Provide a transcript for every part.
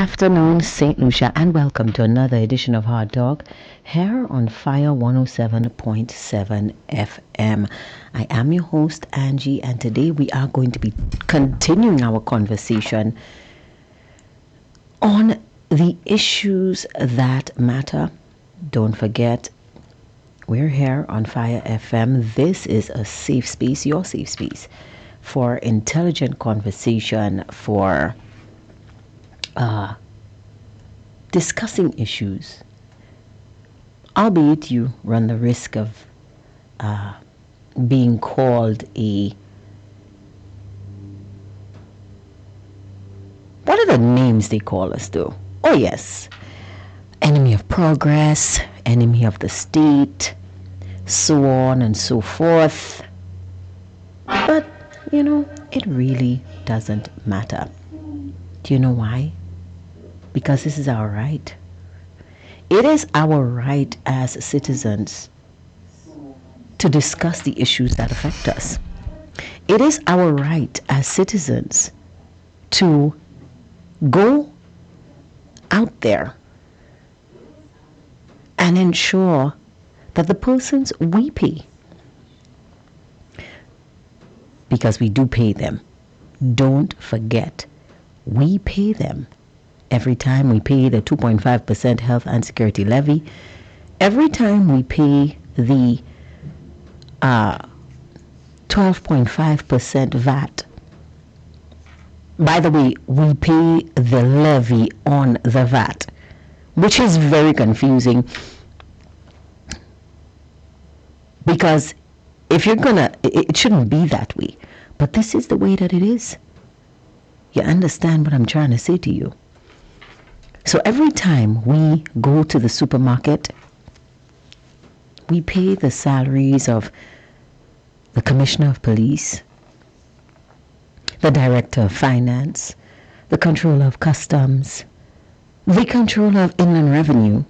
afternoon, St. Lucia, and welcome to another edition of Hardtalk here on Fire 107.7 FM. I am your host, Angie, and today we are going to be continuing our conversation on the issues that matter. Don't forget, we're here on Fire FM. This is a safe space, your safe space, for intelligent conversation, for discussing issues, albeit you run the risk of being called what are the names they call us though? Oh yes, enemy of progress, enemy of the state, so on and so forth. But, it really doesn't matter. Do you know why? Because this is our right. It is our right as citizens to discuss the issues that affect us. It is our right as citizens to go out there and ensure that the persons we pay, because we do pay them, don't forget, we pay them. Every time we pay the 2.5% health and security levy, every time we pay the 12.5% VAT. By the way, we pay the levy on the VAT, which is very confusing, because if you're it shouldn't be that way, but this is the way that it is. You understand what I'm trying to say to you? So every time we go to the supermarket, we pay the salaries of the Commissioner of Police, the Director of Finance, the Controller of Customs, the Controller of Inland Revenue,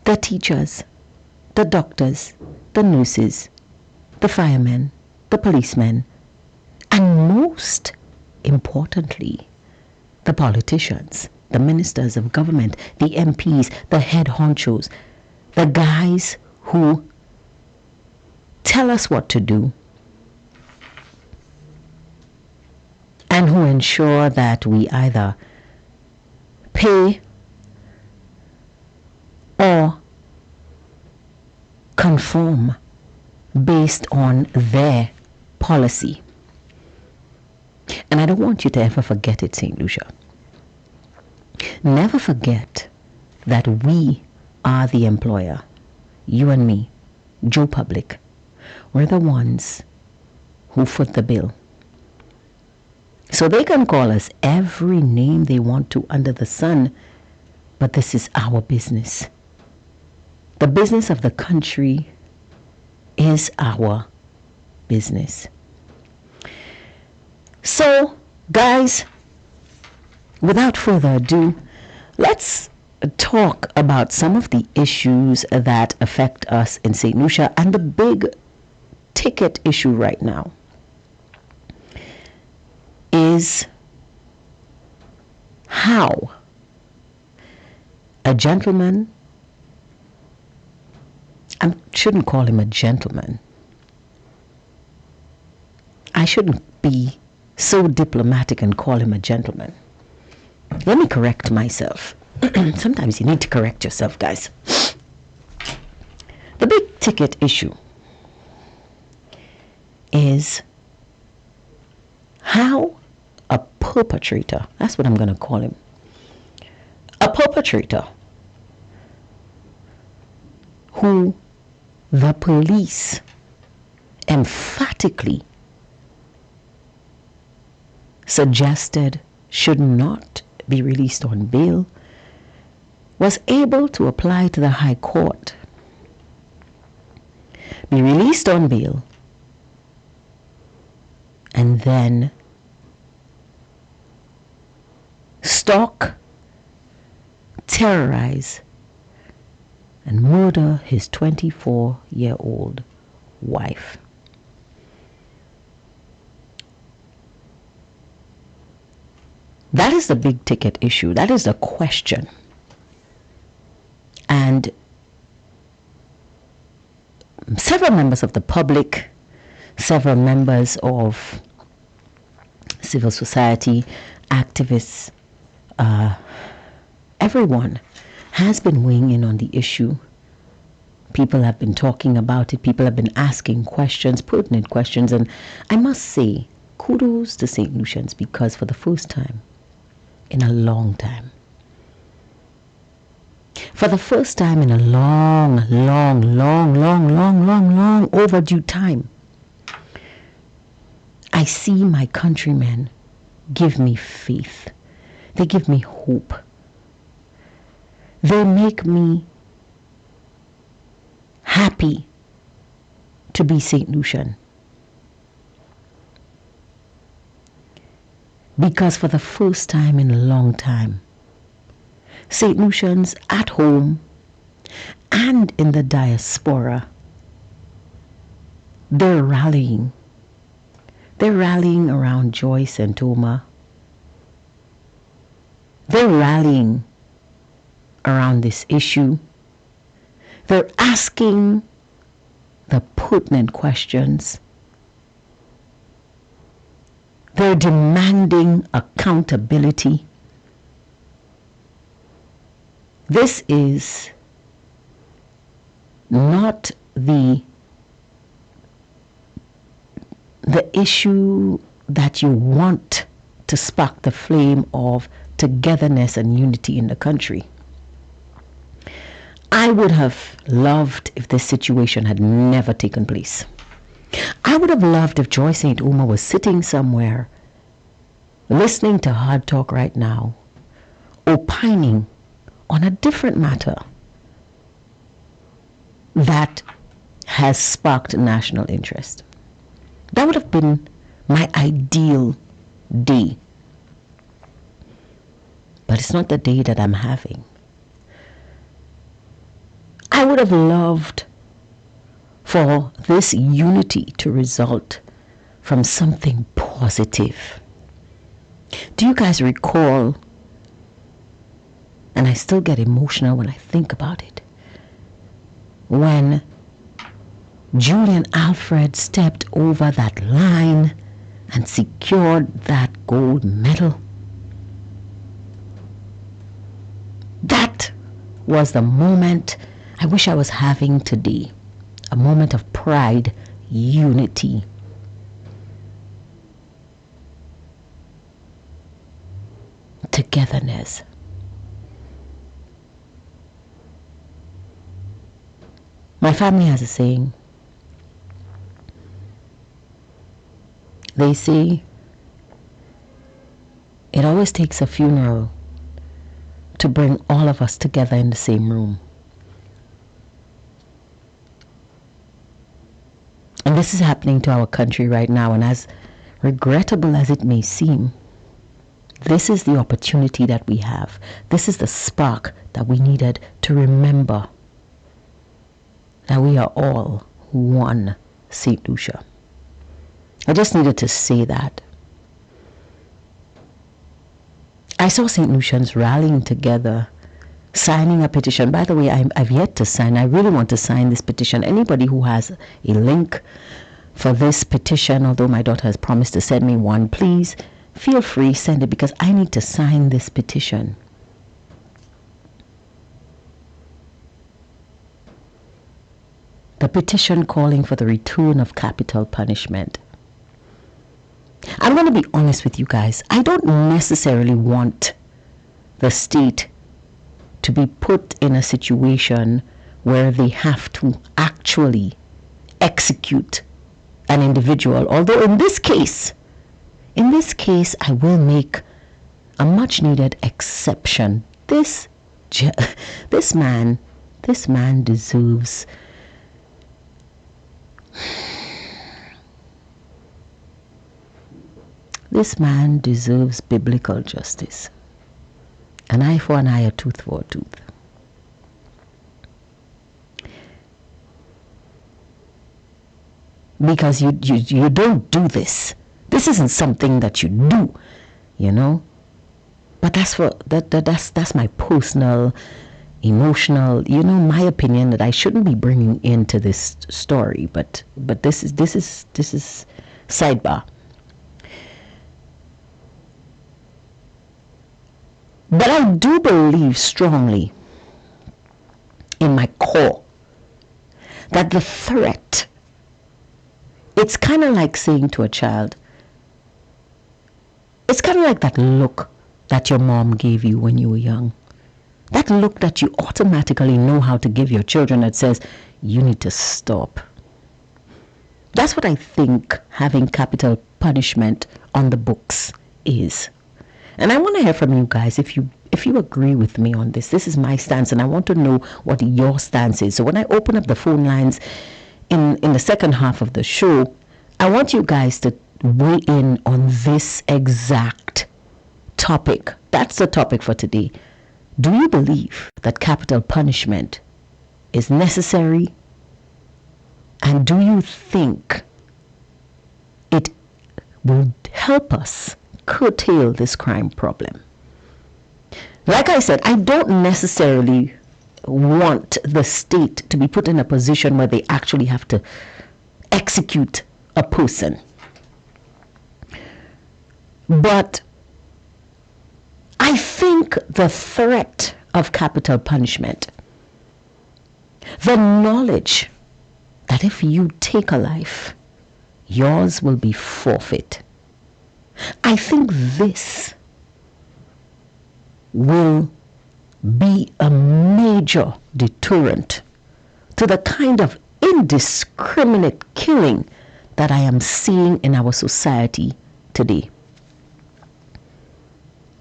the teachers, the doctors, the nurses, the firemen, the policemen, and most importantly, the politicians, the ministers of government, the MPs, the head honchos, the guys who tell us what to do and who ensure that we either pay or conform based on their policy. And I don't want you to ever forget it, St. Lucia. Never forget that we are the employer. You and me, Joe Public, we're the ones who foot the bill. So they can call us every name they want to under the sun, but this is our business. The business of the country is our business. So, guys, without further ado, let's talk about some of the issues that affect us in St. Lucia, and the big ticket issue right now is how a gentleman, I shouldn't call him a gentleman, I shouldn't be so diplomatic and call him a gentleman. Let me correct myself. Sometimes you need to correct yourself, guys. The big ticket issue is how a perpetrator, that's what I'm going to call him, a perpetrator who the police emphatically suggested should not be released on bail, was able to apply to the High Court, be released on bail, and then stalk, terrorize, and murder his 24-year-old wife. That is the big ticket issue. That is the question. And several members of the public, several members of civil society, activists, everyone has been weighing in on the issue. People have been talking about it. People have been asking questions, pertinent questions. And I must say, kudos to St. Lucians, because for the first time in a long time, for the first time in a long overdue time, I see my countrymen give me faith. They give me hope. They make me happy to be St. Lucian. Because for the first time in a long time, St. Lucians at home and in the diaspora, they're rallying. They're rallying around Joyce and Toma. They're rallying around this issue. They're asking the pertinent questions. They're demanding accountability. This is not the issue that you want to spark the flame of togetherness and unity in the country. I would have loved if this situation had never taken place. I would have loved if Joy St. Uma was sitting somewhere listening to Hardtalk right now, opining on a different matter that has sparked national interest. That would have been my ideal day. But it's not the day that I'm having. I would have loved for this unity to result from something positive. Do you guys recall, and I still get emotional when I think about it, when Julian Alfred stepped over that line and secured that gold medal? That was the moment I wish I was having today. A moment of pride, unity. Togetherness. My family has a saying. They say it always takes a funeral to bring all of us together in the same room. And this is happening to our country right now, and as regrettable as it may seem, this is the opportunity that we have. This is the spark that we needed to remember that we are all one St. Lucia. I just needed to say that. I saw St. Lucians rallying together, signing a petition. By the way, I've yet to sign. I really want to sign this petition. Anybody who has a link for this petition, although my daughter has promised to send me one, please feel free, send it, because I need to sign this petition. The petition calling for the return of capital punishment. I'm going to be honest with you guys. I don't necessarily want the state to be put in a situation where they have to actually execute an individual. Although in this case, I will make a much needed exception. This man deserves biblical justice. An eye for an eye, a tooth for a tooth. Because you don't do this. This isn't something that you do, you know. But that's my personal, emotional, my opinion that I shouldn't be bringing into this story. But this is sidebar. But I do believe strongly in my core that the threat, it's kind of like saying to a child, it's kind of like that look that your mom gave you when you were young. That look that you automatically know how to give your children that says, you need to stop. That's what I think having capital punishment on the books is. And I want to hear from you guys if you agree with me on this. This is my stance, and I want to know what your stance is. So when I open up the phone lines in the second half of the show, I want you guys to weigh in on this exact topic. That's the topic for today. Do you believe that capital punishment is necessary? And do you think it will help us curtail this crime problem? Like I said, I don't necessarily want the state to be put in a position where they actually have to execute a person. But I think the threat of capital punishment, the knowledge that if you take a life, yours will be forfeit, I think this will be a major deterrent to the kind of indiscriminate killing that I am seeing in our society today.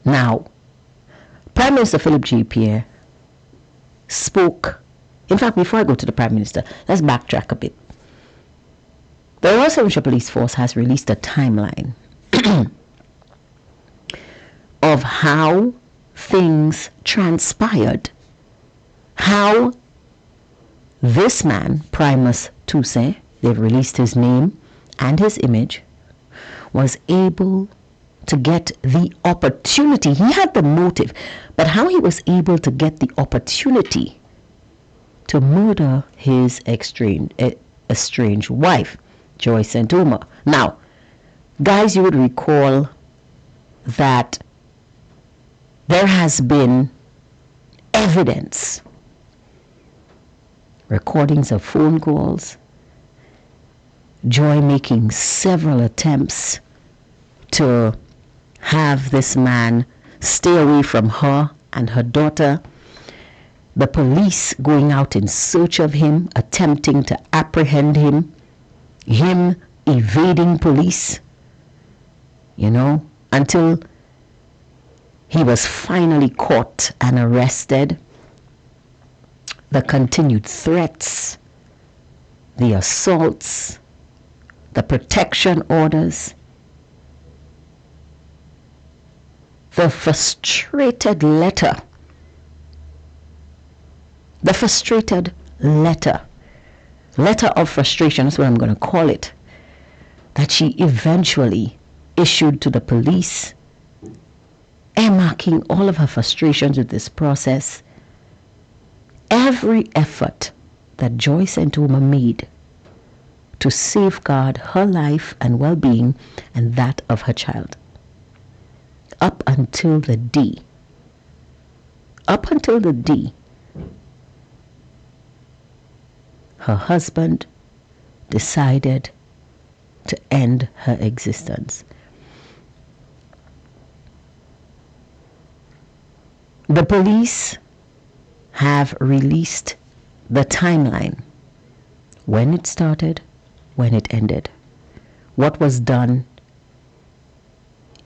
Now, Prime Minister Philip J. Pierre spoke. In fact, before I go to the Prime Minister, let's backtrack a bit. The Royal Provincial Police Force has released a timeline of how things transpired, how this man, Primus Toussaint, they've released his name and his image, was able to get the opportunity. He had the motive, but how he was able to get the opportunity to murder his estranged wife, Joy Sentuma. Now, guys, you would recall that there has been evidence, recordings of phone calls, Joy making several attempts to have this man stay away from her and her daughter, the police going out in search of him, attempting to apprehend him evading police, until he was finally caught and arrested. The continued threats, the assaults, the protection orders, the frustrated letter of frustration, that's what I'm going to call it, that she eventually issued to the police, earmarking all of her frustrations with this process. Every effort that Joy Sentuma made to safeguard her life and well-being and that of her child. Up until the day her husband decided to end her existence. The police have released the timeline, when it started, when it ended, what was done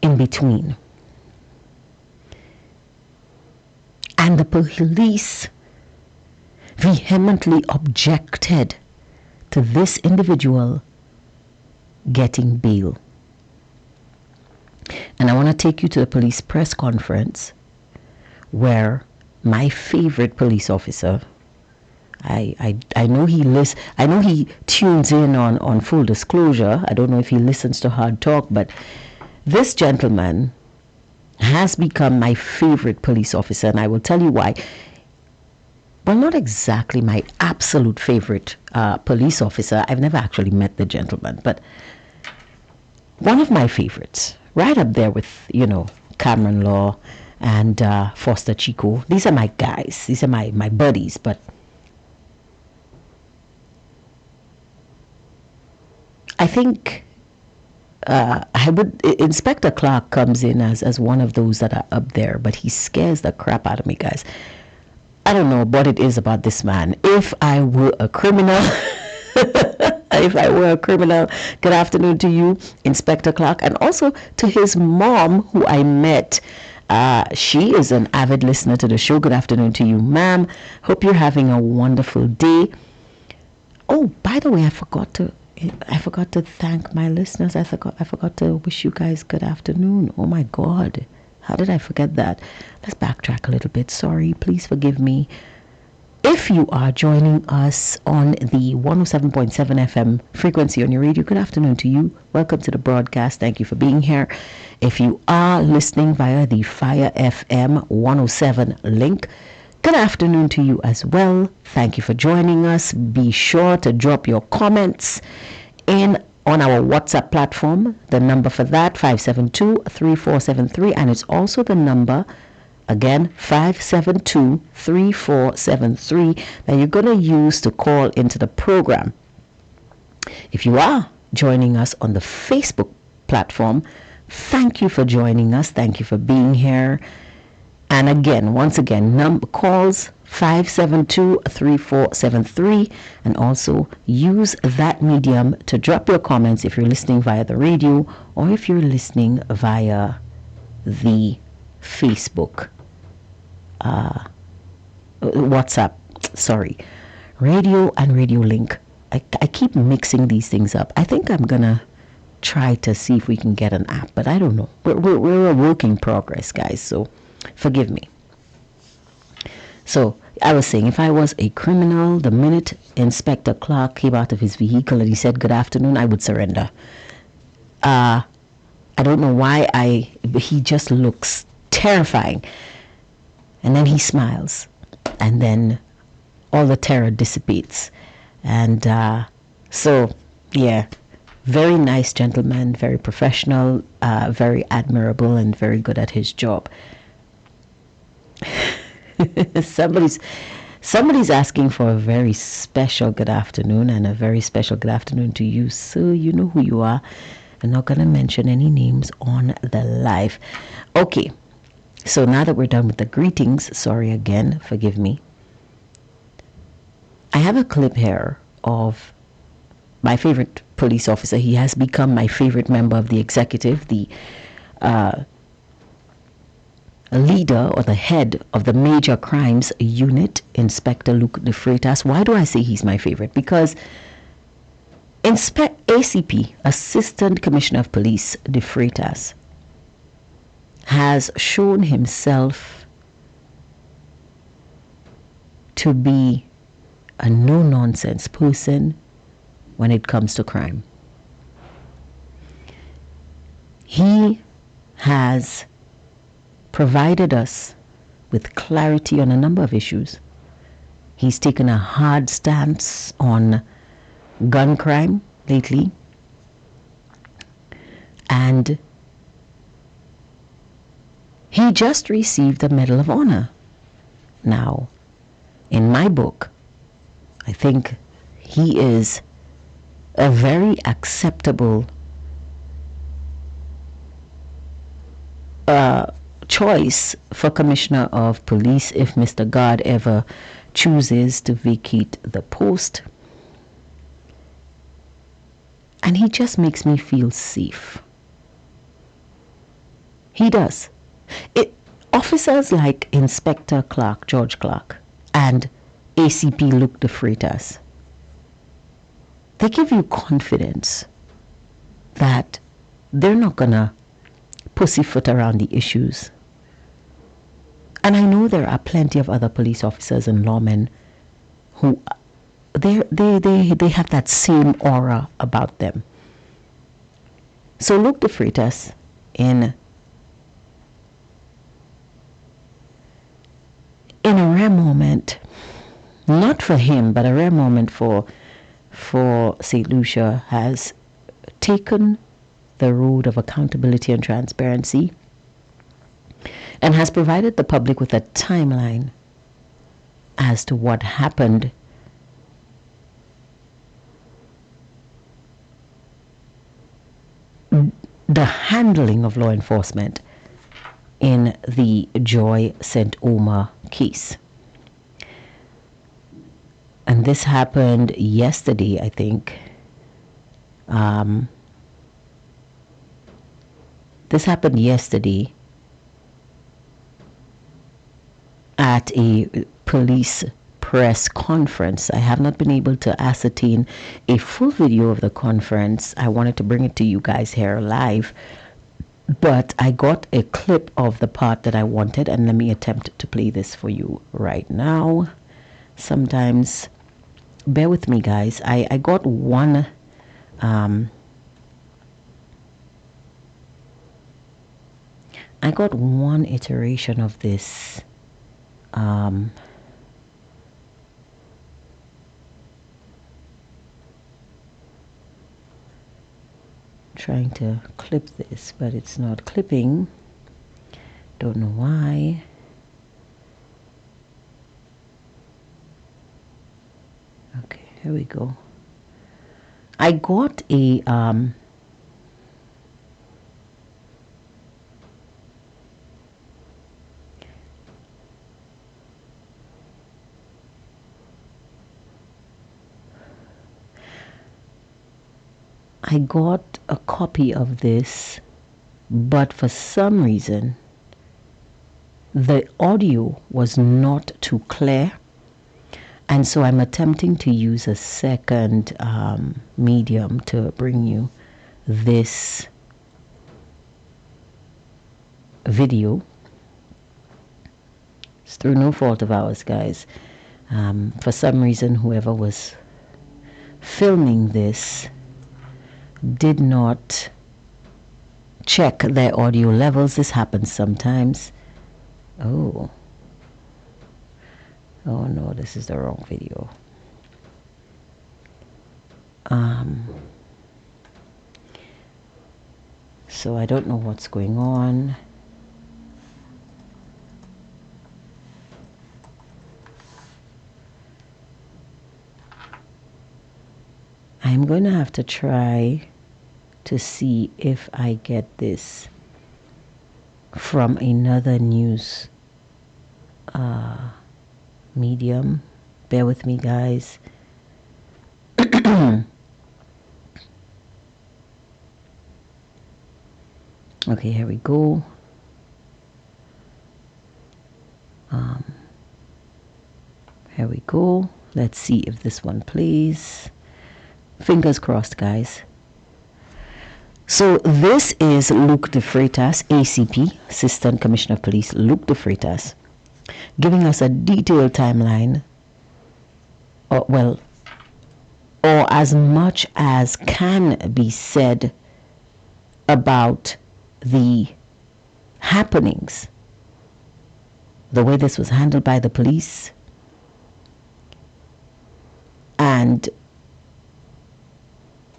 in between. And the police vehemently objected to this individual getting bail. And I want to take you to the police press conference where my favorite police officer, I know he tunes in on Full Disclosure. I don't know if he listens to Hardtalk, but this gentleman has become my favorite police officer, and I will tell you why. Well, not exactly my absolute favorite police officer. I've never actually met the gentleman, but one of my favorites, right up there with, Cameron Law and Foster Chico. These are my guys. These are my buddies, but I think Inspector Clark comes in as one of those that are up there, but he scares the crap out of me, guys. I don't know what it is about this man. If I were a criminal, good afternoon to you, Inspector Clark, and also to his mom, who I met. She is an avid listener to the show. Good afternoon to you, ma'am. Hope you're having a wonderful day. Oh, by the way, I forgot to thank my listeners. I forgot to wish you guys good afternoon. Oh my God. How did I forget that? Let's backtrack a little bit. Sorry. Please forgive me. If you are joining us on the 107.7 FM frequency on your radio, good afternoon to you. Welcome to the broadcast. Thank you for being here. If you are listening via the Fire FM 107 link, good afternoon to you as well. Thank you for joining us. Be sure to drop your comments on our WhatsApp platform. The number for that, 572-3473, and it's also the number, again, 572-3473, that you're going to use to call into the program. If you are joining us on the Facebook platform, thank you for joining us. Thank you for being here. And again, once again, number calls 572-3473, and also use that medium to drop your comments if you're listening via the radio or if you're listening via the Facebook WhatsApp, radio and radio link. I keep mixing these things up. I think I'm gonna try to see if we can get an app, but I don't know. We're a work in progress, guys, so forgive me. So I was saying, if I was a criminal, the minute Inspector Clark came out of his vehicle and he said good afternoon, I would surrender. I don't know why. He just looks terrifying, and then he smiles, and then all the terror dissipates. And so yeah, very nice gentleman, very professional, very admirable, and very good at his job. Somebody's asking for a very special good afternoon, and a very special good afternoon to you. So you know who you are. I'm not going to mention any names on the live. Okay, so now that we're done with the greetings, sorry again, forgive me. I have a clip here of my favorite police officer. He has become my favorite member of the executive, the leader or the head of the Major Crimes Unit, Inspector Luke De Freitas. Why do I say he's my favorite? Because ACP, Assistant Commissioner of Police De Freitas, has shown himself to be a no-nonsense person when it comes to crime. He has provided us with clarity on a number of issues. He's taken a hard stance on gun crime lately, and he just received the Medal of Honor. Now, in my book, I think he is a very acceptable choice for Commissioner of Police if Mr. God ever chooses to vacate the post. And he just makes me feel safe. He does. Officers like Inspector Clark, George Clark, and ACP Luke De Freitas, they give you confidence that they're not gonna pussyfoot around the issues. And I know there are plenty of other police officers and lawmen who they have that same aura about them. So Luke De Freitas, in in a rare moment, not for him, but a rare moment for St. Lucia, has taken the road of accountability and transparency and has provided the public with a timeline as to what happened the handling of law enforcement in the Joy St. Omer case. And this happened yesterday, I think. This happened yesterday at a police press conference. I have not been able to ascertain a full video of the conference. I wanted to bring it to you guys here live, but I got a clip of the part that I wanted, and let me attempt to play this for you right now. Sometimes, bear with me, guys. I got one iteration of this trying to clip this, but it's not clipping. Don't know why. Okay, here we go. I got a I got a copy of this, but for some reason the audio was not too clear, and so I'm attempting to use a second medium to bring you this video. It's through no fault of ours, guys. For some reason, whoever was filming this did not check their audio levels. This happens sometimes. Oh no, this is the wrong video. So I don't know what's going on. I'm going to have to try to see if I get this from another news medium. Bear with me, guys. Okay, here we go. Here we go. Let's see if this one plays. Fingers crossed, guys. So this is Luke De Freitas, ACP, Assistant Commissioner of Police, Luke De Freitas, giving us a detailed timeline, or as much as can be said about the happenings, the way this was handled by the police, and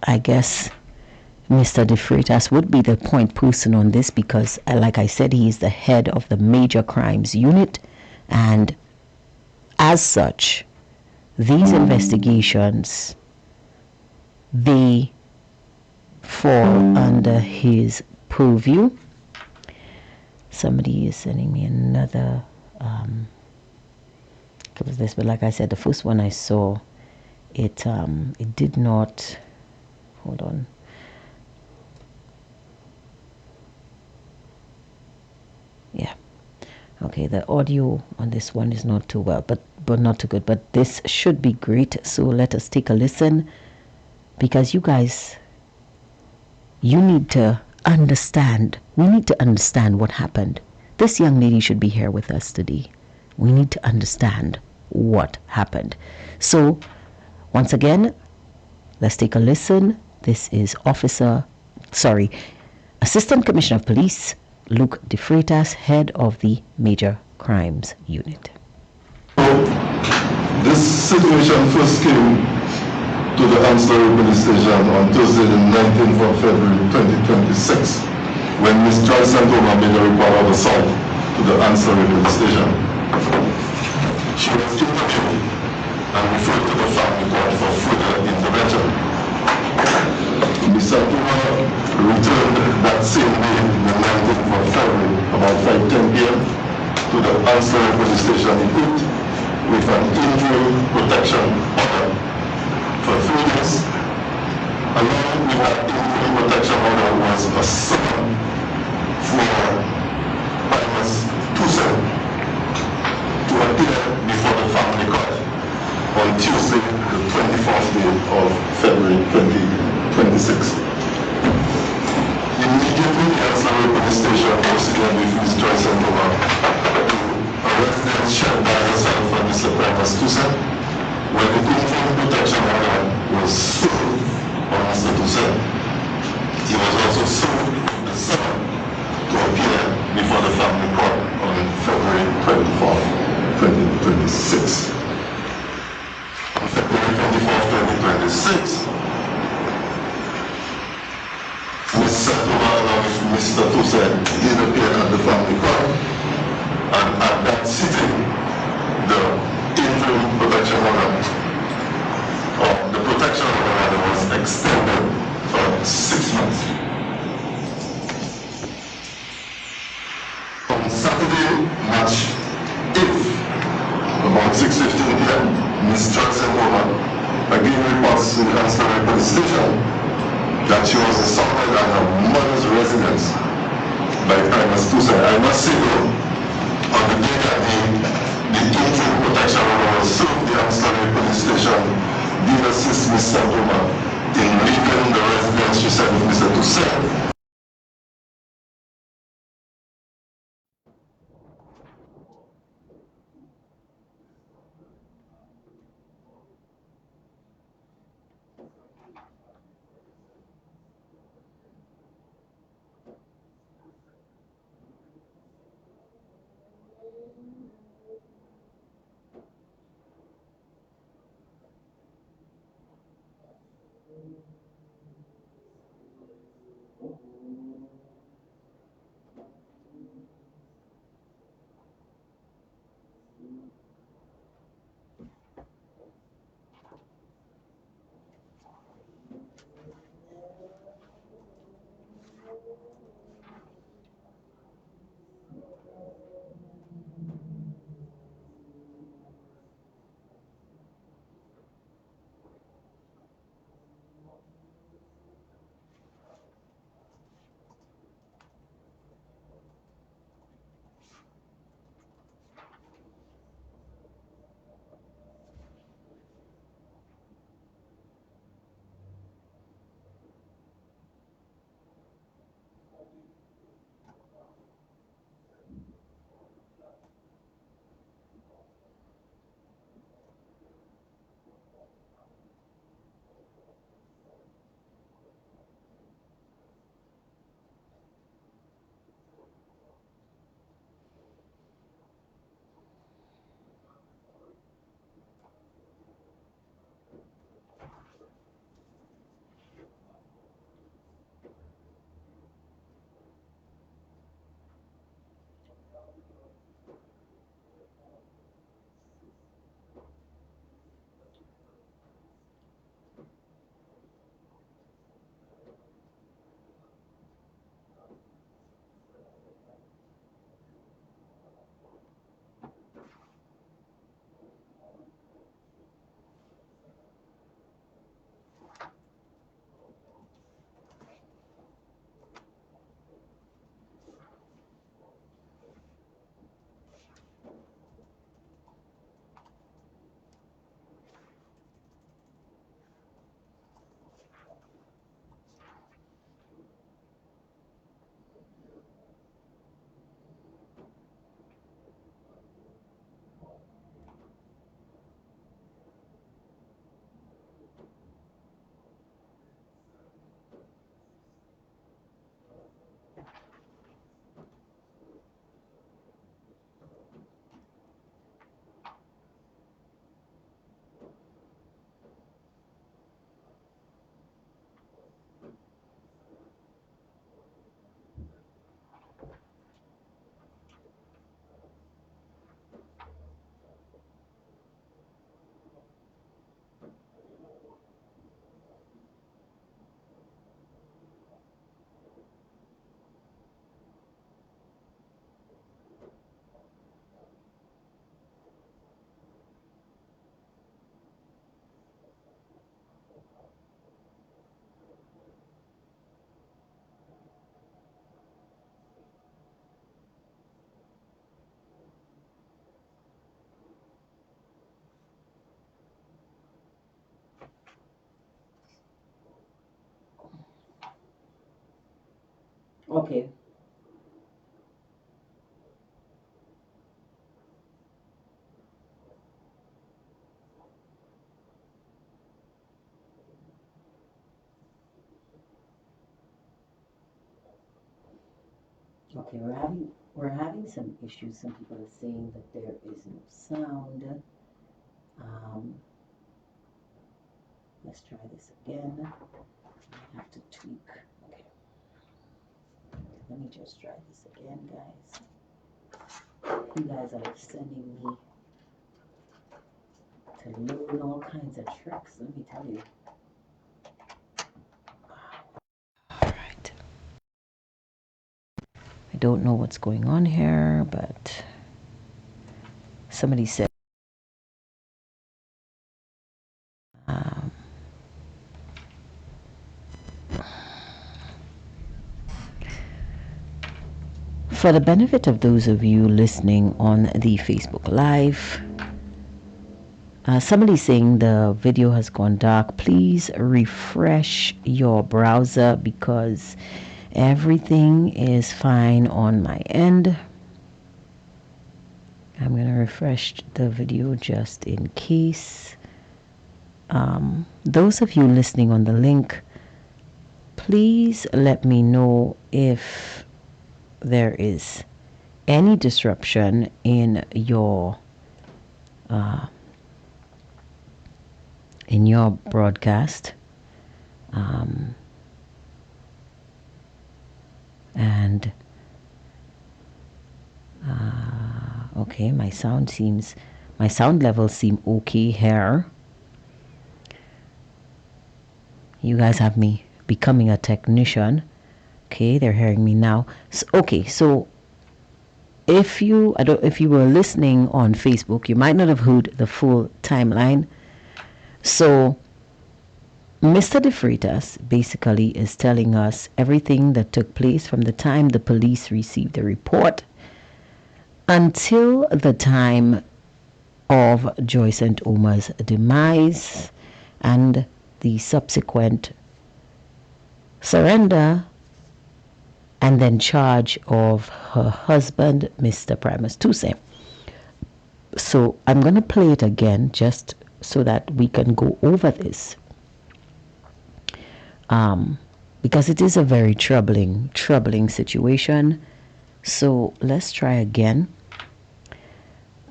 I guess Mr. De Freitas would be the point person on this because, like I said, he is the head of the Major Crimes Unit, and as such, these investigations, they fall under his purview. Somebody is sending me another clip of this, but like I said, the first one I saw, it did not. Hold on. Yeah. Okay, the audio on this one is not too well, but not too good. But this should be great. So let us take a listen, because you guys, you need to understand. We need to understand what happened. This young lady should be here with us today. We need to understand what happened. So once again, let's take a listen. This is Assistant Commissioner of Police, Luke De Freitas, head of the Major Crimes Unit. this situation first came to the Ancillary Police Station on Thursday the 19th of February 2026 when Ms. Joyce Santoma made a report of assault to the Ancillary Police Station. She was interviewed and referred to the family court for further intervention. Ms. Santoma returned that same day, the 19th of February, about 5:10 p.m. to the Ancillary Police Station equipped with an interim protection order for 3 days. Along with that interim protection order was a summon for Primus Tucson to appear before the family court on Tuesday, the 24th day of February 2026. Immediately, the Ancillary Police Station proceeded with Ms. Joyce Santoma to a residence shared by herself and Mr. Primus Tucson, where the interim protection order was served on Mr. Tucson. He was also served the summon to appear before the family court on February 24th, 2026. On February 24th, 2026, Ms. Santoma along with Mr. Tucson did appear at the family court, and at that sitting, the interim protection order, or the protection order was extended for 6 months. On Saturday, March 8th, about 6:15 p.m., Ms. Joyce Santoma again reports to the Ancillary Police Station that she was assaulted at her mother's residence by Primus Tucson. I must say though, on the day that the interim protection order was served, the Ancillary Police Station did assist Ms. Santoma in leaving the residence she said with Mr. Tucson. Okay. Okay, we're having some issues. Some people are saying that there is no sound. Um, let's try this again. I have to tweak. Okay, let me just try this again, guys. You guys are sending me to learn all kinds of tricks. Let me tell you. All right. I don't know what's going on here, but somebody said. Um, For the benefit of those of you listening on the Facebook Live, somebody's saying the video has gone dark. Please refresh your browser because everything is fine on my end. I'm going to refresh the video just in case. Those of you listening on the link, please let me know if there is any disruption in your broadcast, and okay, my sound levels seem okay here. You guys have me becoming a technician. Okay, they're hearing me now. Okay, so if you were listening on Facebook, you might not have heard the full timeline. So Mr. De Freitas basically is telling us everything that took place from the time the police received the report until the time of Joyce and Omar's demise and the subsequent surrender and then charge of her husband, Mr. Primus Tuse. So I'm going to play it again just so that we can go over this. Because it is a very troubling situation. So let's try again.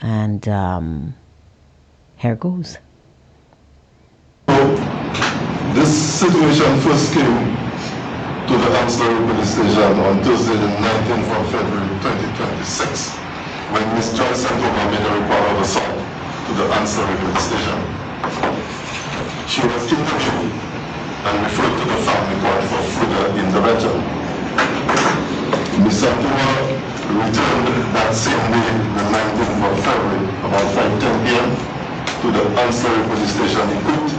And here goes. This situation first came to the Ancillary Police Station on Thursday the 19th of February 2026 when Ms. Joyce Santoma made a report of assault to the Ancillary Police Station. She was interviewed and referred to the family court for further intervention. Ms. Santoma returned that same day, the 19th of February, about 5:10 p.m. to the Ancillary Police Station equipped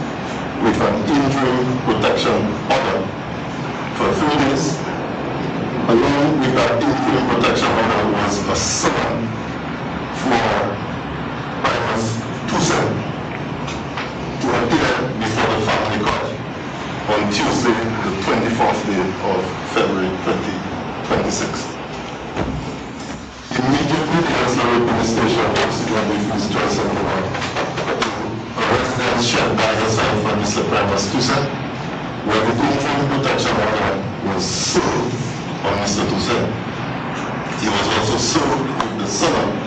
with an interim protection order for 3 days. Along with that interim protection order was a summons for Primus Tuse to appear before the family court on Tuesday, the 24th day of February 2026. Immediately, the Ancillary Police Station proceeded with Ms. Joyce and a residence shared by herself and Mr. Primus Tuse, where the interim protection order was served on Mr. Tuse. He was also served with the summons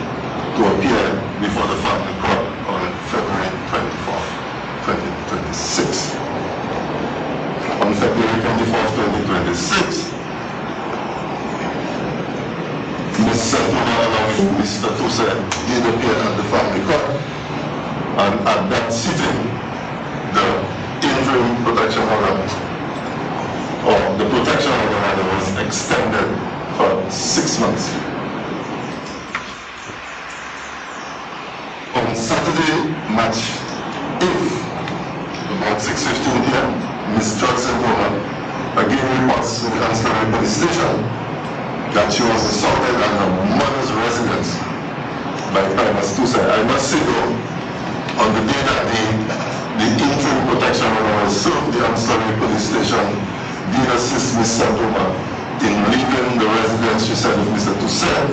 to appear before the family court on February 24th, 2026. On February 24th, 2026, Ms. Santoma along with Mr. Tuse did appear at the family court, and at that sitting, the interim protection order, or the protection order was extended for 6 months. On Saturday, March 8th, about 6:15 p.m., Ms. Joyce Santoma again reports to the Ancillary Police Station that she was assaulted at her mother's residence by Primus Tuse. I must say though, on the day that the interim protection order was served, the Ancillary Police Station did assist Ms. Santoma In leaving the residence, she said with Mr. Toussaint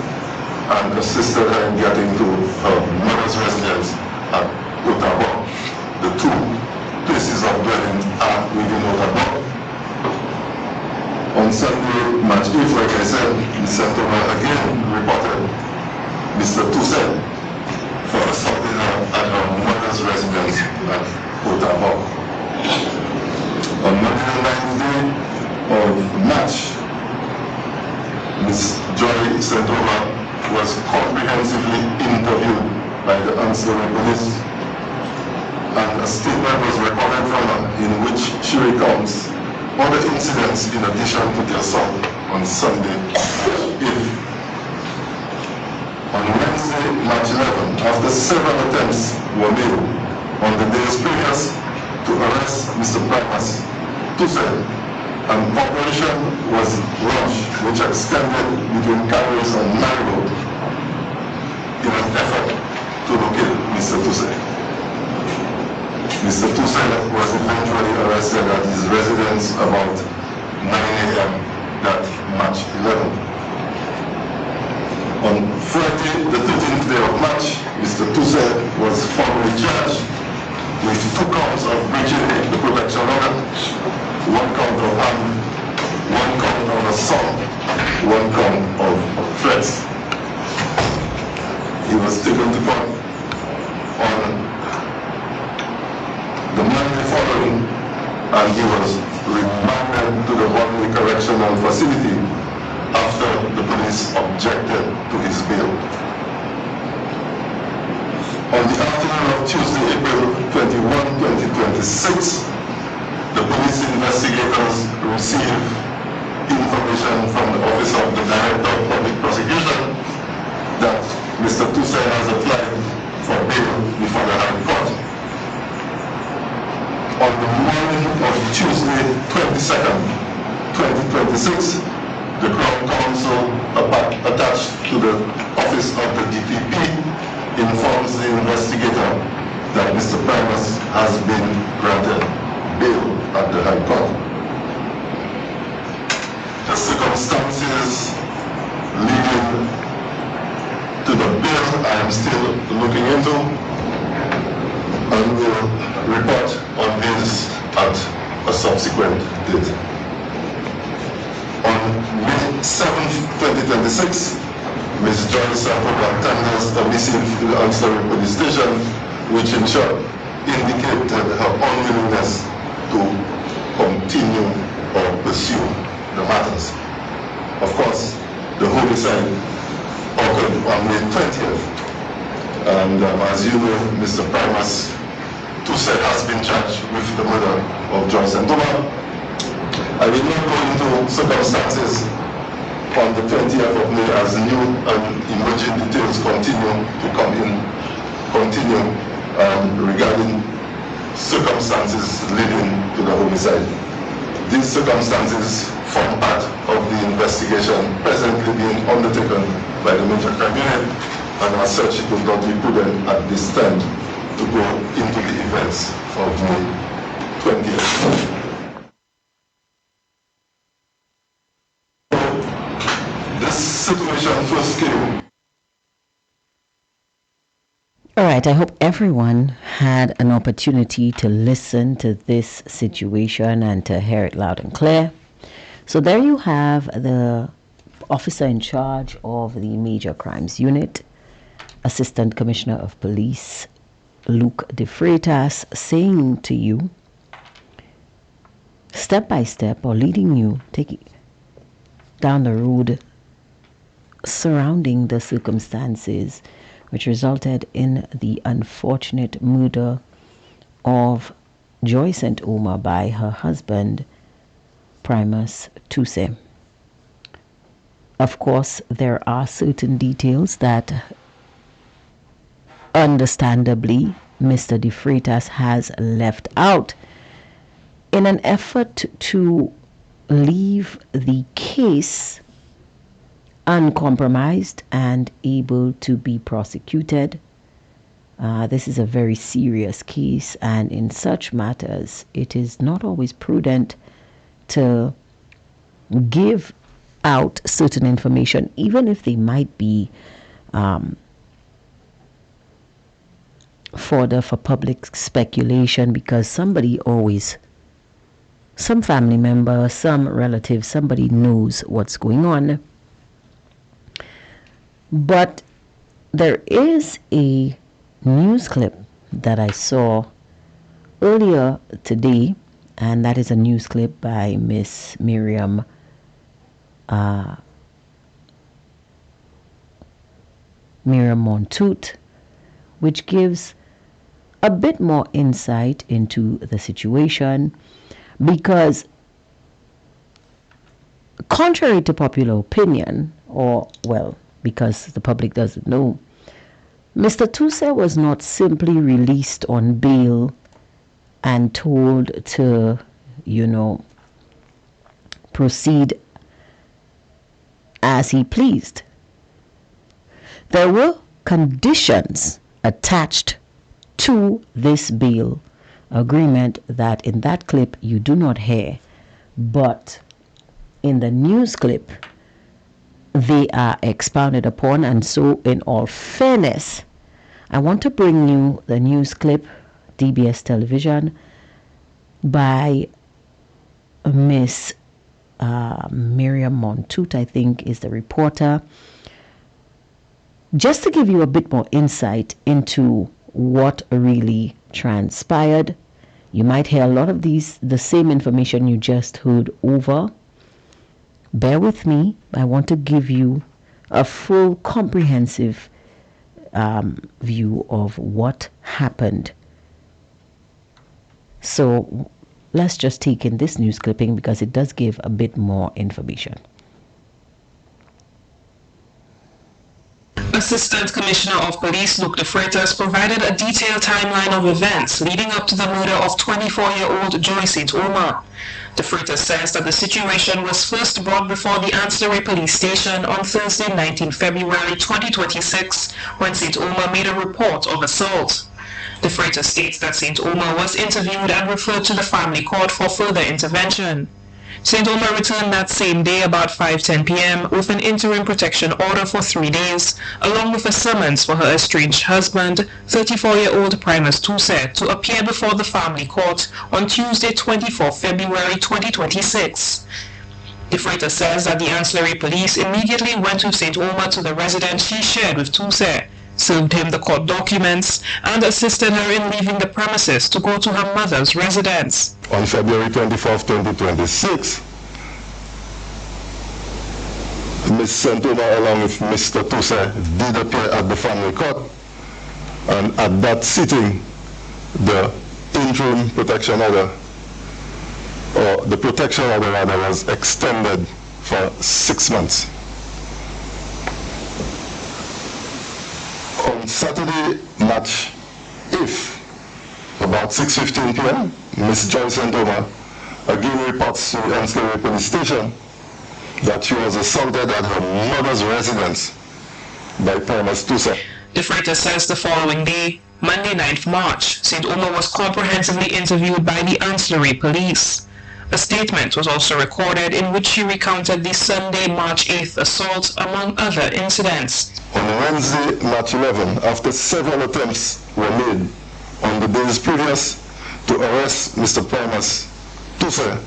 and assisted her in getting to her mother's residence at Ottawa. The two places of dwelling are within Ottawa. On Sunday, March 8th, like I said, Ms. Santoma again reported Mr. Toussaint for assaulting her at her mother's residence at Ottawa. On Monday, the 9th day of March, Ms. Joy Santoma was comprehensively interviewed by the Ancillary Police, and a statement was recorded from her in which she recounts other incidents in addition to the assault on Sunday. On Wednesday, March 11, after several attempts were made on the days previous to arrest Mr. Primus Toussaint, an operation was launched which extended between Carriers and Marigold in an effort to locate Mr. Toussaint. Mr. Toussaint was eventually arrested at his residence about 9 a.m. that March 11. On Friday, the 13th day of March, Mr. Toussaint was formally charged with 2 counts of breaching the protection order, 1 count of harm, 1 count of assault, 1 count of threats. He was taken to court on the Monday following, and he was remanded to the Bodley Correctional Facility after the police objected to his bail. On the afternoon of Tuesday, April 21, 2026, the police investigators received information from the Office of the Director of Public Prosecution that Mr. Toussaint has applied for bail before the High Court. On the morning of Tuesday, 22nd, 2026, the Crown Counsel attached to the Office of the DPP informs the investigator that Mr. Primus has been granted bail at the High Court. The circumstances leading to the bail I am still looking into, and will report on this at a subsequent date. On May 7th, 2026, Ms. Joyce Santoma tenders a missive to the Ancillary Police Station, which in short indicated her unwillingness to continue or pursue the matters. Of course, the homicide occurred on May 20th, and as you know, Mr. Primus Toussaint has been charged with the murder of Joy Santoma. I will not go into circumstances on the 20th of May as new and emerging details continue to come in, regarding circumstances leading to the homicide. These circumstances form part of the investigation presently being undertaken by the Major Crime Unit, and as such it would not be prudent at this time to go into the events of May 20th. This situation first came. All right, I hope everyone had an opportunity to listen to this situation and to hear it loud and clear. So there you have the officer in charge of the Major Crimes Unit, Assistant Commissioner of Police, Luke De Freitas, saying to you, step by step, or leading you, taking down the road surrounding the circumstances which resulted in the unfortunate murder of Joy Santoma by her husband, Primus Toussaint. Of course, there are certain details that understandably Mr. De Freitas has left out in an effort to leave the case uncompromised and able to be prosecuted. This is a very serious case, and in such matters, it is not always prudent to give out certain information, even if they might be fodder for public speculation, because somebody always, some family member, some relative, somebody knows what's going on. But there is a news clip that I saw earlier today, and that is a news clip by Miss Miriam Montoute, which gives a bit more insight into the situation, because contrary to popular opinion, or well, because the public doesn't know, Mr. Tuse was not simply released on bail and told to, proceed as he pleased. There were conditions attached to this bail agreement that in that clip you do not hear, but in the news clip they are expounded upon. And so, in all fairness, I want to bring you the news clip, DBS television, by Miss Miriam Montoute, I think is the reporter, just to give you a bit more insight into what really transpired. You might hear a lot of the same information you just heard over. Bear with me. I want to give you a full, comprehensive view of what happened. So let's just take in this news clipping because it does give a bit more information. Assistant Commissioner of Police Luke De Freitas provided a detailed timeline of events leading up to the murder of 24-year-old Joy St. Omer. De Freitas says that the situation was first brought before the Ancillary Police Station on Thursday, 19 February 2026, when St. Omer made a report of assault. De Freitas states that St. Omer was interviewed and referred to the family court for further intervention. St. Omer returned that same day about 5:10 p.m. with an interim protection order for 3 days, along with a summons for her estranged husband, 34-year-old Primus Tuse, to appear before the family court on Tuesday, 24 February 2026. De Freitas says that the ancillary police immediately went with St. Omer to the residence she shared with Tuse, served him the court documents, and assisted her in leaving the premises to go to her mother's residence. On February 24, 2026, Ms. St. Omer along with Mr. Tuse did appear at the family court, and at that sitting, the interim protection order, or the protection order rather, was extended for 6 months. On Saturday, March 8th, about 6:15 p.m., Ms. Joy St. Omer again reports to the Ancillary Police Station that she was assaulted at her mother's residence by Primus Tuse. De Freitas says the following day, Monday 9th March, St. Omer was comprehensively interviewed by the Ancillary Police. A statement was also recorded in which she recounted the Sunday, March 8th assault, among other incidents. On Wednesday, March 11, after several attempts were made on the days previous to arrest Mr. Primus Tuse,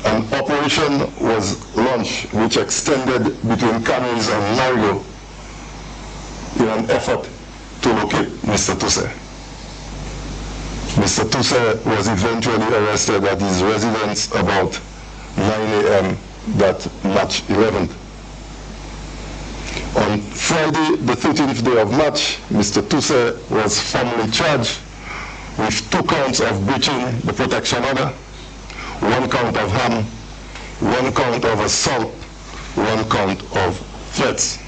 an operation was launched which extended between Canaries and Marigo in an effort to locate Mr. Tuse. Mr. Tuse was eventually arrested at his residence about 9 a.m. that March 11th. On Friday, the 13th day of March, Mr. Tuse was formally charged with 2 counts of breaching the protection order, 1 count of harm, 1 count of assault, 1 count of threats.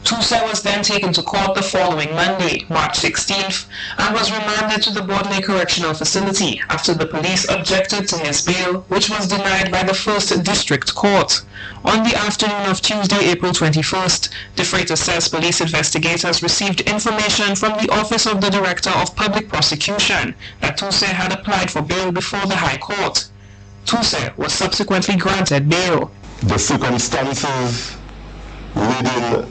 Tuse was then taken to court the following Monday, March 16th, and was remanded to the Bodley Correctional Facility after the police objected to his bail, which was denied by the 1st District Court. On the afternoon of Tuesday, April 21st, De Freitas says police investigators received information from the Office of the Director of Public Prosecution that Tuse had applied for bail before the High Court. Tuse was subsequently granted bail. The circumstances leading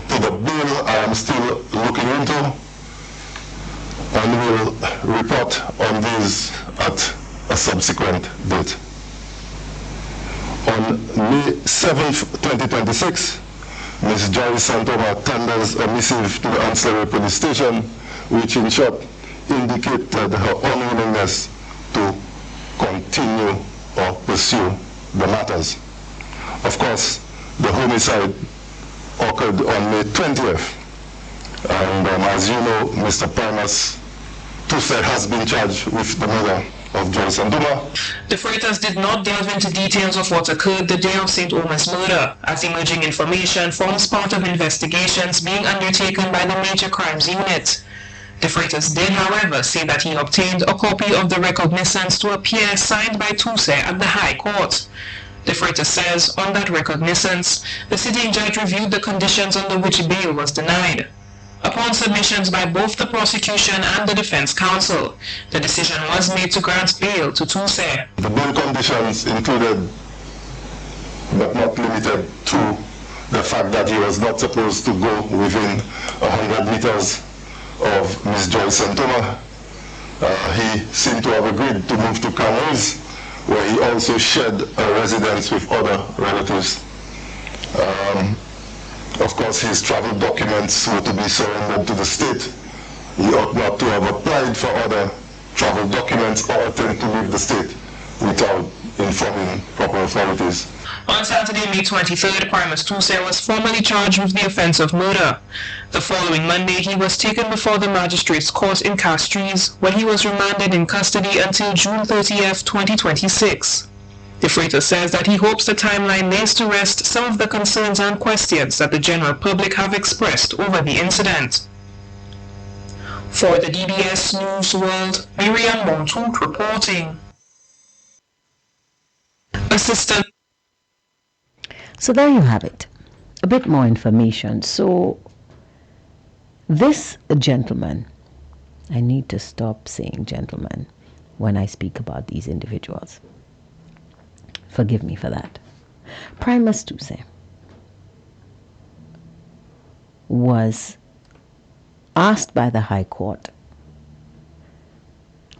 to the bill I am still looking into, and will report on these at a subsequent date. On May 7th, 2026, Ms. Joyce Santoma tenders a missive to the Ancillary Police Station, which in short indicated her unwillingness to continue or pursue the matters. Of course, the homicide occurred on May 20th, and as you know, Mr. Primus Tuse has been charged with the murder of Joyce Santoma. The Freitas did not delve into details of what occurred the day of St. Omer's murder, as emerging information forms part of investigations being undertaken by the Major Crimes Unit. The Freitas did, however, say that he obtained a copy of the recognizance to appear signed by Tuse at the High Court. The Freitas says on that recognizance, the sitting judge reviewed the conditions under which bail was denied. Upon submissions by both the prosecution and the defense counsel, the decision was made to grant bail to Tuse. The bail conditions included, but not limited to, the fact that he was not supposed to go within 100 meters of Ms. Joyce Santoma. He seemed to have agreed to move to Canoes, where he also shared a residence with other relatives. Of course, his travel documents were to be surrendered to the state. He ought not to have applied for other travel documents or attempt to leave the state without informing proper authorities. On Saturday, May 23rd, Primus Tuse was formally charged with the offense of murder. The following Monday, he was taken before the magistrate's court in Castries, where he was remanded in custody until June 30th, 2026. The Freitas says that he hopes the timeline lays to rest some of the concerns and questions that the general public have expressed over the incident. For the DBS News World, Miriam Montouk reporting. Assistant. So there you have it. A bit more information. So this gentleman, I need to stop saying gentleman when I speak about these individuals. Forgive me for that. Primus Tuse was asked by the High Court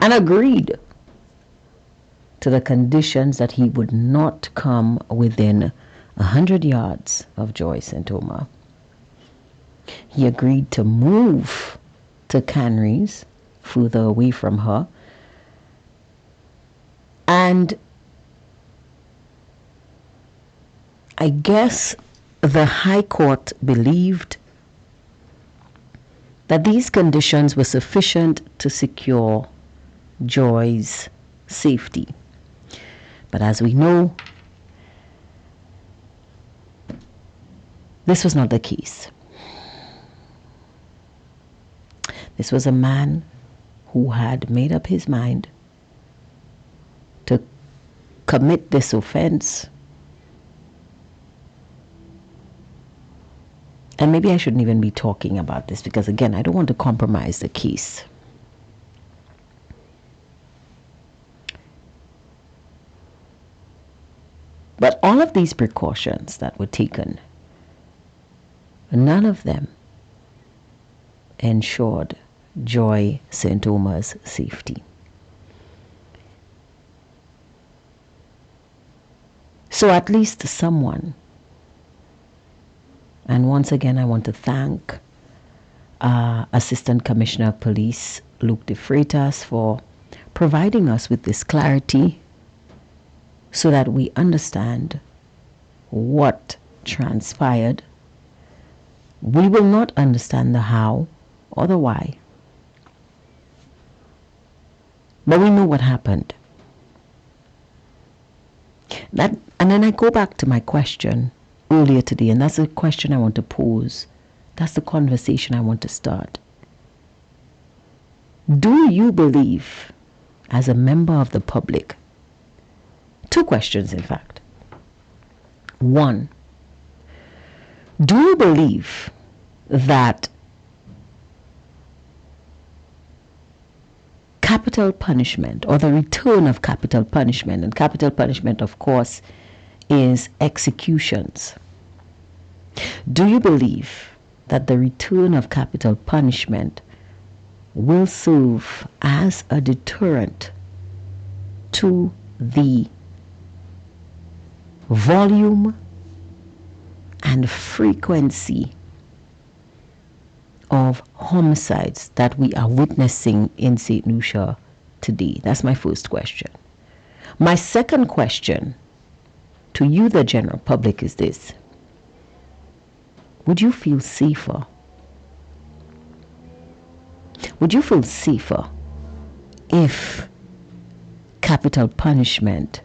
and agreed to the conditions that he would not come within 100 yards of Joyce Santoma. He agreed to move to Canaries, further away from her, and I guess the High Court believed that these conditions were sufficient to secure Joy's safety. But as we know, this was not the case. This was a man who had made up his mind to commit this offense. And maybe I shouldn't even be talking about this because, again, I don't want to compromise the case. But all of these precautions that were taken, none of them ensured Joy Santoma's safety. So at least someone, and once again I want to thank Assistant Commissioner of Police Luke de Freitas for providing us with this clarity so that we understand what transpired. We will not understand the how or the why, but we know what happened. And then I go back to my question earlier today, and that's the question I want to pose. That's the conversation I want to start. Do you believe, as a member of the public, two questions in fact. One, do you believe that capital punishment, or the return of capital punishment, and capital punishment, of course, is executions. Do you believe that the return of capital punishment will serve as a deterrent to the volume and frequency of homicides that we are witnessing in St. Lucia today? That's my first question. My second question to you, the general public, is this: would you feel safer? Would you feel safer if capital punishment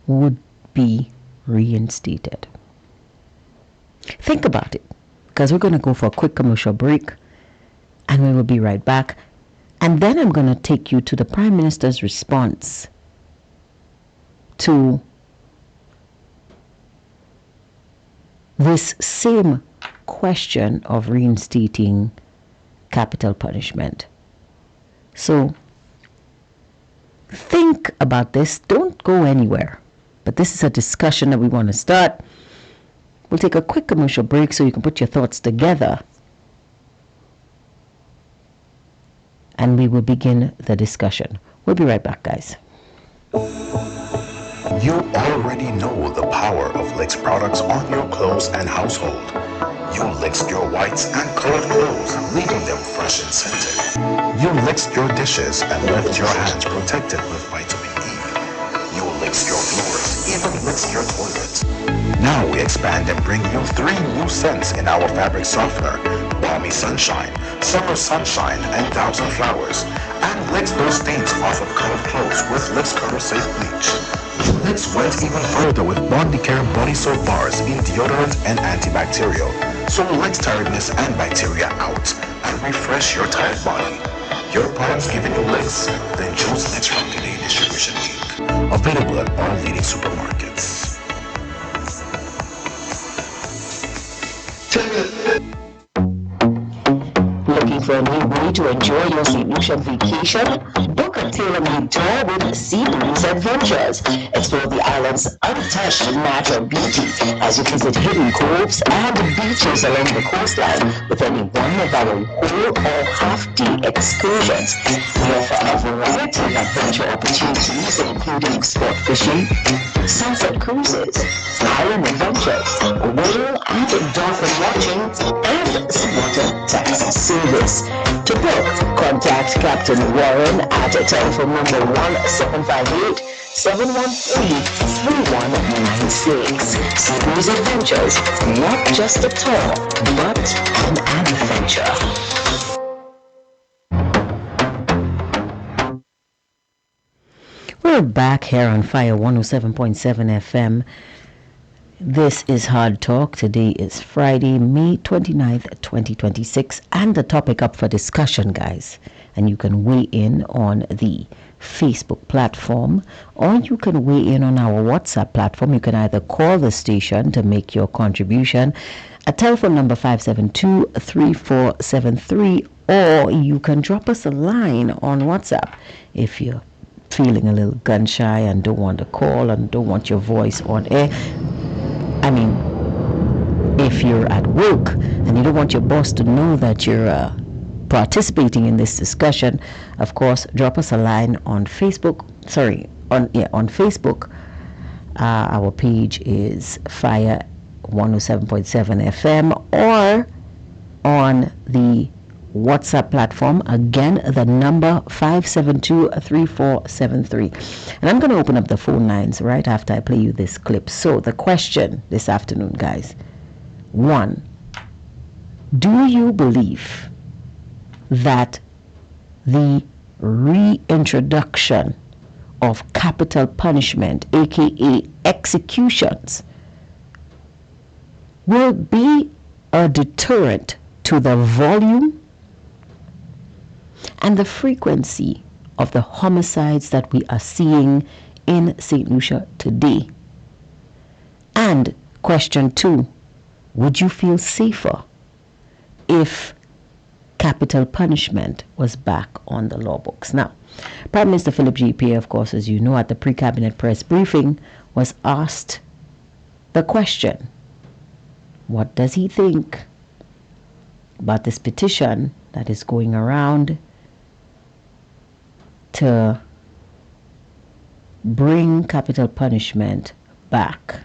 would be reinstated? Think about it, because we're going to go for a quick commercial break and we will be right back. And then I'm going to take you to the Prime Minister's response to this same question of reinstating capital punishment. So think about this. Don't go anywhere. But this is a discussion that we want to start. We'll take a quick commercial break so you can put your thoughts together. And we will begin the discussion. We'll be right back, guys. You already know the power of Licks products on your clothes and household. You licked your whites and colored clothes, leaving them fresh and scented. You licked your dishes and left your hands protected with vitamin E. You licked your floors, even licked your toilets. Now we expand and bring you 3 new scents in our fabric softener: Balmy Sunshine, Summer Sunshine, and Thousand Flowers. And licks those stains off of colored clothes with Licks Color Safe Bleach. Licks went even further with Bondi Care Body Soap Bars in deodorant and antibacterial. So Licks tiredness and bacteria out and refresh your tired body. Your products giving you Licks? Then choose Licks from Today Distribution Week. Available at all leading supermarkets. Looking for a new way to enjoy your St. Lucia vacation? Book a tailor-made tour with Sea Breeze Adventures. Explore the island's untouched natural beauty as you visit hidden coves and beaches along the coastline with any one of our whole or half-day excursions. We offer a variety of adventure opportunities, including sport fishing, sunset cruises, island adventures, whale and dolphin watching, and seawater taxi service. To book, contact Captain Warren at telephone number 1758-713-3196. Seabreeze Adventures, not just a tour, but an adventure. We're back here on Fire 107.7 FM. This is Hard Talk. Today is Friday, May 29th, 2026, and the topic up for discussion, guys. And you can weigh in on the Facebook platform, or you can weigh in on our WhatsApp platform. You can either call the station to make your contribution at telephone number 572-3473, or you can drop us a line on WhatsApp if you're feeling a little gun shy and don't want to call and don't want your voice on air. I mean, if you're at work and you don't want your boss to know that you're participating in this discussion, of course, drop us a line on Facebook. On Facebook. Our page is Fire 107.7 FM, or on the WhatsApp platform. Again, the number 572-3473. And I'm going to open up the phone lines right after I play you this clip. So the question this afternoon, guys: 1, do you believe that the reintroduction of capital punishment, aka executions, will be a deterrent to the volume and the frequency of the homicides that we are seeing in St. Lucia today? And question 2, would you feel safer if capital punishment was back on the law books? Now, Prime Minister Philip G. Pierre, of course, as you know, at the pre-cabinet press briefing, was asked the question, what does he think about this petition that is going around to bring capital punishment back?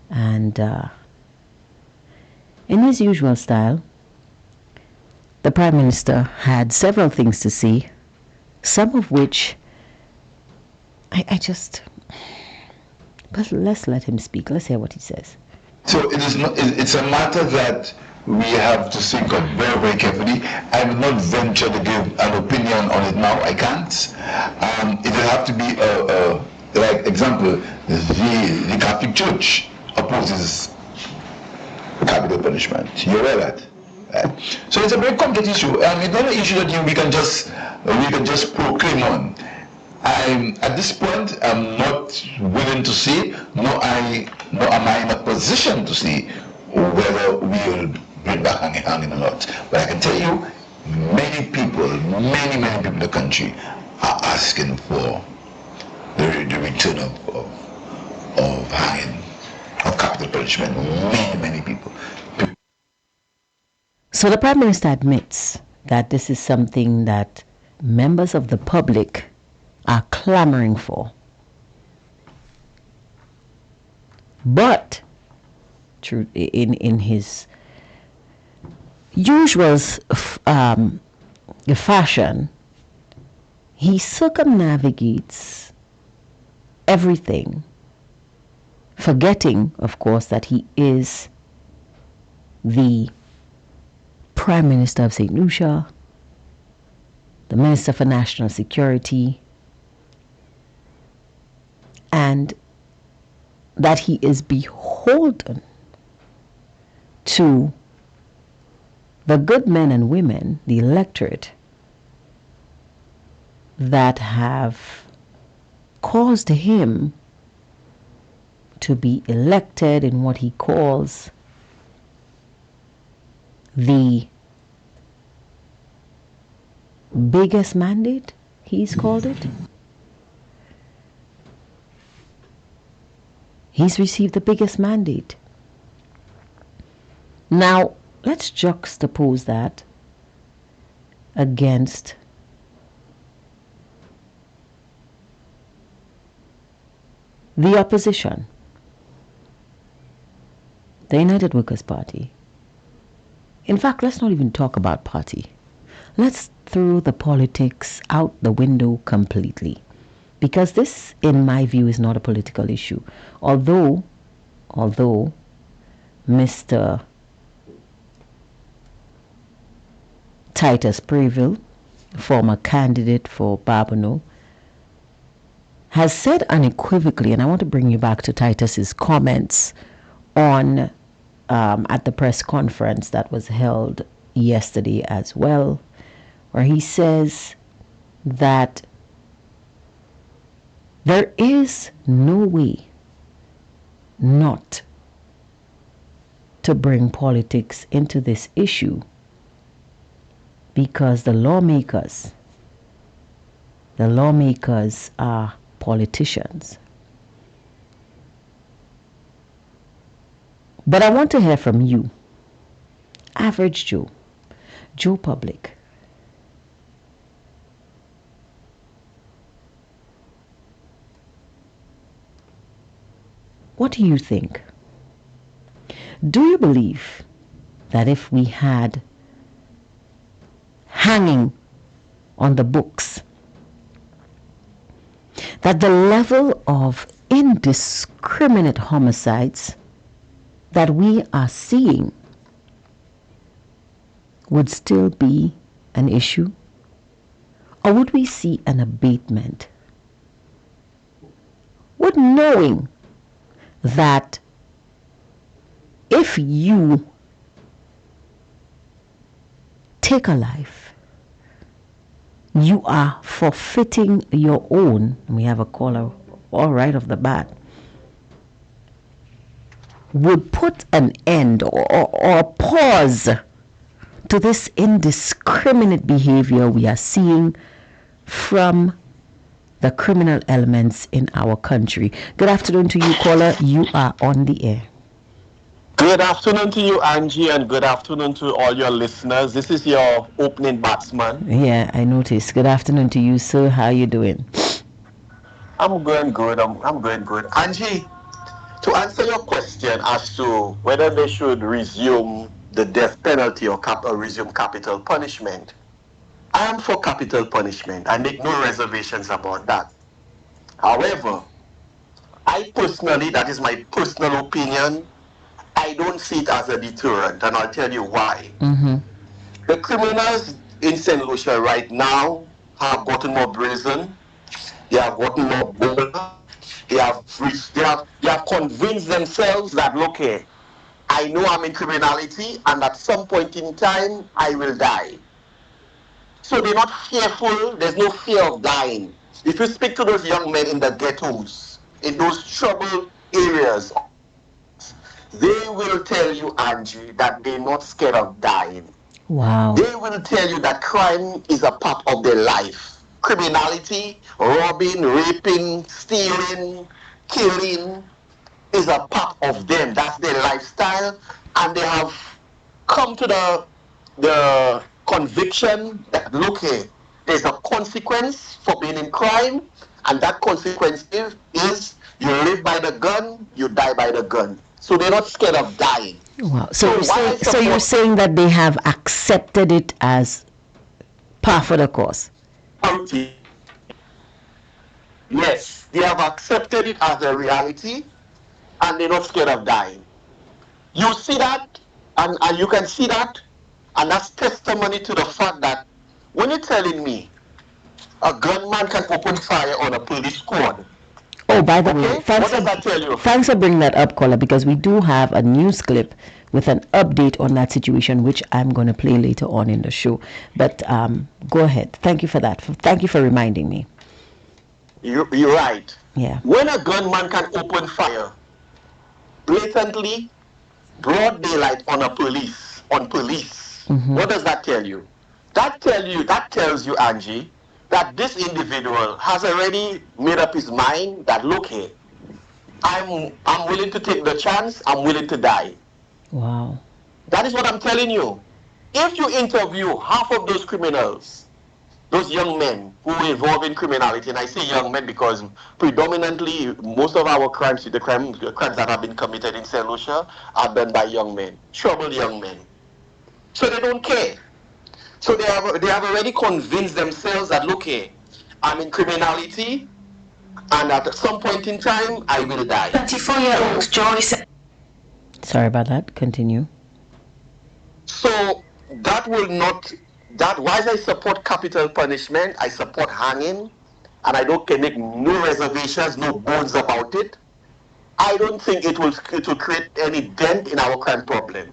And in his usual style, the Prime Minister had several things to say, some of which I just... But let's let him speak. Let's hear what he says. So it is not, it's a matter that we have to think of very, very carefully. I will not venture to give an opinion on it now. I can't. It will have to be like example, the Catholic Church opposes capital punishment. You're aware of that. Right? So it's a very complex issue. It's not an issue that we can just proclaim on. At this point, I'm not willing to say, nor am I in a position to say whether we will bring back hanging or not. But I can tell you, many people in the country are asking for the return of hanging, of capital punishment. Many people. So the Prime Minister admits that this is something that members of the public are clamoring for. But in his usual fashion, he circumnavigates everything, forgetting, of course, that he is the Prime Minister of St. Lucia, the Minister for National Security, and that he is beholden to the good men and women, the electorate, that have caused him to be elected in what he calls the biggest mandate, he's called it. He's received the biggest mandate. Now, let's juxtapose that against the opposition, the United Workers' Party. In fact, let's not even talk about party. Let's throw the politics out the window completely. Because this, in my view, is not a political issue. Although Mr. Titus Preville, former candidate for Babonneau, has said unequivocally, and I want to bring you back to Titus's comments on at the press conference that was held yesterday as well, where he says that there is no way not to bring politics into this issue, because the lawmakers are politicians. But I want to hear from you, average Joe Public. What do you think? Do you believe that if we had hanging on the books, that the level of indiscriminate homicides that we are seeing would still be an issue? Or would we see an abatement? Would knowing that if you take a life, you are forfeiting your own, and we have a caller all right off the bat, would put an end or pause to this indiscriminate behavior we are seeing from the criminal elements in our country. Good afternoon to you, caller. You are on the air. Good afternoon to you, Angie, and good afternoon to all your listeners. This is your opening batsman. Yeah, I noticed. Good afternoon to you, sir. How you doing? I'm going good. I'm going good. Angie, to answer your question as to whether they should resume the death penalty or resume capital punishment, I am for capital punishment. I make no reservations about that. However, I personally, that is my personal opinion, I don't see it as a deterrent, and I'll tell you why. Mm-hmm. The criminals in St. Lucia right now have gotten more brazen. They have gotten more bold. They have convinced themselves that, look here, I know I'm in criminality, and at some point in time I will die. So they're not fearful. There's no fear of dying. If you speak to those young men in the ghettos, in those troubled areas, they will tell you, Angie, that they're not scared of dying. Wow. They will tell you that crime is a part of their life. Criminality, robbing, raping, stealing, killing is a part of them. That's their lifestyle. And they have come to the conviction that, look here, there's a consequence for being in crime. And that consequence is you live by the gun, you die by the gun. So they're not scared of dying. Wow. So You're saying that they have accepted it as par for the course. Yes, they have accepted it as a reality, and they're not scared of dying. You see that, and you can see that, and that's testimony to the fact that when you're telling me a gunman can open fire on a police squad. Oh, by the way, Okay, what does that tell you? thanks for bringing that up, caller, because we do have a news clip with an update on that situation, which I'm going to play later on in the show. But go ahead. Thank you for that. Thank you for reminding me. You're right. Yeah. When a gunman can open fire blatantly, broad daylight on police, what does that tell you? That tells you, Angie, that this individual has already made up his mind that, look here, I'm willing to take the chance, I'm willing to die. Wow. That is what I'm telling you. If you interview half of those criminals, those young men who were involved in criminality, and I say young men because predominantly most of our crimes, the crimes that have been committed in St. Lucia are done by young men, troubled young men. So they don't care. So they have already convinced themselves that, look here, I'm in criminality, and at some point in time, I will die. 24-year-old Joyce. Sorry about that. Continue. So that will not, while I support capital punishment, I support hanging, and I can make no reservations, no bones about it. I don't think it will create any dent in our crime problem.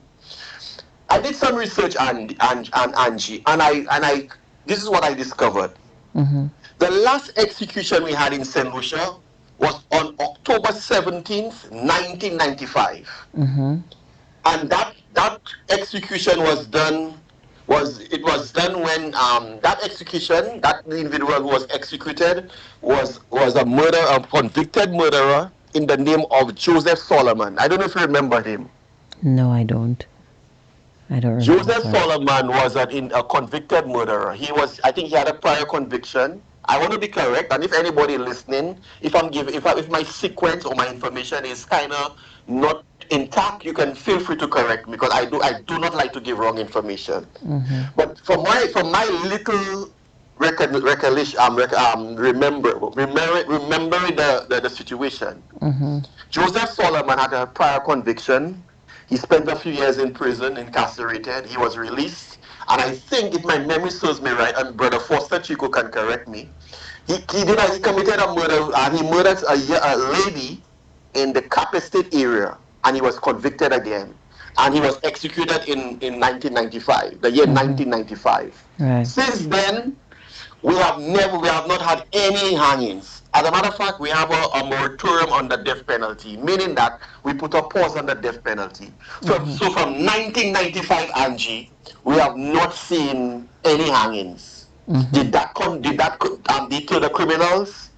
I did some research on Angie, and I this is what I discovered. Mm-hmm. The last execution we had in St. Lucia was on October 17th, 1995. Mm-hmm. And that execution was done when that execution, that individual who was executed was a convicted murderer in the name of Joseph Solomon. I don't know if you remember him. No, I don't. I don't remember. Joseph Solomon was a convicted murderer. I think he had a prior conviction. I want to be correct, and if anybody listening, if my sequence or my information is kind of not intact, you can feel free to correct me, because I do not like to give wrong information. Mm-hmm. But from my little recollection, remembering the situation. Mm-hmm. Joseph Solomon had a prior conviction. He spent a few years in prison, incarcerated. He was released. And I think, if my memory serves me right, and Brother Foster Chico can correct me, he committed a murder, and he murdered a lady in the Cap Estate area, and he was convicted again. And he was executed in 1995, the year 1995. Right. Since then, we have not had any hangings. As a matter of fact, we have a moratorium on the death penalty, meaning that we put a pause on the death penalty. So from 1995, Angie, we have not seen any hangings. Did that deter the criminals?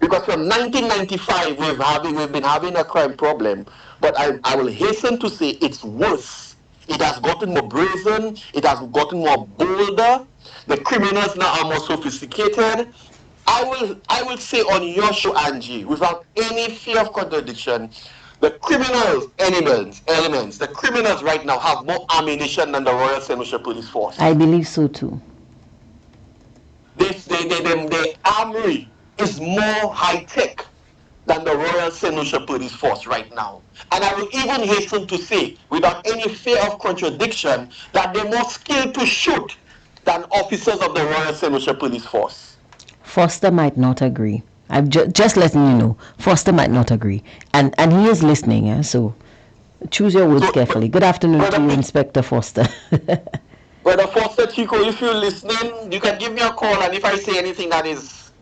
Because from 1995 we've been having a crime problem, but I will hasten to say it's worse. It has gotten more brazen. It has gotten more bolder. The criminals now are more sophisticated. I will say on your show, Angie, without any fear of contradiction, the the criminals right now have more ammunition than the Royal St. Lucia Police Force. I believe so too. The armory is more high tech than the Royal St. Lucia Police Force right now. And I will even hasten to say, without any fear of contradiction, that they're more skilled to shoot than officers of the Royal St. Lucia Police Force. Foster might not agree. I'm just letting you know. Foster might not agree, and he is listening. So choose your words carefully. Good afternoon to you, Inspector Foster. Brother Foster Chico, if you're listening, you can give me a call, and if I say anything that is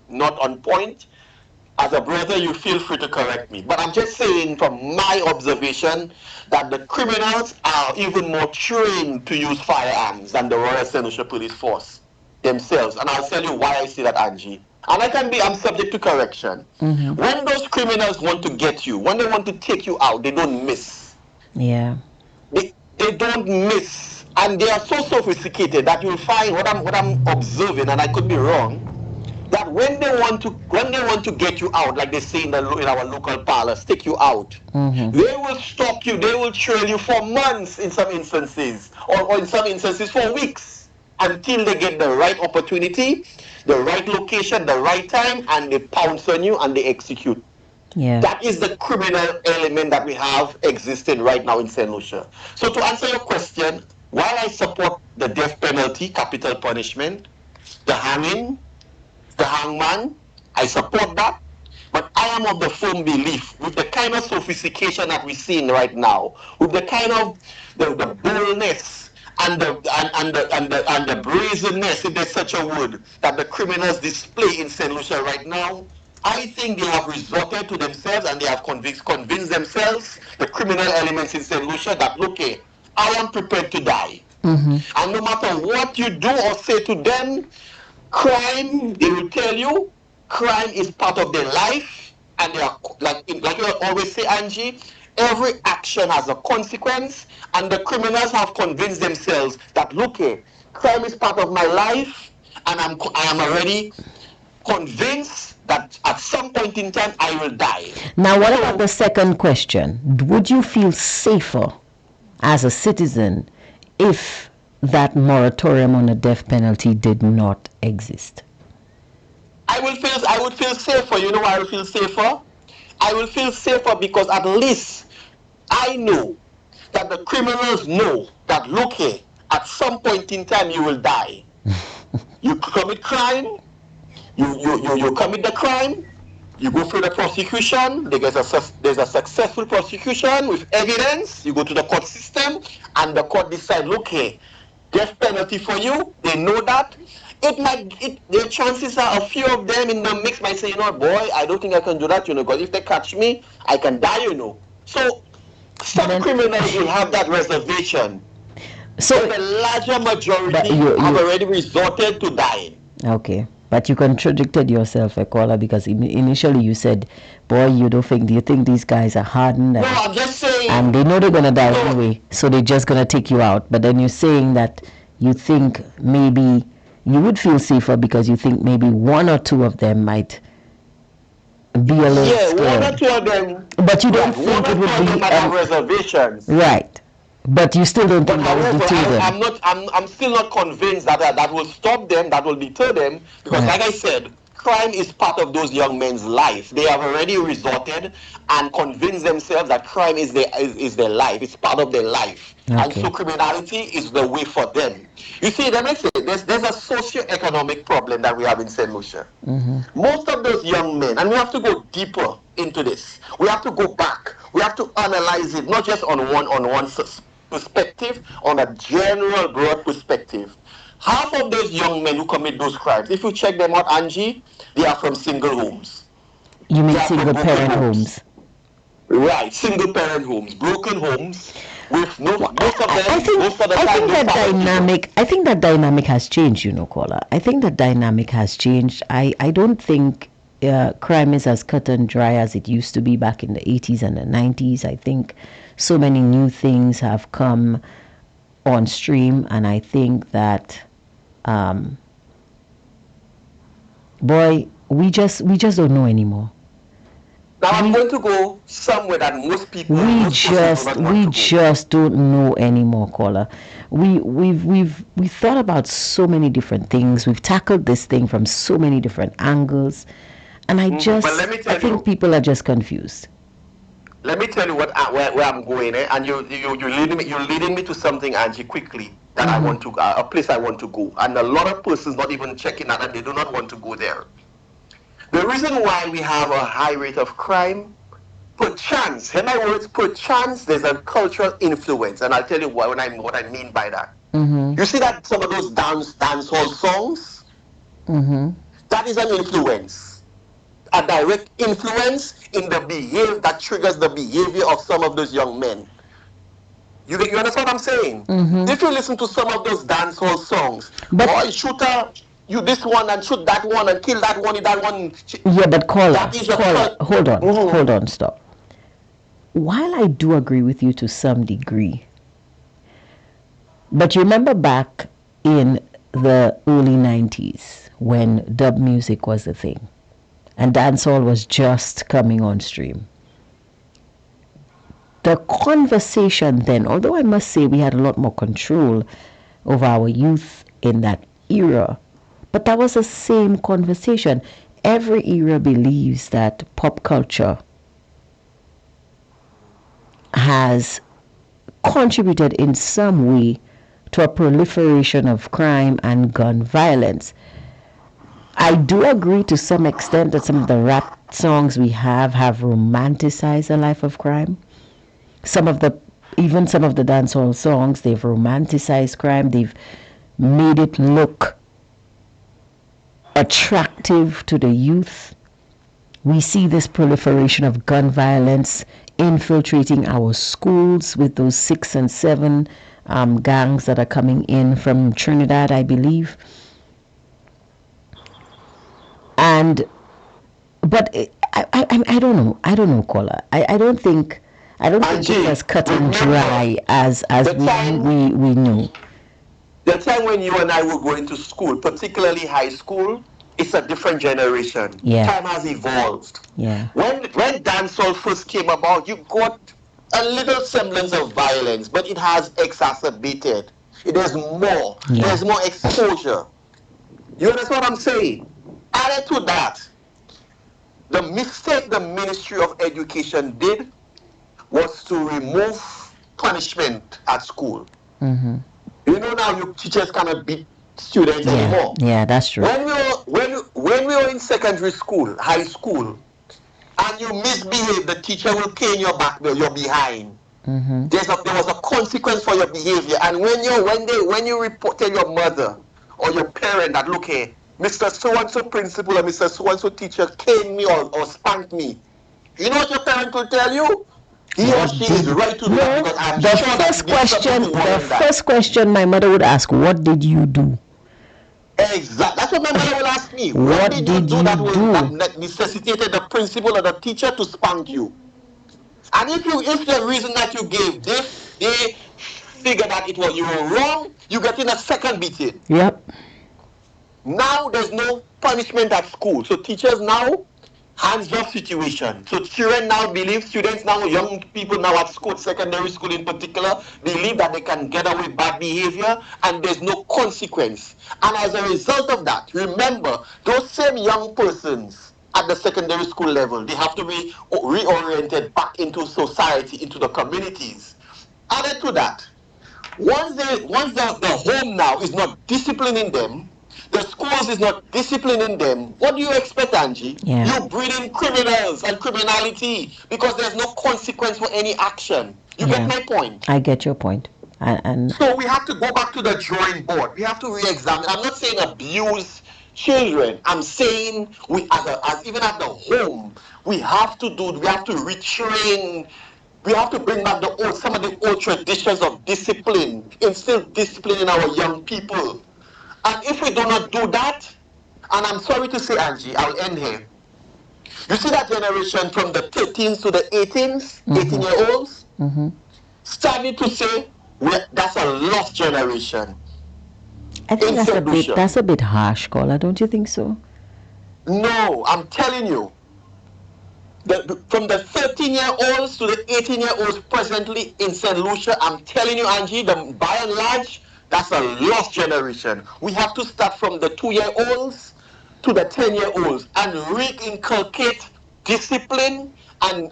not on point, as a brother, you feel free to correct me. But I'm just saying from my observation that the criminals are even more trained to use firearms than the Royal St. Lucia Police Force themselves. And I'll tell you why I say that, Angie. And I'm subject to correction. When those criminals want to get you, when they want to take you out, they don't miss. Yeah. They don't miss. And they are so sophisticated that you'll find what I'm observing, and I could be wrong, that when they want to get you out, like they say in our local parlors, take you out, they will stop you, they will trail you for months in some instances, or in some instances for weeks, until they get the right opportunity, the right location, the right time, and they pounce on you and they execute. Yeah. That is the criminal element that we have existing right now in St. Lucia. So to answer your question, while I support the death penalty, capital punishment, the hanging, the hangman, I support that. But I am of the firm belief, with the kind of sophistication that we're seeing right now, with the kind of the boldness and the brazenness, if there's such a word, that the criminals display in St. Lucia right now, I think they have resorted to themselves and they have convinced themselves, the criminal elements in St. Lucia, that look here, I am prepared to die. And no matter what you do or say to them, crime, they will tell you, crime is part of their life, and they are, like you always say, Angie, every action has a consequence, and the criminals have convinced themselves that, look here, crime is part of my life, and I am already convinced that at some point in time I will die. Now, what about the second question? Would you feel safer as a citizen if that moratorium on the death penalty did not exist? I would feel safer. You know why I will feel safer? I will feel safer because at least I know that the criminals know that, look here, at some point in time you will die. You commit crime, you commit the crime, you go through the prosecution, there's a successful prosecution with evidence, you go to the court system, and the court decide, look here, death penalty for you, they know that. The chances are a few of them in the mix might say, you know, boy, I don't think I can do that, because if they catch me, I can die, So some criminals will have that reservation. So the larger majority have already resorted to dying. Okay. But you contradicted yourself, Ekola, because initially you said, boy, do you think these guys are hardened? No, I'm just saying. And they know they're going to die anyway, so they're just going to take you out. But then you're saying that you think maybe you would feel safer because you think maybe one or two of them might be a little scared. Yeah, one or two of them. But you don't think it would be reservations. Right. But you still don't think that would deter them. I'm still not convinced that will stop them, that will deter them, because like I said, crime is part of those young men's life. They have already resorted and convinced themselves that crime is their life. It's part of their life. Okay. And so criminality is the way for them. You see, let me say, there's a socio-economic problem that we have in St. Lucia. Most of those young men, and we have to go deeper into this. We have to go back. We have to analyze it, not just on one perspective, on a general, broad perspective. Half of those young men who commit those crimes, if you check them out, Angie, they are from single homes. You mean single parent homes? Right, single parent homes, broken homes. With no, most of them, I think most of the I time, think don't that follow people. dynamic. I think that dynamic has changed. Caller. I think that dynamic has changed. I don't think crime is as cut and dry as it used to be back in the 80s and the 90s. I think so many new things have come on stream, and I think that, boy, we just don't know anymore. Now I'm going to go somewhere that most people, We most persons do just not want we to go. just don't know anymore, caller. We thought about so many different things. We've tackled this thing from so many different angles, and But let me I tell think you, people are just confused. let me tell you where I'm going, and you're leading me to something, Angie, quickly that I want to a place I want to go, and a lot of persons not even checking that, and they do not want to go there. The reason why we have a high rate of crime, perchance, hear my words, perchance there's a cultural influence, and I'll tell you what I mean by that. You see that some of those dancehall songs, that is an influence, a direct influence in the behavior that triggers the behavior of some of those young men. You understand what I'm saying? If you listen to some of those dancehall songs, But boy, shooter, you this one and shoot that one and kill that one, that one. yeah, but That is a caller, Mhm. hold on, stop. While I do agree with you to some degree, but you remember back in the early 90s when dub music was the thing and dancehall was just coming on stream. The conversation then, although I must say we had a lot more control over our youth in that era, but that was the same conversation. Every era believes that pop culture has contributed in some way to a proliferation of crime and gun violence. I do agree to some extent that some of the rap songs we have romanticized a life of crime. Some of the Even some of the dancehall songs, they've romanticized crime. They've made it look attractive to the youth. We see this proliferation of gun violence infiltrating our schools with those 6 and 7 gangs that are coming in from Trinidad, I believe. And but I don't know. I don't know, caller. I don't think it's Angie, as cut and remember dry as the time we know. the time when you and I were going to school, particularly high school, it's a different generation. Yeah. Time has evolved. Yeah. When dancehall first came about, you got a little semblance of violence, but it has exacerbated. There's more. Yeah. There's more exposure. You understand what I'm saying? Added to that, the mistake the Ministry of Education did was to remove punishment at school. Now you teachers cannot beat students anymore. Yeah, that's true. When we were in secondary school, high school, and you misbehave, the teacher will cane your back. You're behind. There was a consequence for your behavior. And when you reported your mother or your parent that, look here, Mr. So and so principal or Mr. So and so teacher cane me or spanked me, you know what your parent will tell you? He or she is right to do that, because I'm The sure that first you did something question, to warrant that. first question my mother would ask, "What did you do?" Exactly. That's what my mother will ask me. What What did you did do you that do? that necessitated the principal or the teacher to spank you? And if the reason that you gave, they figure that you were wrong, you get in a second beating. Yep. Now there's no punishment at school. So teachers now, hands-off situation. So children now believe, students now, young people now at school, secondary school in particular, believe that they can get away with bad behavior and there's no consequence. And as a result of that, remember, those same young persons at the secondary school level, they have to be reoriented back into society, into the communities. Added to that, once the home now is not disciplining them, the schools is not disciplining them, what do you expect, Angie? Yeah. You breed in criminals and criminality because there's no consequence for any action. You get my point? I get your point. And So we have to go back to the drawing board. We have to re-examine. I'm not saying abuse children. I'm saying even at the home, we have to retrain We have to bring back some of the old traditions of discipline, instill discipline in our young people. And if we do not do that, and I'm sorry to say, Angie, I'll end here. You see that generation from the 13s to the 18s, 18-year-olds, starting to say, that's a lost generation. I think In St. Lucia. that's a bit harsh, caller. Don't you think so? No, I'm telling you. From the 13-year-olds to the 18-year-olds presently in St. Lucia, I'm telling you, Angie, by and large, that's a lost generation. We have to start from the 2-year-olds to the 10-year-olds and reinculcate discipline and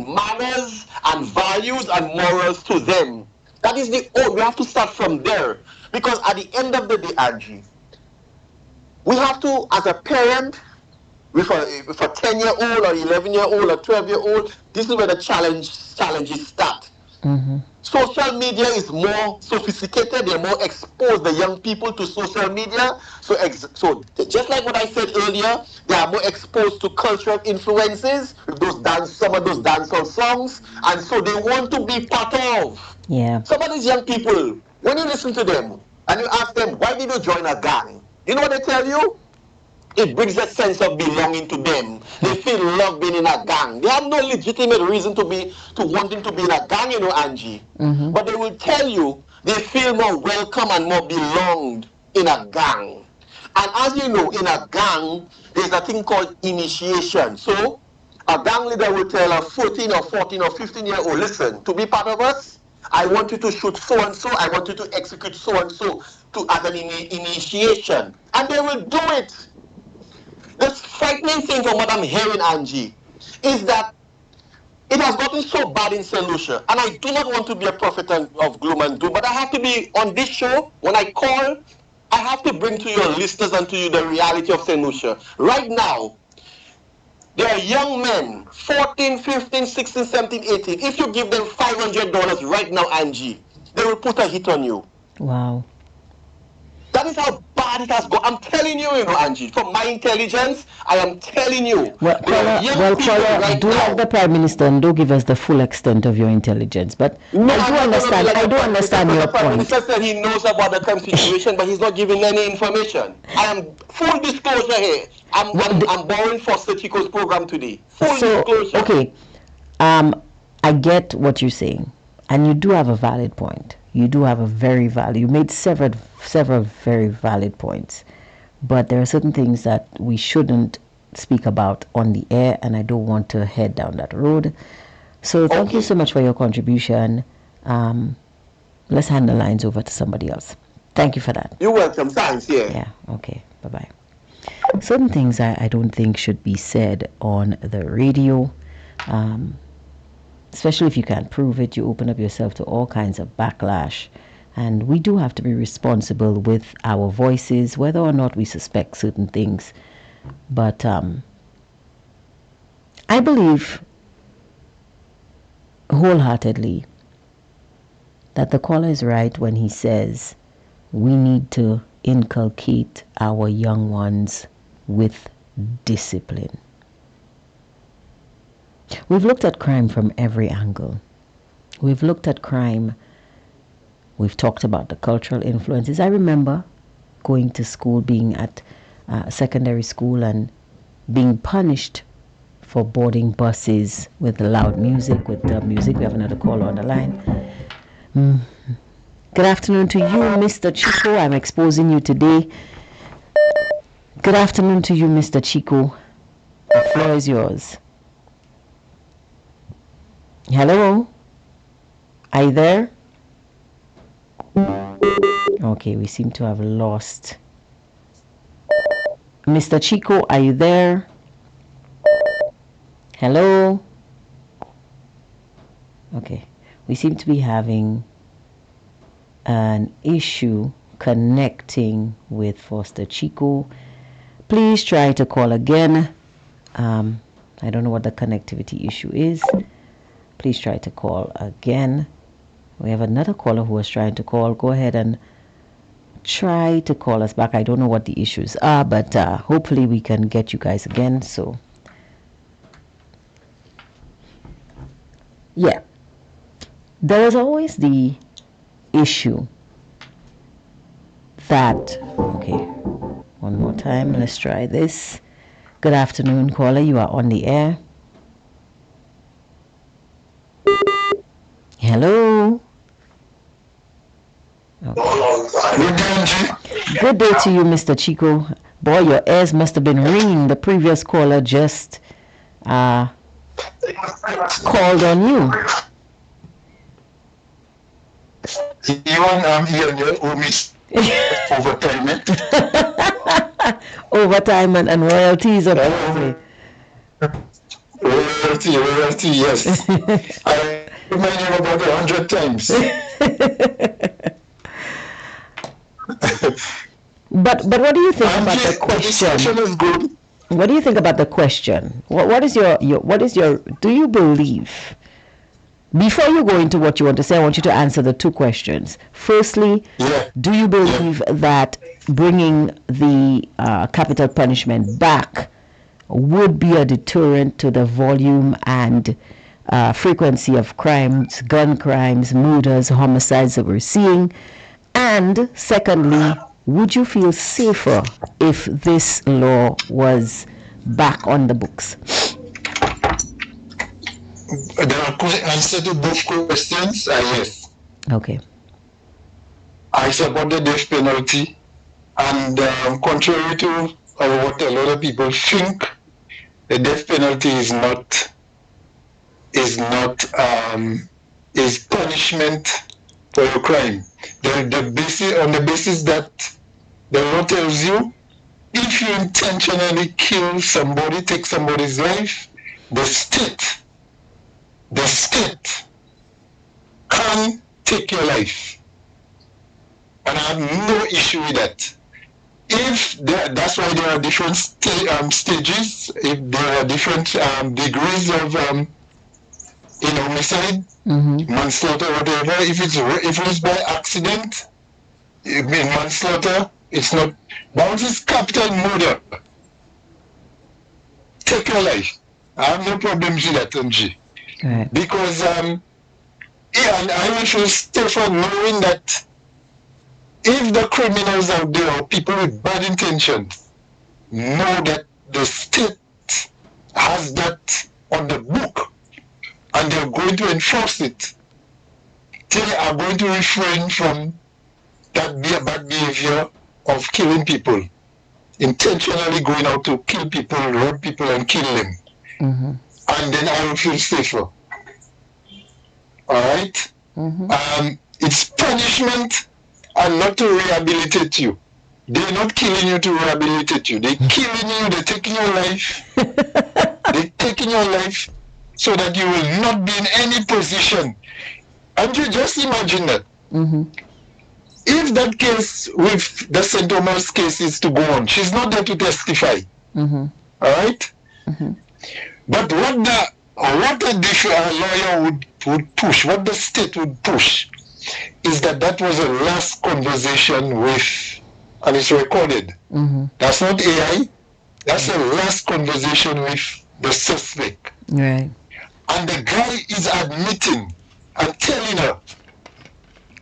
manners and values and morals to them. That is we have to start from there. Because at the end of the day, Angie, we have to, as a parent, with a 10-year-old or 11-year-old or 12-year-old, this is where the challenges start. Social media is more sophisticated. They're more exposed, the young people, to social media. So just like what I said earlier, they are more exposed to cultural influences, with some of those dancehall songs, and so they want to be part of. Yeah. Some of these young people, when you listen to them and you ask them, why did you join a gang? You know what they tell you? It brings a sense of belonging to them. They feel love being in a gang. They have no legitimate reason to wanting to be in a gang, Angie. But they will tell you they feel more welcome and more belonged in a gang. And as you know, in a gang, there's a thing called initiation. So a gang leader will tell a 14 or 14 or 15-year-old, listen, to be part of us, I want you to shoot so-and-so, I want you to execute so-and-so as an initiation. And they will do it. The frightening thing from what I'm hearing, Angie, is that it has gotten so bad in St. Lucia. And I do not want to be a prophet of gloom and doom, but I have to be on this show. When I call, I have to bring to your listeners and to you the reality of St. Lucia. Right now, there are young men, 14, 15, 16, 17, 18. If you give them $500 right now, Angie, they will put a hit on you. Wow. That is how bad it has gone. I'm telling you, Angie, from my intelligence, I am telling you. Well, caller, do like the Prime Minister and don't give us the full extent of your intelligence. But no, I do understand your point. The Prime Minister point. said he knows about the current situation, but he's not giving any information. I am full disclosure here. I'm borrowing Foster Chico's program today. Full disclosure. Okay, I get what you're saying, and you do have a valid point. You do have a very valid. You made several very valid points, but there are certain things that we shouldn't speak about on the air, and I don't want to head down that road. So thank you so much for your contribution. Let's hand the lines over to somebody else. Thank you for that. You're welcome. Thanks. Yeah. Okay. Bye-bye. Certain things I don't think should be said on the radio. Especially if you can't prove it, you open up yourself to all kinds of backlash. And we do have to be responsible with our voices, whether or not we suspect certain things. But I believe wholeheartedly that the caller is right when he says we need to inculcate our young ones with discipline. We've looked at crime from every angle. We've looked at crime. We've talked about the cultural influences. I remember going to school, being at secondary school and being punished for boarding buses with loud music, with the music. We have another caller on the line. Good afternoon to you, Mr. Chico. I'm exposing you today. Good afternoon to you, Mr. Chico. The floor is yours. Hello? Are you there? Okay, we seem to have lost. Mr. Chico, are you there? Hello? Okay, we seem to be having an issue connecting with Foster Chico. Please try to call again. I don't know what the connectivity issue is. Please try to call again. We have another caller who was trying to call. Go ahead and try to call us back. I don't know what the issues are, but hopefully we can get you guys again. So Yeah. There is always the issue that, okay, one more time, let's try this. Good afternoon, caller. You are on the air. Hello. Good day to you, Mr. Chico. Boy, your ears must have been ringing. The previous caller just called on you. Overtime and royalties, obviously. Royalty, yes. I remind you about 100 times. But what do you think about the question? Discussion is good. What do you think about the question? What is your do you believe? Before you go into what you want to say, I want you to answer the two questions. Firstly, do you believe that bringing the capital punishment back would be a deterrent to the volume and frequency of crimes, gun crimes, murders, homicides that we're seeing? And secondly, would you feel safer if this law was back on the books? The answer to both questions are yes. Okay. I support the death penalty, and contrary to what a lot of people think, the death penalty is punishment for a crime. On the basis that the law tells you, if you intentionally kill somebody, take somebody's life, the state can take your life. And I have no issue with that. That's why there are different stages, if there are different degrees of homicide, manslaughter, whatever. If it's by accident, manslaughter, it's not. Once it's capital murder, take your life. I have no problems with that, MG. Right. Because and I will feel safer knowing that if the criminals out there or people with bad intentions know that the state has that on the book and they're going to enforce it, they are going to refrain from that bad behavior of killing people, intentionally going out to kill people, rob people and kill them. And then I will feel safer. All right? It's punishment and not to rehabilitate you. They're not killing you to rehabilitate you. They're killing you, they're taking your life. They're taking your life so that you will not be in any position. And you just imagine that. If that case with the St. Thomas case is to go on, she's not there to testify. All right? But what a lawyer would push, what the state would push, is that was a last conversation with, and it's recorded. That's not AI. That's a last conversation with the suspect. Right. And the guy is admitting and telling her,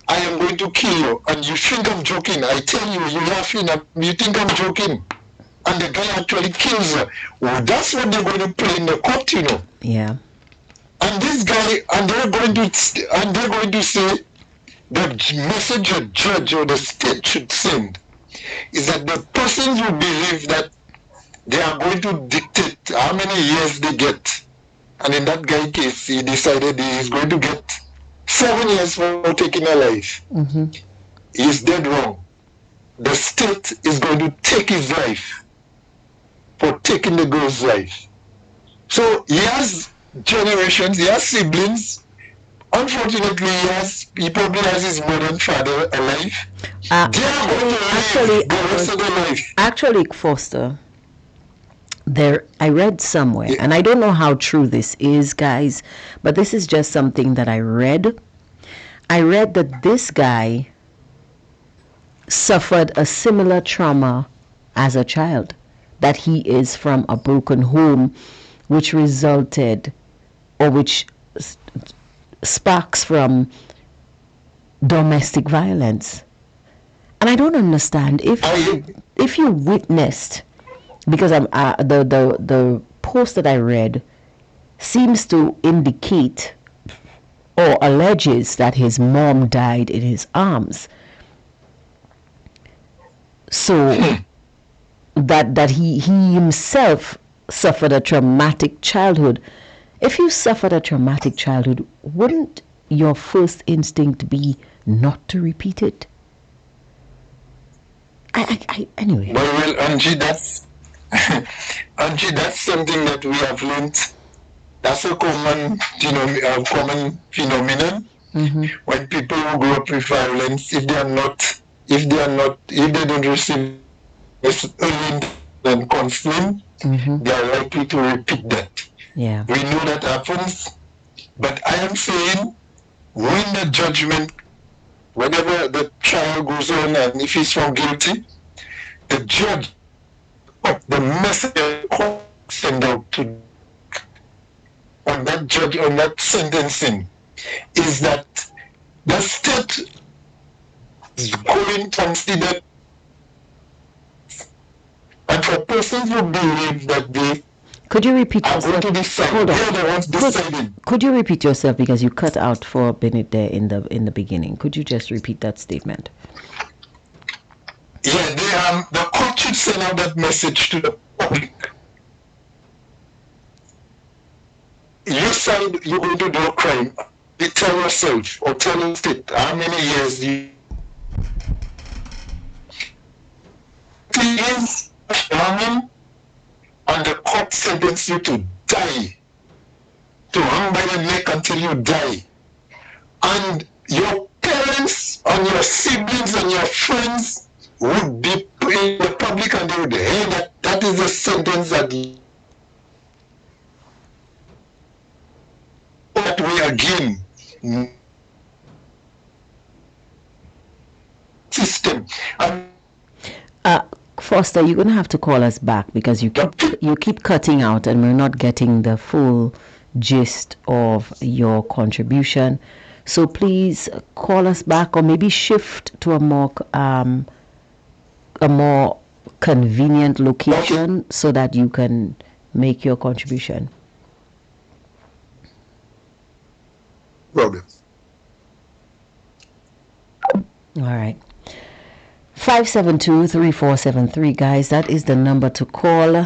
I am going to kill you. And you think I'm joking. I tell you, you're laughing and you think I'm joking. And the guy actually kills her. Well, that's what they're going to play in the court, you know. Yeah. And this guy, and they're going to say the message a judge or the state should send is that the persons who believe that they are going to dictate how many years they get. And in that guy's case, he decided he is going to get 7 years for taking a life. He is dead wrong. The state is going to take his life for taking the girl's life. So he has generations, he has siblings. Unfortunately, he probably has his mother and father alive. Actually, Foster, I read somewhere, and I don't know how true this is, guys, but this is just something that I read. I read that this guy suffered a similar trauma as a child, that he is from a broken home, which resulted, or which sparks from domestic violence. And I don't understand if you witnessed, because the post that I read seems to indicate or alleges that his mom died in his arms. So that he himself suffered a traumatic childhood. If you suffered a traumatic childhood, wouldn't your first instinct be not to repeat it? Anyway. Well, Angie, that's Angie, that's something that we have learned. That's a common phenomenon. When people who grow up with violence, if they don't receive this early and counseling, they are likely to repeat that. Yeah. We know that happens, but I am saying when the judgment, whenever the trial goes on and if he's found guilty, the judge, the message send out to on that judge, on that sentencing, is that the state is going to consider, and for persons who believe that they Could you repeat are yourself? going to decide, Hold on. they're the ones deciding. Could you repeat yourself, because you cut out for a minute there in the beginning? Could you just repeat that statement? Yeah, the court should send out that message to the public. You said you're going to do a crime. You tell yourself or tell the state how many years you is hanging, and the court sentence you to die, to hang by the neck until you die. And your parents and your siblings and your friends would be in the public and they would hear that is the sentence that we again system. Foster, you're gonna have to call us back because you keep cutting out and we're not getting the full gist of your contribution. So please call us back, or maybe shift to a more convenient location so that you can make your contribution. Problem. All right. 572-3473, guys. That is the number to call.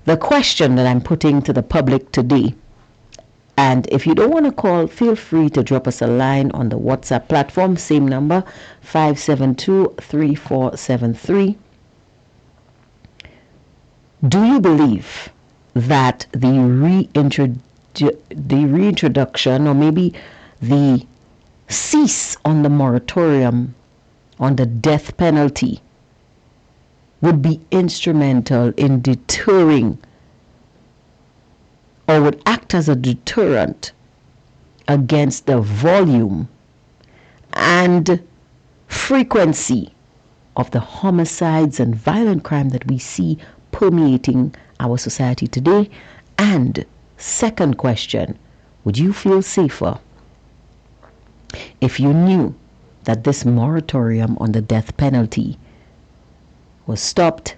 The question that I'm putting to the public today. And if you don't want to call, feel free to drop us a line on the WhatsApp platform. Same number, 572-3473. Do you believe that the reintroduction, or maybe the cease on the moratorium on the death penalty would be instrumental in deterring, or would act as a deterrent against the volume and frequency of the homicides and violent crime that we see permeating our society today? And second question, would you feel safer if you knew that this moratorium on the death penalty was stopped?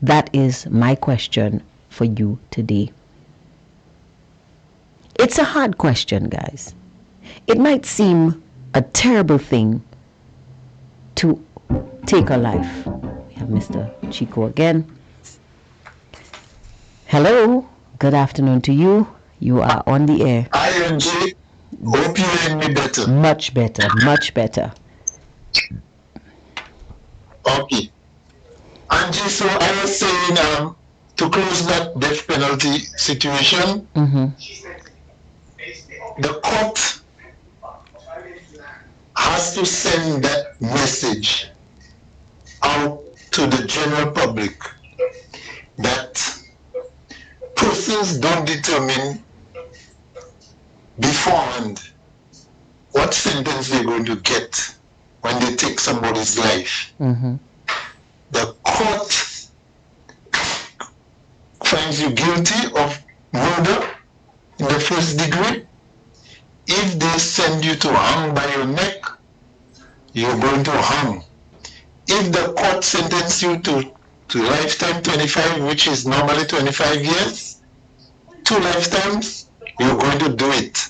That is my question for you today. It's a hard question, guys. It might seem a terrible thing to take a life. We have Mr. Chico again. Hello, good afternoon to you. You are on the air. I am Jay. Hope you hear me better. Much better, much better. Okay. Angie, so I was saying to close that death penalty situation, the court has to send that message out to the general public that persons don't determine beforehand what sentence they're going to get when they take somebody's life. The court finds you guilty of murder, in the first degree, if they send you to hang by your neck, you're going to hang. If the court sentence you to lifetime 25, which is normally 25 years, 2 lifetimes, you're going to do it.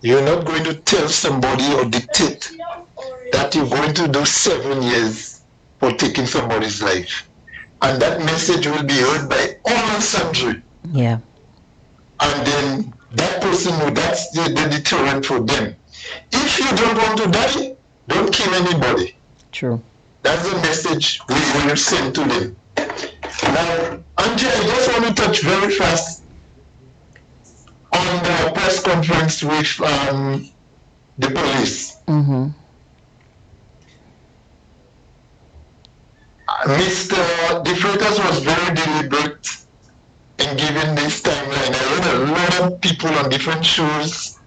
You're not going to tell somebody or dictate that you're going to do 7 years for taking somebody's life. And that message will be heard by all and sundry. Yeah. And then that person, that's the deterrent for them. If you don't want to die, don't kill anybody. True. That's the message we will send to them. Now, Angie, I just want to touch very fast on the press conference with the police. Mm-hmm. Mr. De Freitas was very deliberate in giving this timeline. I heard a lot of people on different shows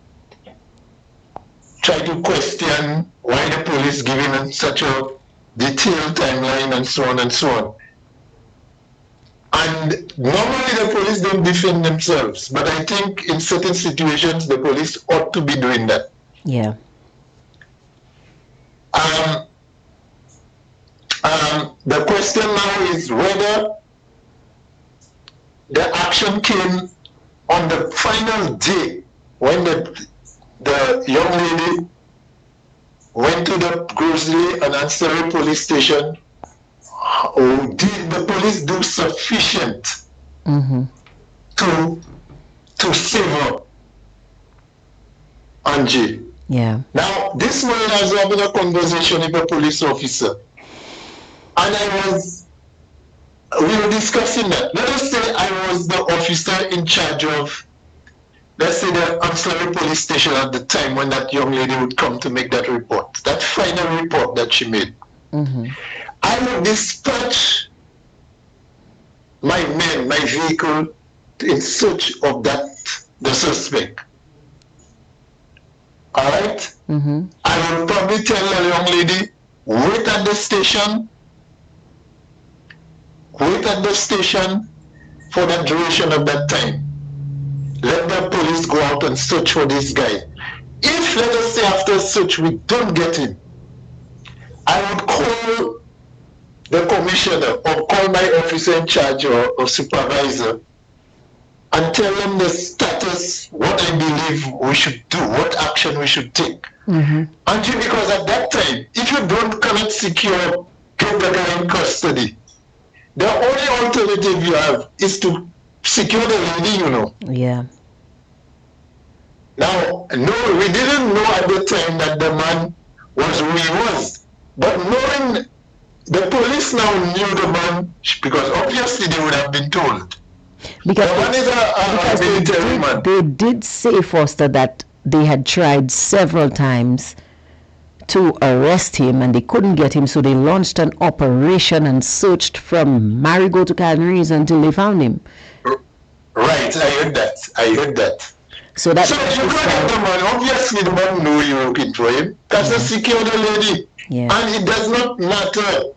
try to question why the police giving them such a detailed timeline and so on and so on. And normally the police don't defend themselves, but I think in certain situations the police ought to be doing that. Yeah. The question now is whether the action came on the final day when the young lady went to the Grosley and Ancillary police station. Did the police do sufficient to save her, Angie? Yeah. Now, this morning I was having a conversation with a police officer, and we were discussing that. Let us say I was the officer in charge of, let's say, the Ancillary police station at the time when that young lady would come to make that report, that final report that she made. I would dispatch my men, my vehicle, in search of the suspect. All right? I will probably tell the young lady, wait at the station for the duration of that time. Let the police go out and search for this guy. If, let us say, after search we don't get him, I would call the commissioner or call my officer in charge or supervisor and tell them the status, what I believe we should do, what action we should take. And because at that time, if you cannot secure, get the guy in custody, the only alternative you have is to secure the lady, Yeah. Now, no, we didn't know at the time that the man was who he was. But knowing the police now knew the man, because obviously they would have been told. Because the man is a military man. They did say, Foster, that they had tried several times to arrest him and they couldn't get him, so they launched an operation and searched from Marigot to Calgary's until they found him. Right, I heard that. So you got the man, obviously the man knew you were looking for him. That's a secure the lady. Yeah. And it does not matter.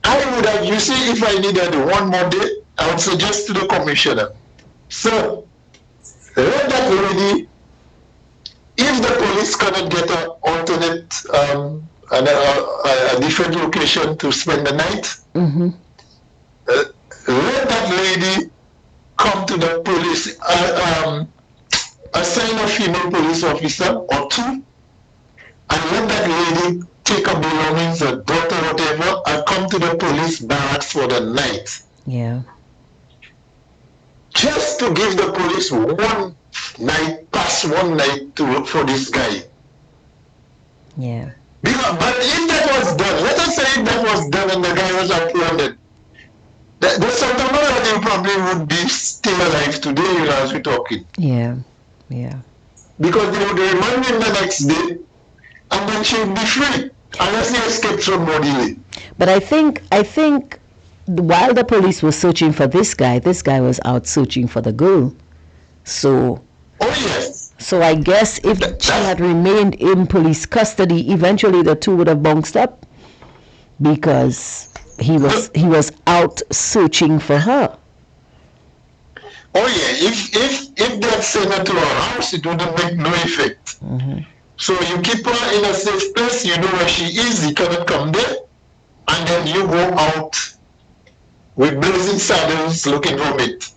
I would have, you see, if I needed one more day, I would suggest to the commissioner, sir, let that lady, if the police cannot get an alternate, a different location to spend the night, let that lady come to the police, assign a female police officer or two, and let that lady take her belongings, her daughter, whatever, and come to the police barracks for the night. Yeah. Just to give the police one night to look for this guy. Yeah. But if that was done, let us say if that was done and the guy was apprehended, the Santa probably would be still alive today, as we're talking. Yeah. Yeah. Because they would remand him the next day, and then she would be free, unless he escaped from bodily. But I think while the police was searching for this guy was out searching for the girl. So. Oh yes. So I guess if she had remained in police custody, eventually the two would have bounced up, because he was out searching for her. Oh yeah, if they had sent her to her house, it wouldn't make no effect. Mm-hmm. So you keep her in a safe place, you know where she is, he cannot come there, and then you go out with blazing saddles looking for meat.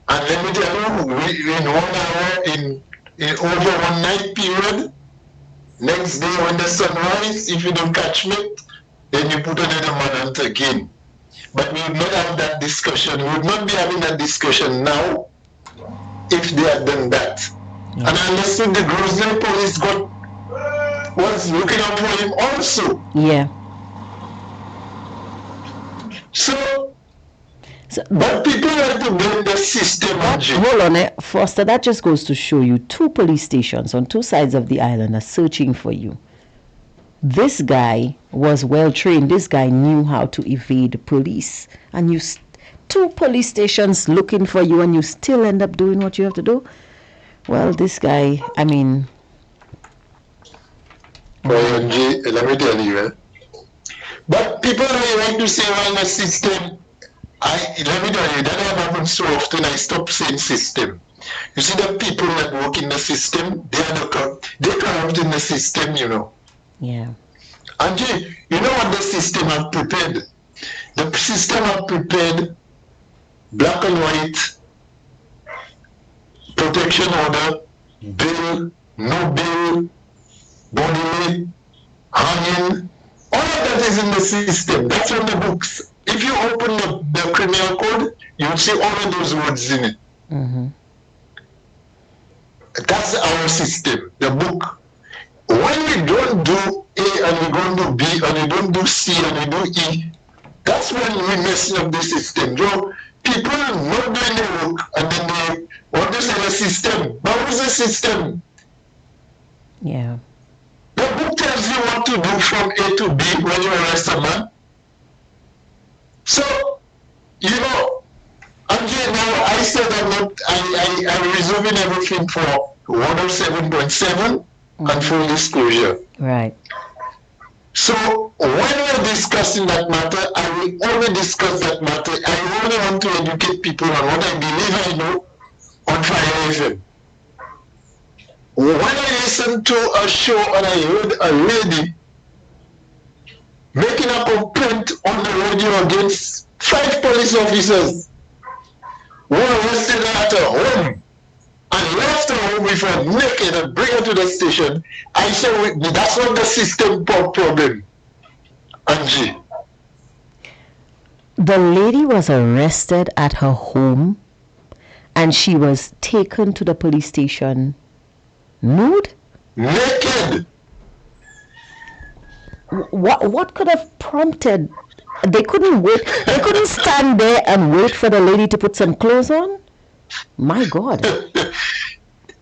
And let me tell you, in 1 hour, in over one night period, next day when the sun rises, if you don't catch meat, then you put another man on again. But we would not have that discussion. We would not be having that discussion now if they had done that. Yeah. And I understood the Grosvenor police was looking out for him also. Yeah. So but people like to blame the system. Hold on, Foster. That just goes to show you 2 police stations on 2 sides of the island are searching for you. This guy was well trained. This guy knew how to evade police, and 2 police stations looking for you, and you still end up doing what you have to do. Well, this guy, I mean. Well, let me tell you, but people like to say, well, the system. Let me tell you, that happens so often. I stop saying system. You see, the people that work in the system, they're corrupt in the system, you know. Yeah. Angie, you know what the system have prepared? The system have prepared black and white, protection order, bail, no bail, body, hanging. All of that is in the system. That's on the books. If you open the criminal code, you'll see all of those words in it. Mm-hmm. That's our system, the book. When we don't do A and we don't do B and we don't do C and we do E, that's when we're messing up the system. So people are not doing the work and then they want to say the system. But what is the system? Yeah. The book tells you what to do from A to B when you arrest a man. So, you know, again, now I said I'm reserving everything for 107.7 and full disclosure. Right. So, when we're discussing that matter, I will only discuss that matter. I only want to educate people on what I believe I know on Fire FM. When I listened to a show and I heard a lady making a complaint on the radio against 5 police officers who arrested her at her home and left her home with her naked and bring her to the station, I said, that's not the system problem, Angie. The lady was arrested at her home and she was taken to the police station nude? Naked. What could have prompted? They couldn't wait. They couldn't stand there and wait for the lady to put some clothes on. My God.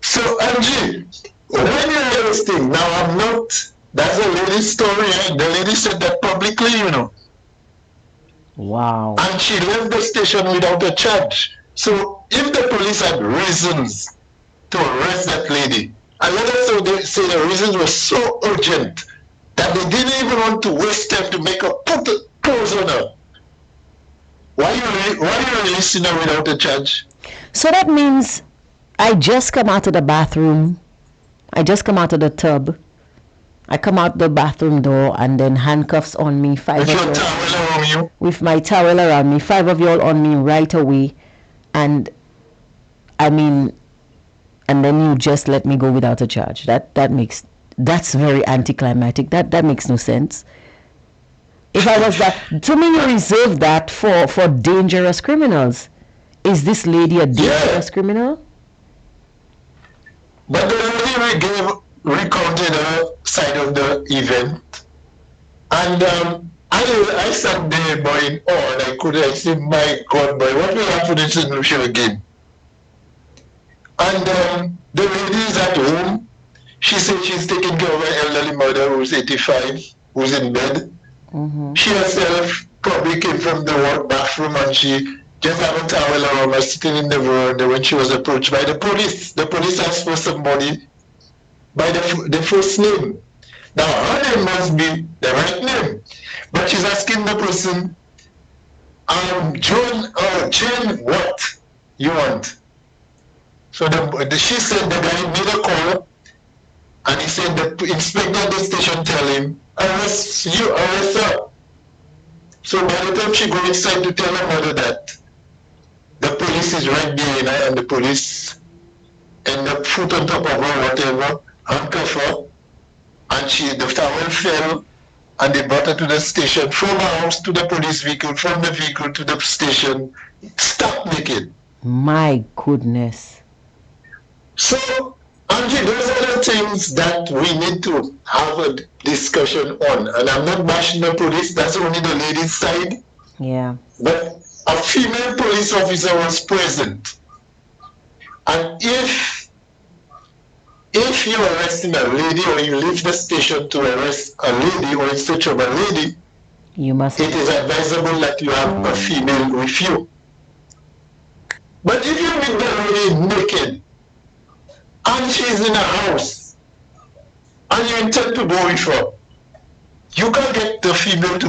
So Angie, when you hear this thing, now I'm not. That's a lady's story. The lady said that publicly, you know. Wow. And she left the station without a charge. So if the police had reasons to arrest that lady, and let us say the reasons were so urgent that they didn't even want to waste time to make a pose on her. Why are you releasing her without a charge? So that means I just come out of the bathroom. I just come out of the tub. I come out the bathroom door and then handcuffs on me. 5 with of your you. towel around you. With my towel around me. 5 of y'all on me right away. And I mean, and then you just let me go without a charge. That's very anticlimactic. That makes no sense. If I was that, to me, you reserve that for dangerous criminals. Is this lady a dangerous criminal? But the lady recounted her side of the event, and I sat there, boy, in awe, and I said, my God, boy, what will happen in St. Lucia again? And the lady is at home. She said she's taking care of her elderly mother who's 85, who's in bed. Mm-hmm. She herself probably came from the bathroom and she just had a towel around her sitting in the veranda when she was approached by the police. The police asked for somebody by the first name. Now her name must be the right name. But she's asking the person, Jane what? you want? So she said the guy made a call, and he said the inspector at the station tell him, arrest her. So by the time she go inside to tell her mother that, the police is right behind her, and the police end up foot on top of her, whatever, handcuff her, and the towel fell, and they brought her to the station, from her house to the police vehicle, from the vehicle to the station, stark naked. My goodness. So, Angie, those are the things that we need to have a discussion on. And I'm not bashing the police, that's only the ladies' side. Yeah. But a female police officer was present. And if you're arresting a lady, or you leave the station to arrest a lady or in search of a lady, it is advisable that you have a female with you. But if you meet the lady naked, and she's in a house, and you intend to go with her, you can get the female to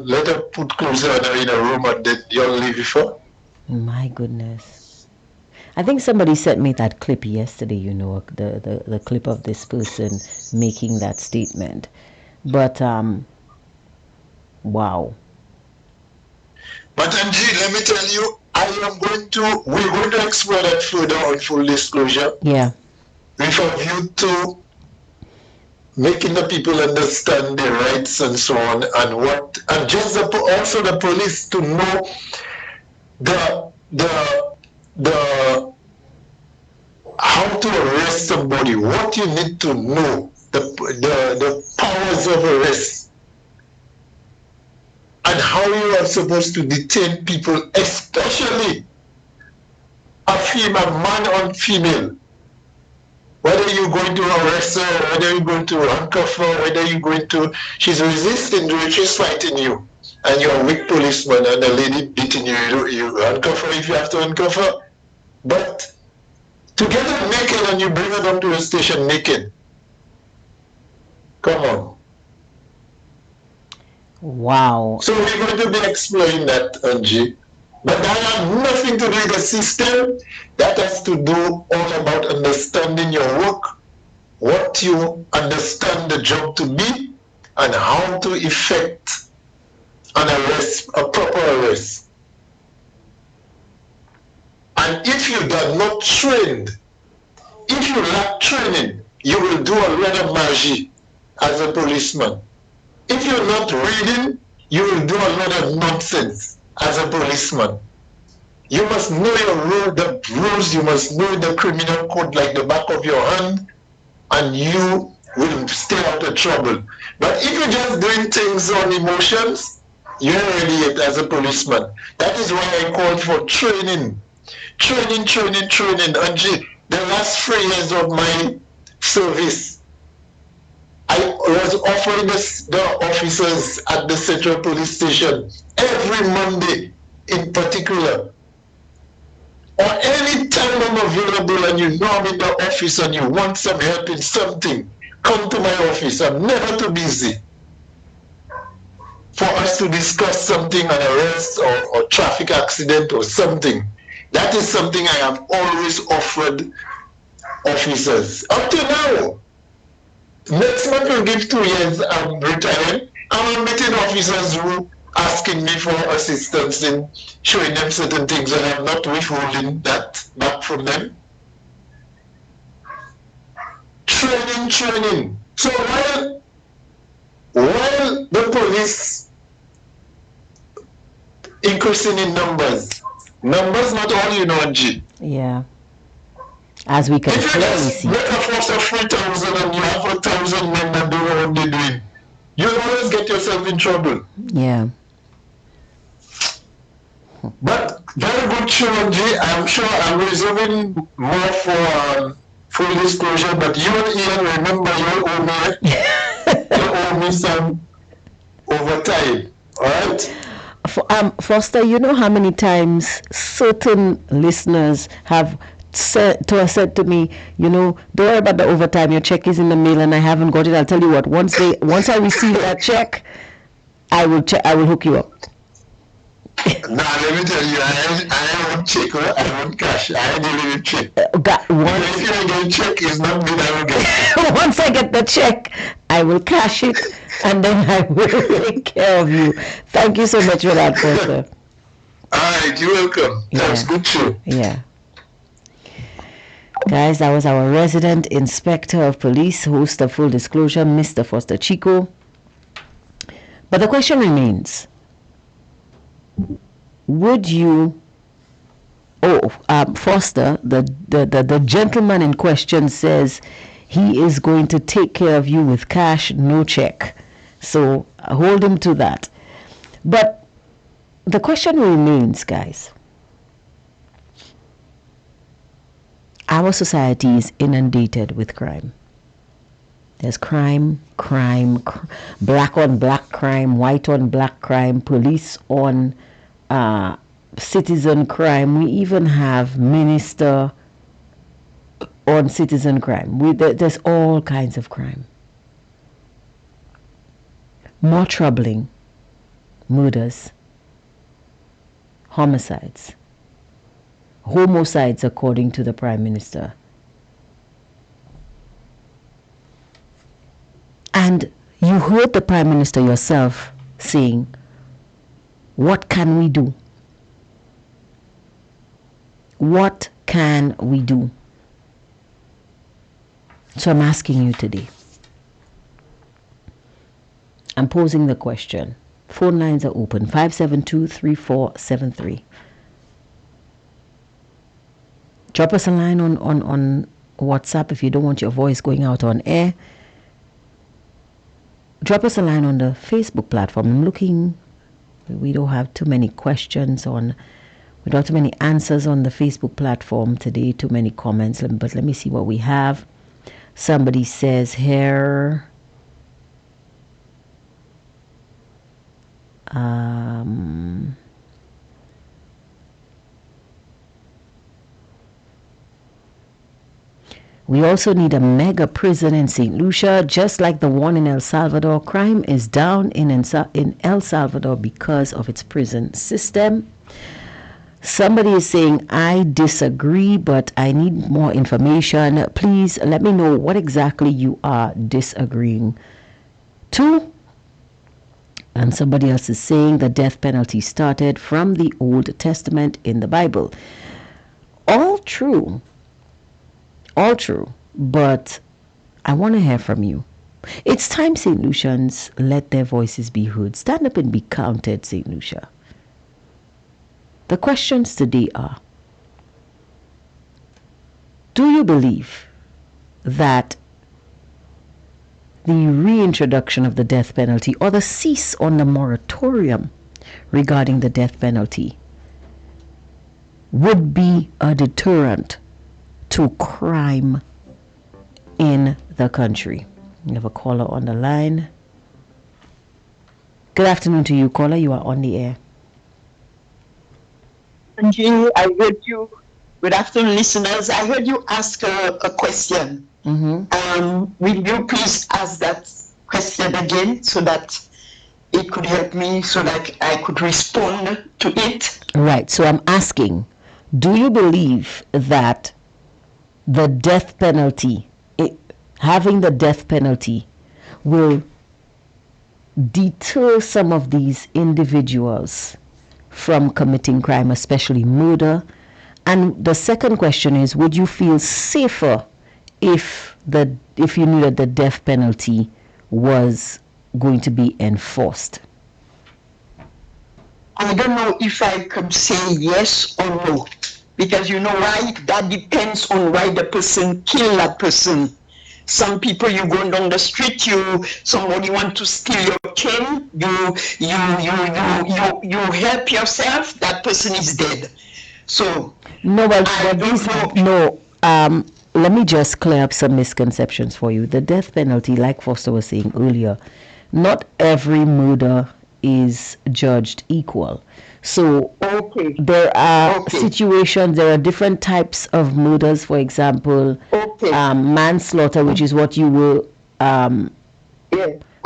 let her put clothes on her in a room, and then you'll leave with her. My goodness. I think somebody sent me that clip yesterday, the clip of this person making that statement. But, wow. But Angie, let me tell you, we're going to explore that further on full disclosure. Yeah. With a view to making the people understand their rights and so on, and just also the police to know the how to arrest somebody, what you need to know, the powers of arrest, and how you are supposed to detain people, especially a man or female. Whether you're going to arrest her, whether you're going to handcuff her, whether you're going to, she's resisting to it, she's fighting you, and you're a weak policeman, and a lady beating you, you handcuff her if you have to handcuff her. But to get her naked and you bring her down to the station naked, come on. Wow. So we're going to be exploring that, Angie. But that has nothing to do with the system. That has to do all about understanding your work, what you understand the job to be, and how to effect an arrest, a proper arrest. And if you are not trained, if you lack training, you will do a lot of magie as a policeman. If you're not reading, you will do a lot of nonsense as a policeman. You must know the rules, you must know the criminal code like the back of your hand, and you will stay out of trouble. But if you're just doing things on emotions, you're already it as a policeman. That is why I called for training. Training. Angie, the last 3 years of my service, I was offering the officers at the Central Police Station every Monday in particular, or any time I'm available and you know I'm in the office and you want some help in something, come to my office. I'm never too busy for us to discuss something, an arrest or traffic accident or something. That is something I have always offered officers. Up to now. Next month will give 2 years I'm retiring. I'm meeting officers who asking me for assistance in showing them certain things, and I'm not withholding that back from them. Training. So while the police increasing in numbers not all, Angie. Yeah. As we can clearly see. If you make a force of 3,000 and you have 1,000 men that don't know what they're doing, you'll always get yourself in trouble. Yeah. But very good show, Angie. I'm sure I'm reserving more for full disclosure, but you and Ian, remember you owe me, you owe me some overtime, all right? Foster, you know how many times certain listeners have said to me, don't worry about the overtime, your check is in the mail and I haven't got it. I'll tell you what, once I receive that check, I will hook you up. Now let me tell you, I won't check, I won't cash. I deal with check. Once, If you get check, it's not me that will get. once I get the check, I will cash it and then I will take care of you. Thank you so much for that, Foster. All right, you're welcome. Thanks. Yeah. Good show. Yeah. Guys, that was our resident inspector of police, host of Full Disclosure, Mr. Foster Chico. But the question remains, would you, Foster, the gentleman in question says he is going to take care of you with cash, no check. So hold him to that. But the question remains, guys. Our society is inundated with crime. There's crime, black on black crime, white on black crime, police on citizen crime. We even have minister on citizen crime. There's all kinds of crime. More troubling, murders, homicides, homicides according to the Prime Minister. And you heard the Prime Minister yourself saying, what can we do? What can we do? So I'm asking you today. I'm posing the question. Phone lines are open, 572-3473. Drop us a line on WhatsApp if you don't want your voice going out on air. Drop us a line on the Facebook platform. I'm looking, we don't have too many questions on, we don't have too many answers on the Facebook platform today, too many comments, but let me see what we have. Somebody says here, we also need a mega prison in St. Lucia, just like the one in El Salvador. Crime is down in El Salvador because of its prison system. Somebody is saying, I disagree, but I need more information. Please let me know what exactly you are disagreeing to. And somebody else is saying the death penalty started from the Old Testament in the Bible. All true, but I want to hear from you. It's time St. Lucians let their voices be heard. Stand up and be counted, St. Lucia. The questions today are, do you believe that the reintroduction of the death penalty or the cease on the moratorium regarding the death penalty would be a deterrent to crime in the country? We have a caller on the line. Good afternoon to you, caller. You are on the air. Angie, I heard you. Good afternoon, listeners. I heard you ask a question. Mm-hmm. Will you please ask that question again so that it could help me so that I could respond to it? Right. So I'm asking, do you believe that the death penalty, having the death penalty, will deter some of these individuals from committing crime, especially murder? And the second question is, would you feel safer if you knew that the death penalty was going to be enforced? I don't know if I could say yes or no, because you know why? That depends on why the person killed that person. Some people, you go down the street, somebody want to steal your chain, you help yourself, that person is dead. So let me just clear up some misconceptions for you. The death penalty, like Foster was saying earlier, not every murder is judged equal. So there are situations, there are different types of murders. For example, manslaughter, which is what you were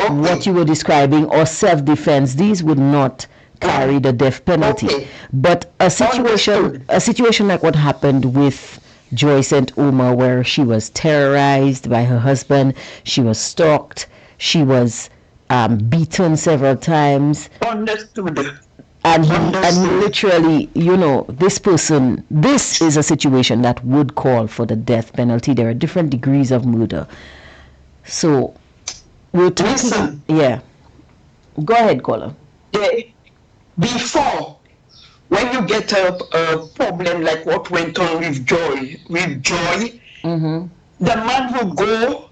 what you were describing, or self-defense. These would not carry the death penalty. Okay. But a situation like what happened with Joyce and Uma, where she was terrorized by her husband, she was stalked, she was beaten several times. Understood. And he literally, this is a situation that would call for the death penalty. There are different degrees of murder. So, we're talking... Listen. Yeah. Go ahead, caller. Before, when you get a problem like what went on with Joy, Mm-hmm. the man who go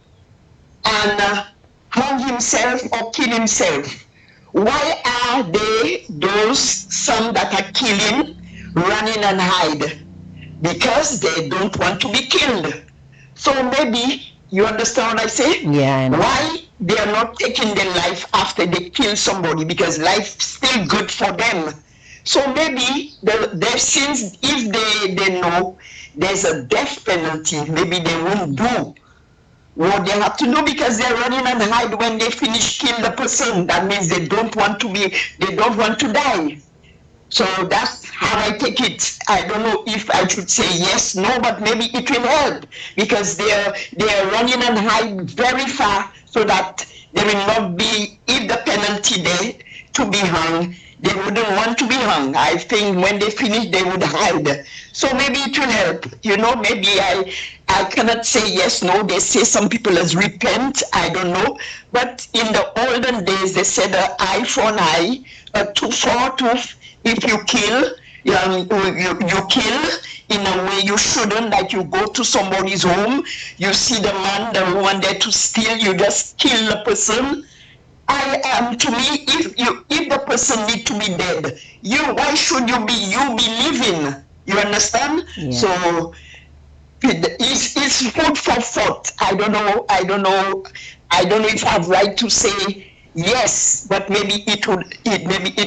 and hang himself or kill himself. Why are they some that are killing, running and hide? Because they don't want to be killed. So maybe, you understand what I say? Yeah, I know. Why they are not taking their life after they kill somebody? Because life's still good for them. So maybe since if they know there's a death penalty, maybe they won't do what they have to do because they're running and hide when they finish kill the person. That means they don't want to die. So that's how I take it. I don't know if I should say yes, no, but maybe it will help because they're running and hide very far so that there will not be, if the penalty there to be hung, they wouldn't want to be hung. I think when they finish, they would hide. So maybe it will help. Maybe I cannot say yes, no. They say some people as repent. I don't know. But in the olden days, they said eye for an eye, a tooth for a tooth. If you kill, you kill in a way you shouldn't, like you go to somebody's home, you see the man, the woman there to steal, you just kill the person. To me, if the person need to be dead, why should you be living? You understand? Yeah. So it's food for thought. I don't know if I have right to say yes, but maybe it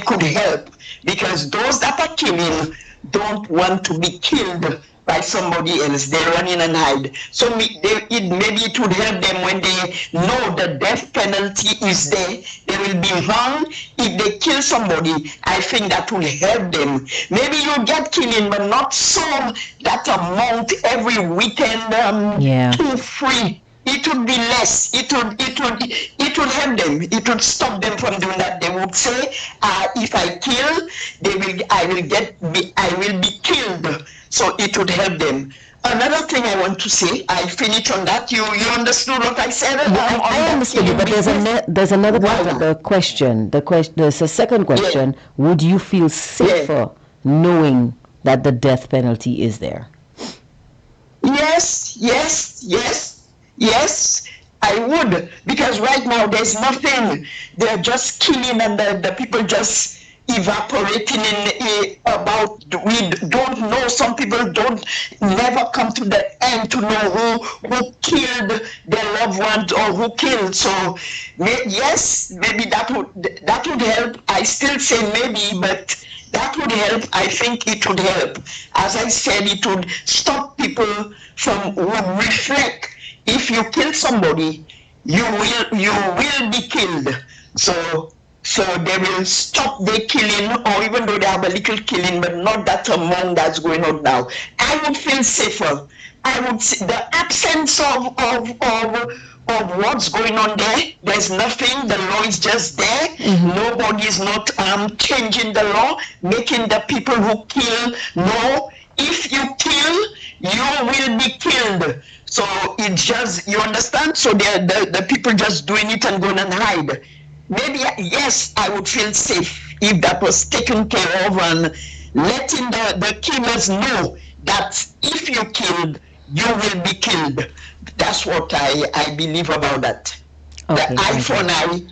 could help because those that are killing don't want to be killed by somebody else. They're running and hide. So maybe it would help them when they know the death penalty is there. They will be hung if they kill somebody. I think that will help them. Maybe you get killing, but not so that amount every weekend, 2, 3. It would be less. It would help them. It would stop them from doing that. They would say, if I kill, I will be killed. So it would help them. Another thing I want to say, I finish on that. You understood what I said? I understood you, but there's another part of the question. There's a second question. Yeah. Would you feel safer knowing that the death penalty is there? Yes, I would. Because right now there's nothing. They're just killing and the people just evaporating about. We don't know. Some people don't never come to the end to know who killed their loved ones or who killed. So yes, maybe that would help. I still say maybe, but that would help. I think it would help. As I said, it would stop people from reflect. If you kill somebody, you will be killed. So they will stop their killing, or even though they have a little killing, but not that amount that's going on now. I would feel safer. I would see the absence of what's going on there. There's nothing. The law is just there. Mm-hmm. Nobody is not changing the law, making the people who kill know if you kill, you will be killed. So it's just, you understand? So the people just doing it and going and hide. Maybe, yes, I would feel safe if that was taken care of and letting the killers know that if you killed, you will be killed. That's what I believe about that. Okay, the eye for an eye,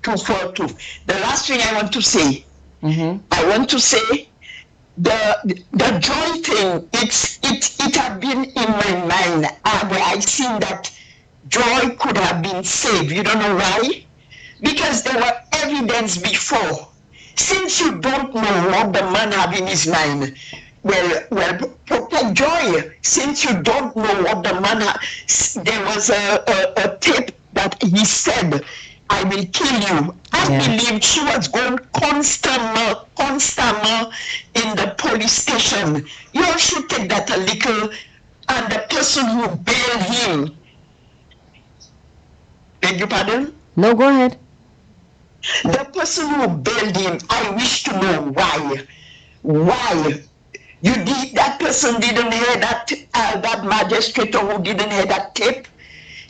tooth for a tooth. The last thing I want to say, I want to say the joy thing, it had been in my mind. I seen that joy could have been saved. You don't know why? Because there were evidence before. Since you don't know what the man had in his mind, well, protect joy. Since you don't know what the man had, there was a tape that he said, I will kill you. I believed she was going constantly person stammer in the police station, you all should take that a little, and the person who bailed him, beg your pardon? No, go ahead. The person who bailed him, I wish to know why. Why? That person didn't hear that magistrate who didn't hear that tape.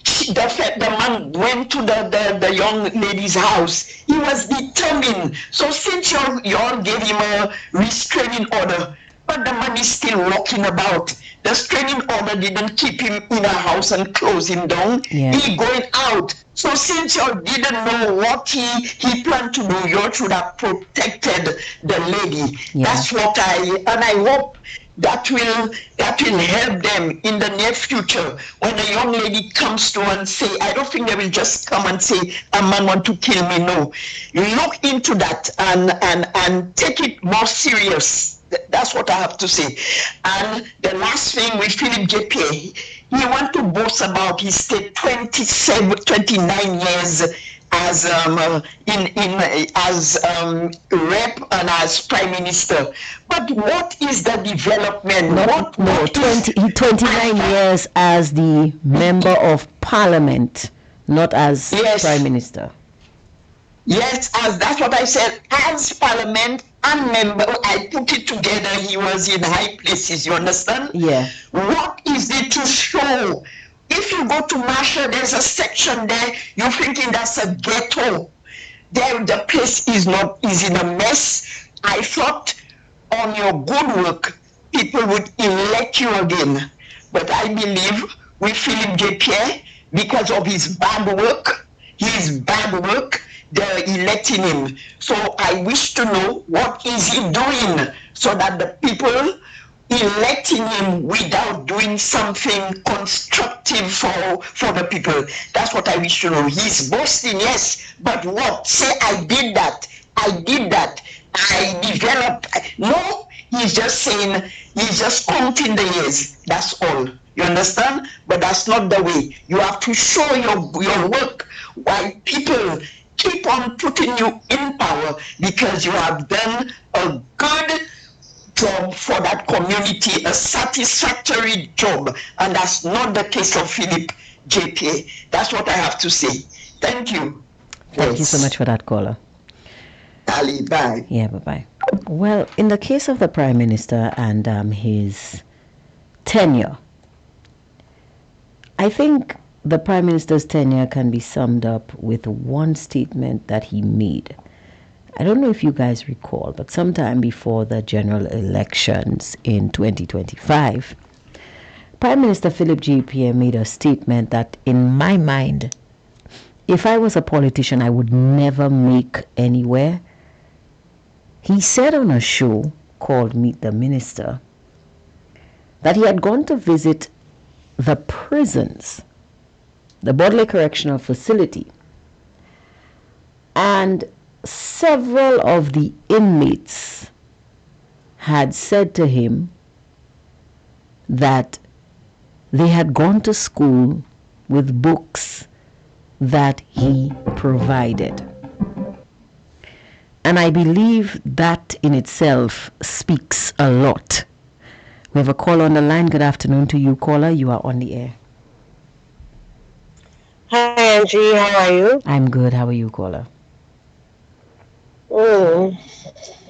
The man went to the young lady's house. He was determined. So since you all gave him a restraining order, but the man is still walking about. The restraining order didn't keep him in a house and close him down. Yeah. He going out. So since you didn't know what he planned to do, you should have protected the lady. Yeah. That's what I hope that will help them in the near future. When a young lady comes to and say, I don't think they will just come and say, a man want to kill me. No, look into that and take it more serious. That's what I have to say. And the last thing with Philip J.P., he want to boast about he stayed 29 years as rep and as prime minister. But what is the development? 29 years as the member of parliament, not as prime minister. Yes, that's what I said. As parliament and member, I put it together. He was in high places. You understand? Yeah. What is it to show? If you go to Marshall, there's a section there. You're thinking that's a ghetto. There, the place is in a mess. I thought on your good work, people would elect you again. But I believe with Philip J. Pierre, because of his bad work, they're electing him. So I wish to know what is he doing so that the people electing him without doing something constructive for the people. That's what I wish to know. He's boasting, yes, but what? Say I did that, I developed. No, he's just saying, he's just counting the years. That's all. You understand? But that's not the way. You have to show your work. Why people keep on putting you in power because you have done a good job for that community, a satisfactory job, and that's not the case of Philip J.P. That's what I have to say. Thank you. Thank you so much for that, caller. Ali, bye. Yeah, bye-bye. Well, in the case of the Prime Minister and his tenure, I think the Prime Minister's tenure can be summed up with one statement that he made. I don't know if you guys recall, but sometime before the general elections in 2025, Prime Minister Philip J.P. made a statement that, in my mind, if I was a politician, I would never make anywhere. He said on a show called Meet the Minister that he had gone to visit the prisons, the Bodley Correctional Facility, and several of the inmates had said to him that they had gone to school with books that he provided. And I believe that in itself speaks a lot. We have a caller on the line. Good afternoon to you, caller. You are on the air. Hi, Angie. How are you? I'm good. How are you, caller?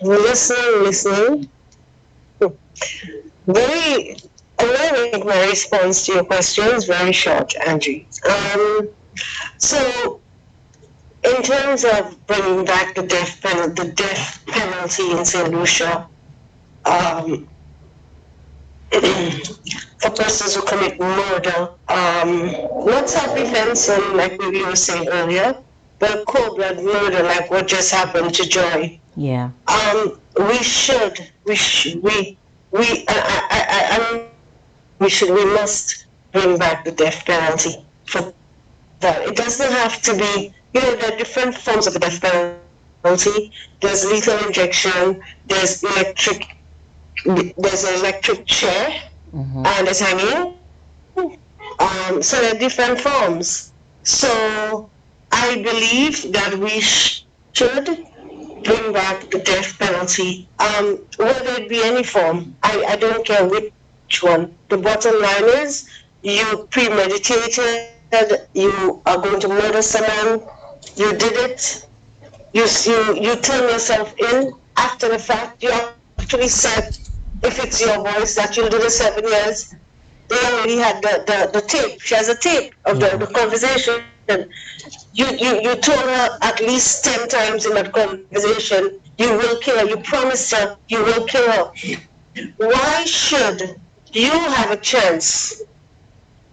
Listening. I'm going to make my response to your question is very short, Angie. So, in terms of bringing back the death penalty in St. Lucia, for persons who commit murder, not self-defense, like we were saying earlier, but cold-blood murder, like what just happened to Joy. Yeah. We must bring back the death penalty for that. It doesn't have to be, there are different forms of the death penalty. There's lethal injection, there's an electric chair, and there's hanging. So there are different forms. So I believe that we should bring back the death penalty, whether it be any form. I don't care which one. The bottom line is you premeditated, you are going to murder someone, you did it, you turn yourself in after the fact. You actually said, if it's your voice, that you'll do the 7 years. They already had the tape. She has a tape of the conversation. You told her at least 10 times in that conversation, you will kill her. You promised her you will kill her. Why should you have a chance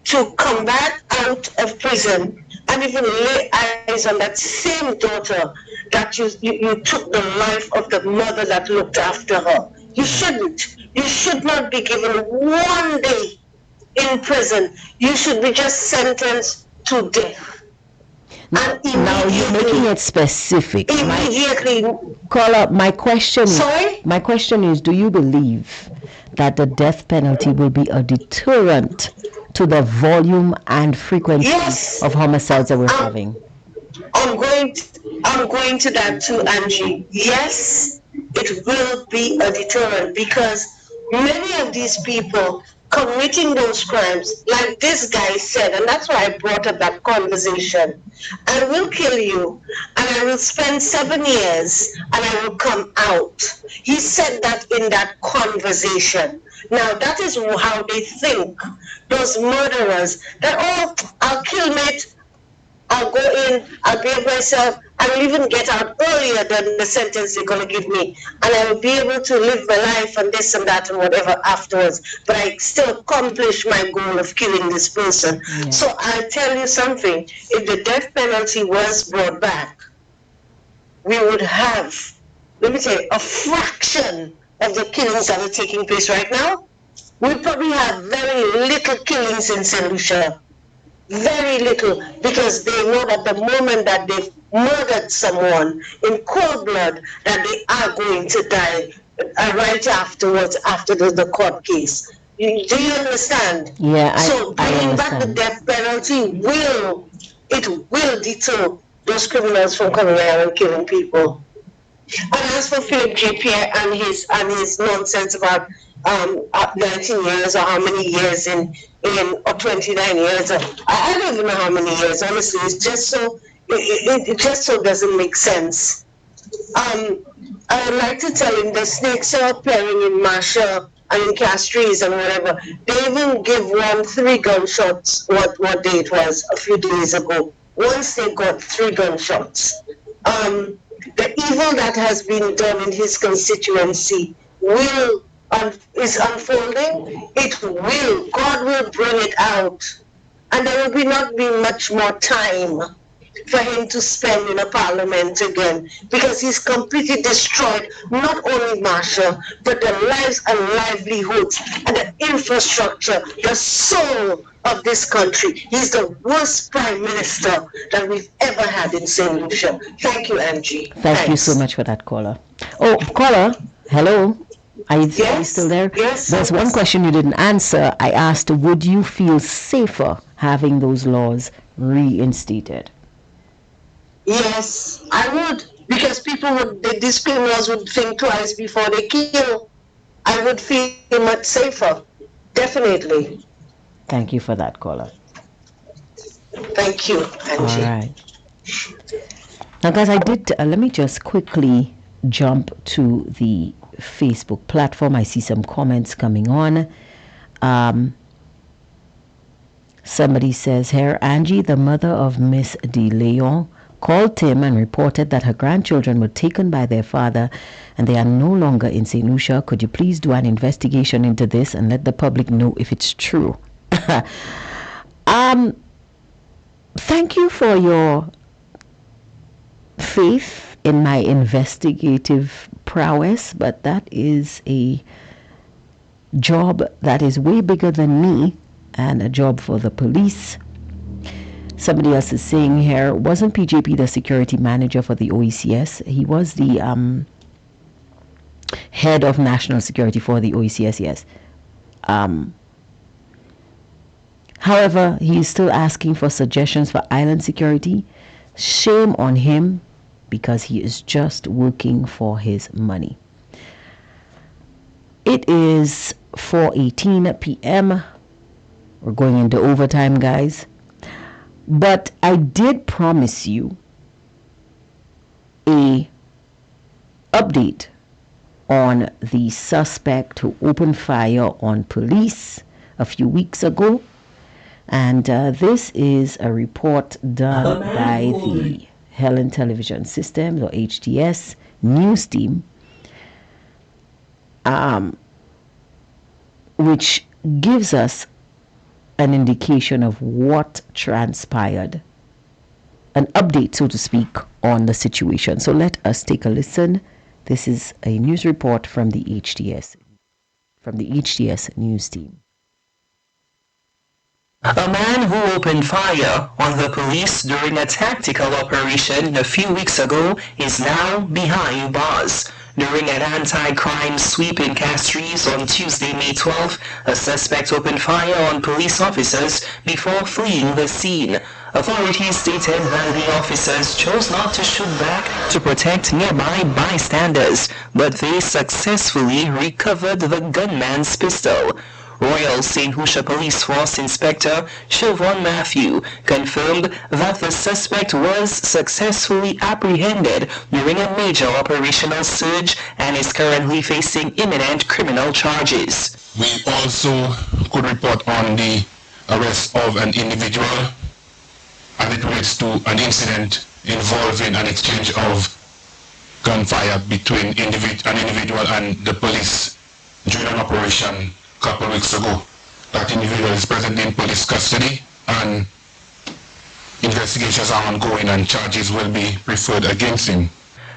to come back out of prison and even lay eyes on that same daughter that you took the life of the mother that looked after her? You shouldn't. You should not be given 1 day in prison. You should be just sentenced to death. Now you're making it specific. Immediately. Caller, my question Sorry? is, do you believe that the death penalty will be a deterrent to the volume and frequency Yes. of homicides that we're having? I'm going to that too, Angie. Yes, it will be a deterrent because many of these people committing those crimes, like this guy said, and that's why I brought up that conversation. I will kill you, and I will spend 7 years, and I will come out. He said that in that conversation. Now that is how they think, those murderers, that, oh, I'll kill mate, I'll go in, I'll behave myself, I will even get out earlier than the sentence they're going to give me. And I will be able to live my life and this and that and whatever afterwards. But I still accomplish my goal of killing this person. Yeah. So I'll tell you something. If the death penalty was brought back, we would have, let me tell you, a fraction of the killings that are taking place right now. We probably have very little killings in St. Lucia. Very little, because they know that the moment that they've murdered someone in cold blood, that they are going to die right afterwards, after the court case. Do you understand? Yeah, So I bringing back the understand. death penalty will deter those criminals from coming out and killing people. And as for Philip J. Pierre and his nonsense about 19 years or how many years in or 29 years, I don't even know how many years. Honestly, it's just so it just so doesn't make sense. I would like to tell him the snakes are appearing in Marshall and in Castries and whatever. They even give one 3 gunshots. What day it was a few days ago. One snake got 3 gunshots. The evil that has been done in his constituency is unfolding. It will. God will bring it out. And there will not be much more time for him to spend in a parliament again, because he's completely destroyed not only Marshall, but the lives and livelihoods and the infrastructure, the soul of this country. He's the worst prime minister that we've ever had in St. Lucia. Thank you, Angie. Thank you so much for that, caller. Oh, caller, hello. Are you still there? Yes. There's one question you didn't answer. I asked, would you feel safer having those laws reinstated? Yes, I would, because these criminals would think twice before they kill. I would feel much safer, definitely. Thank you for that, caller. Thank you, Angie. All right. Now, guys, let me just quickly jump to the Facebook platform. I see some comments coming on. Somebody says here, Angie, the mother of Miss De Leon, called Tim and reported that her grandchildren were taken by their father and they are no longer in St. Lucia. Could you please do an investigation into this and let the public know if it's true? Thank you for your faith in my investigative prowess, but that is a job that is way bigger than me and a job for the police. Somebody else is saying here, wasn't PJP the security manager for the OECS? He was the head of national security for the OECS, yes. However, he is still asking for suggestions for island security. Shame on him. because he is just working for his money. It is 4:18 p.m. We're going into overtime, guys. But I did promise you a update on the suspect who opened fire on police a few weeks ago. And this is a report done by the Helen Television Systems, or HTS, news team, which gives us an indication of what transpired, an update, so to speak, on the situation. So let us take a listen. This is a news report from the HTS news team. A man who opened fire on the police during a tactical operation a few weeks ago is now behind bars. During an anti-crime sweep in Castries on Tuesday, May 12th, a suspect opened fire on police officers before fleeing the scene. Authorities stated that the officers chose not to shoot back to protect nearby bystanders, but they successfully recovered the gunman's pistol. Royal St. Lucia Police Force Inspector Siobhan Matthew confirmed that the suspect was successfully apprehended during a major operational surge and is currently facing imminent criminal charges. We also could report on the arrest of an individual, and it relates to an incident involving an exchange of gunfire between an individual and the police during an operation couple of weeks ago. That individual is presently in police custody, and investigations are ongoing and charges will be preferred against him.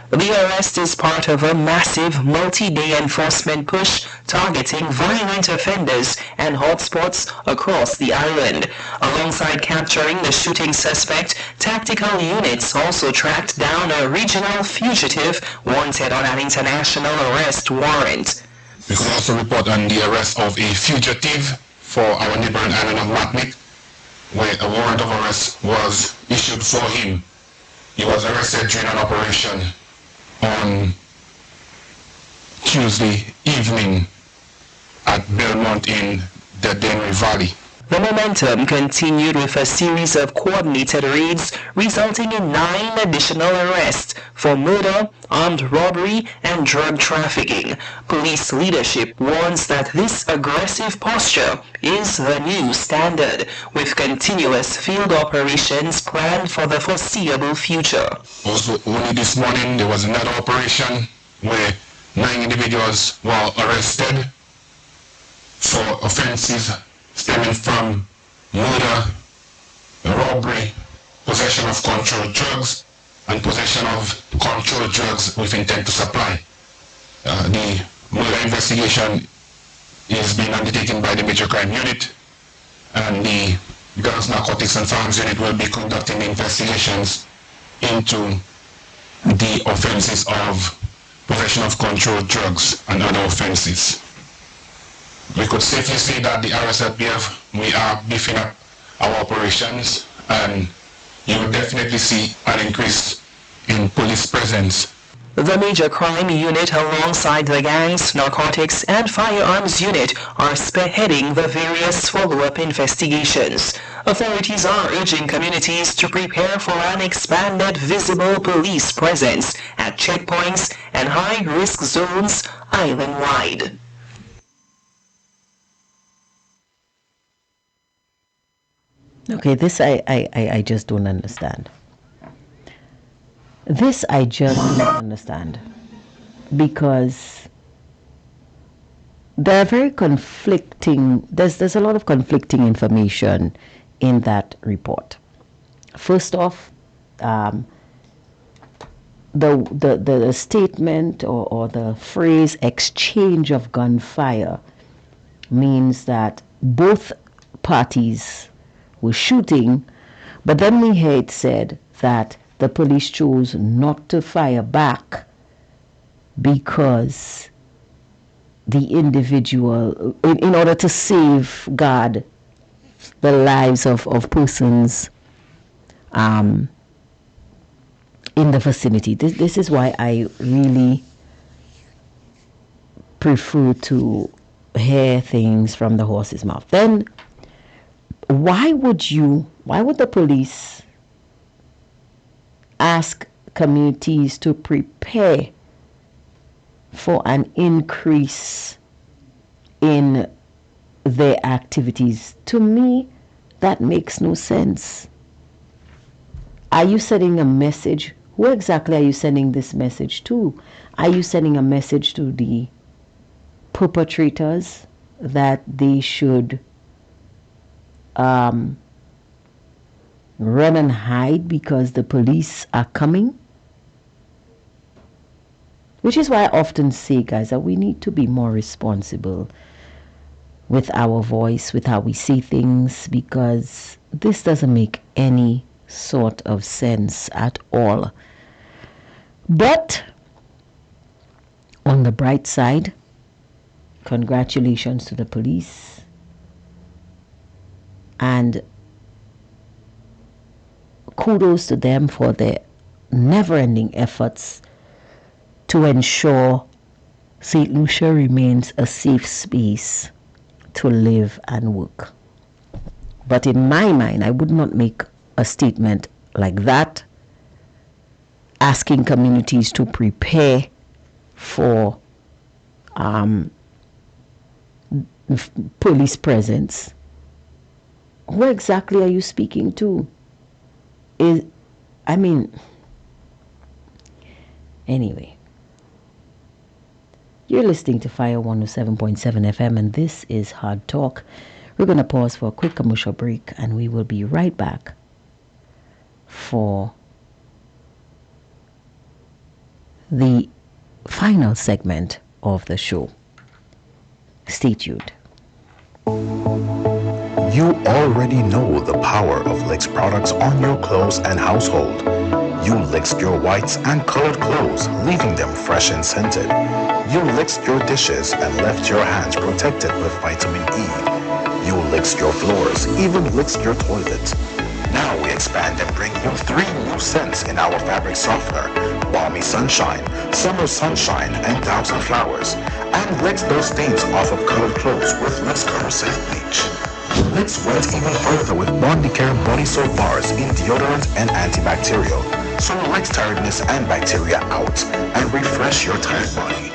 The arrest is part of a massive multi-day enforcement push targeting violent offenders and hotspots across the island. Alongside capturing the shooting suspect, tactical units also tracked down a regional fugitive wanted on an international arrest warrant. We could also report on the arrest of a fugitive for our neighboring island of Martinique, where a warrant of arrest was issued for him. He was arrested during an operation on Tuesday evening at Belmont in the Dennery Valley. The momentum continued with a series of coordinated raids, resulting in 9 additional arrests for murder, armed robbery, and drug trafficking. Police leadership warns that this aggressive posture is the new standard, with continuous field operations planned for the foreseeable future. Also, only this morning there was another operation where 9 individuals were arrested for offenses stemming from murder, robbery, possession of controlled drugs, and possession of controlled drugs with intent to supply. The murder investigation is being undertaken by the Major Crime Unit, and the Drugs, Narcotics and Farms Unit will be conducting investigations into the offenses of possession of controlled drugs and other offenses. We could safely say that the RSLPF, we are beefing up our operations, and you will definitely see an increase in police presence. The Major Crime Unit, alongside the Gangs, Narcotics and Firearms Unit, are spearheading the various follow-up investigations. Authorities are urging communities to prepare for an expanded visible police presence at checkpoints and high-risk zones island-wide. Okay, this I just don't understand. This I just don't understand, because there are very conflicting, there's a lot of conflicting information in that report. First off, the statement or the phrase exchange of gunfire means that both parties were shooting, but then we had said that the police chose not to fire back because the individual, in order to safeguard the lives of persons in the vicinity. This is why I really prefer to hear things from the horse's mouth. Then why would the police ask communities to prepare for an increase in their activities? To me, that makes no sense. Are you sending a message? Who exactly are you sending this message to? Are you sending a message to the perpetrators that they should run and hide because the police are coming? Which is why I often say, guys, that we need to be more responsible with our voice, with how we say things, because this doesn't make any sort of sense at all. But on the bright side, congratulations to the police, and kudos to them for their never-ending efforts to ensure St. Lucia remains a safe space to live and work. But in my mind, I would not make a statement like that, asking communities to prepare for police presence. Who exactly are you speaking to? Anyway, you're listening to Fire 107.7 FM, and this is Hard Talk. We're going to pause for a quick commercial break, and we will be right back for the final segment of the show. Stay tuned. You already know the power of Licks products on your clothes and household. You licked your whites and colored clothes, leaving them fresh and scented. You licked your dishes and left your hands protected with vitamin E. You licked your floors, even licked your toilet. Now we expand and bring you 3 new scents in our fabric softener: Balmy Sunshine, Summer Sunshine, and Thousand Flowers. And licks those stains off of colored clothes with Licks Color Safe Bleach. Licks went even further with Bondicare body soap bars in deodorant and antibacterial. So licks tiredness and bacteria out and refresh your tired body.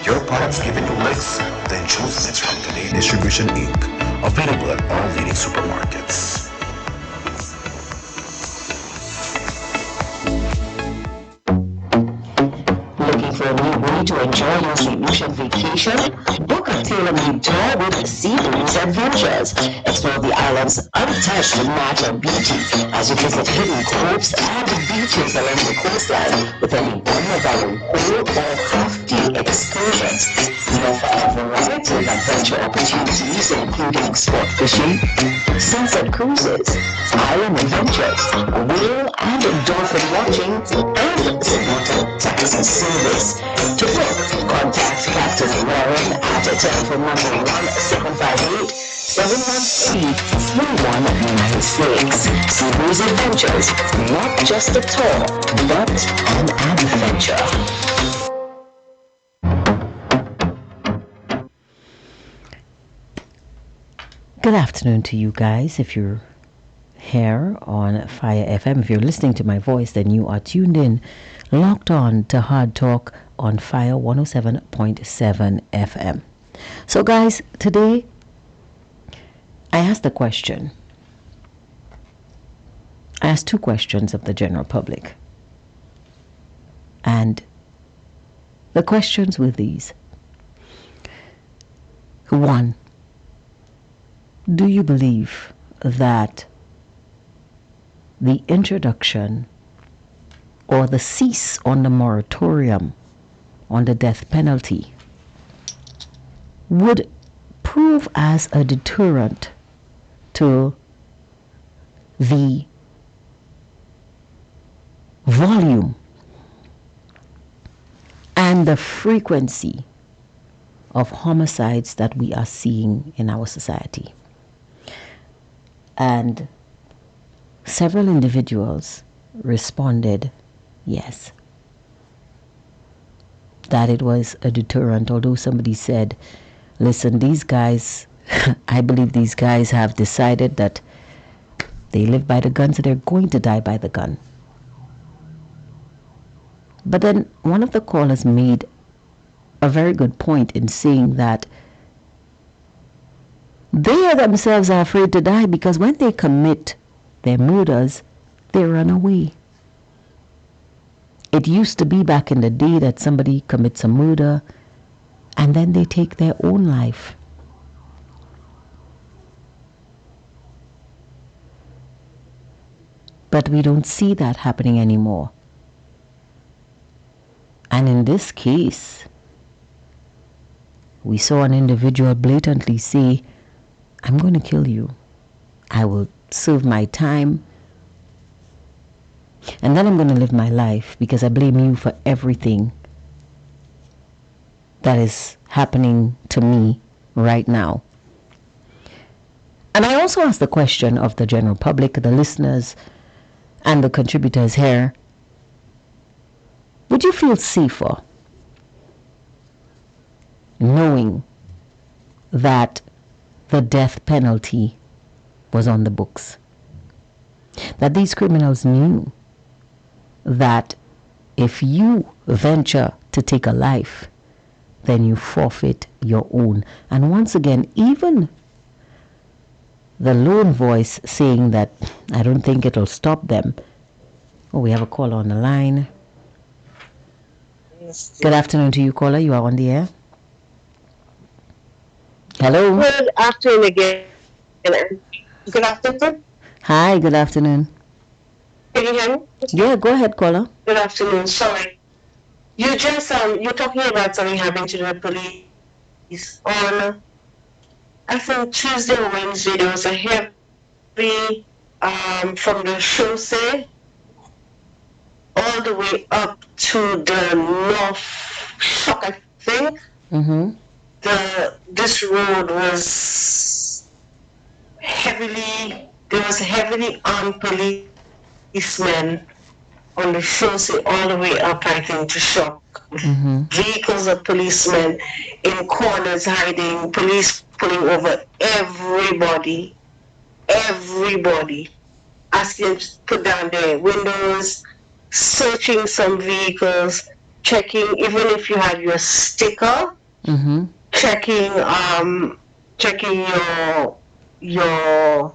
Your products giving you licks? Then choose Licks from Today Distribution Inc. Available at all leading supermarkets. Looking for a new way to enjoy your St. Lucia vacation? Book a tailor-made tour with Sea Breeze Adventures. Explore the island's untouched natural beauty as you visit hidden coves and beaches along the coastline with any one of our whole or half-day excursions. We offer a variety of adventure opportunities, including sport fishing, sunset cruises, island adventures, whale and dolphin watching, and supported taxi service. To book, contact Captain Warren at telephone number 1758-713-3196. Sea Breeze Adventures, not just a tour, but an adventure. Good afternoon to you guys. If you're here on Fire FM, if you're listening to my voice, then you are tuned in, locked on to Hard Talk on Fire 107.7 FM. So guys, today I asked a question. I asked 2 questions of the general public. And the questions were these. 1, do you believe that the introduction or the cease on the moratorium on the death penalty would prove as a deterrent to the volume and the frequency of homicides that we are seeing in our society? And several individuals responded Yes. That it was a deterrent, although somebody said, listen, these guys, I believe these guys have decided that they live by the gun, so they're going to die by the gun. But then one of the callers made a very good point in saying that they themselves are afraid to die because when they commit their murders, they run away. It used to be back in the day that somebody commits a murder and then they take their own life. But we don't see that happening anymore. And in this case, we saw an individual blatantly say, I'm going to kill you. I will serve my time. And then I'm going to live my life because I blame you for everything that is happening to me right now. And I also asked the question of the general public, the listeners, and the contributors here. Would you feel safer knowing that the death penalty was on the books? That these criminals knew that if you venture to take a life, then you forfeit your own. And once again, even the lone voice saying that I don't think it'll stop them. Oh, we have a caller on the line. Good afternoon to you, caller. You are on the air. Hello. Good afternoon again. Good afternoon. Hi, good afternoon. Can you hear me? Yeah, go ahead, caller. Good afternoon. Sorry. You just you're talking about something happening to the police on I think Tuesday or Wednesday. There was a heavy from the chaussee all the way up to the North Shock, I think. Mm-hmm. This road was heavily armed policemen on the chaussee all the way up, I think, to Shock. Mm-hmm. Vehicles of policemen in corners hiding, police pulling over everybody, asking them to put down their windows, searching some vehicles, checking even if you had your sticker, Mm-hmm. checking your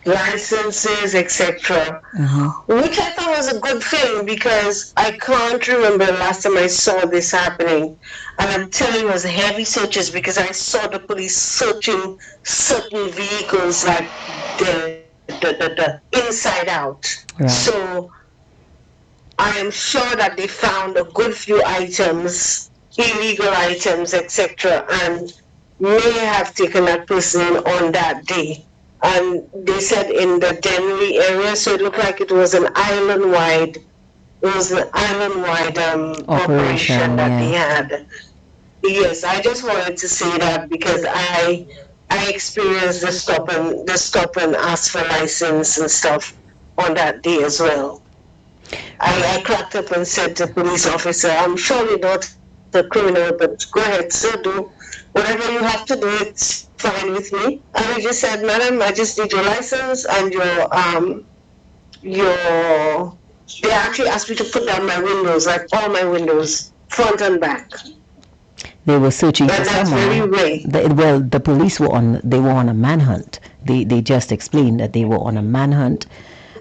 licenses, etc. Mm-hmm. Which I thought was a good thing because I can't remember the last time I saw this happening. And I'm telling you, it was heavy searches because I saw the police searching certain vehicles like the inside out. Right. So I am sure that they found a good few items, illegal items, etc., and may have taken that person on that day. And they said in the Denley area, so it looked like it was an island-wide operation that they had. Yes, I just wanted to say that because I experienced the stop and ask for license and stuff on that day as well. I cracked up and said to the police officer, I'm surely not the criminal, but go ahead, sir, do whatever you have to do, it's fine with me. And he just said, madam, I just need your license and they actually asked me to put down my windows, like all my windows, front and back. They were searching for someone. The police were on a manhunt. They just explained that they were on a manhunt,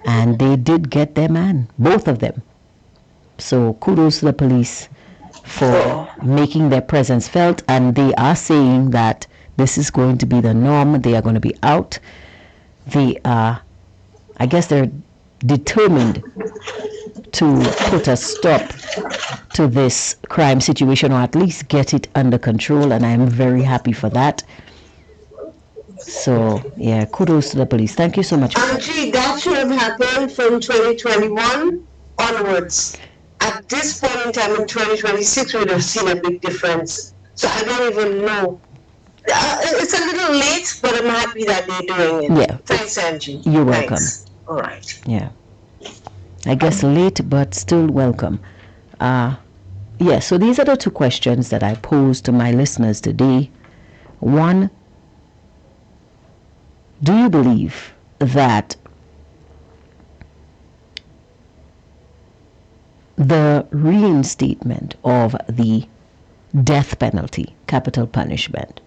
and they did get their man, both of them. So kudos to the police for making their presence felt, and they are saying that this is going to be the norm. They are going to be out. They are, I guess they're determined to put a stop to this crime situation, or at least get it under control, and I'm very happy for that. So yeah, kudos to the police. Thank you so much. Actually, that should have happened from 2021 onwards. At this point in time in 2026, we would have seen a big difference. So I don't even know. It's a little late, but I'm happy that they're doing it. Yeah. Thanks, Angie. You're welcome. Thanks. All right. Yeah. I guess late, but still welcome. So these are the two questions that I posed to my listeners today. One, do you believe that the reinstatement of the death penalty, capital punishment,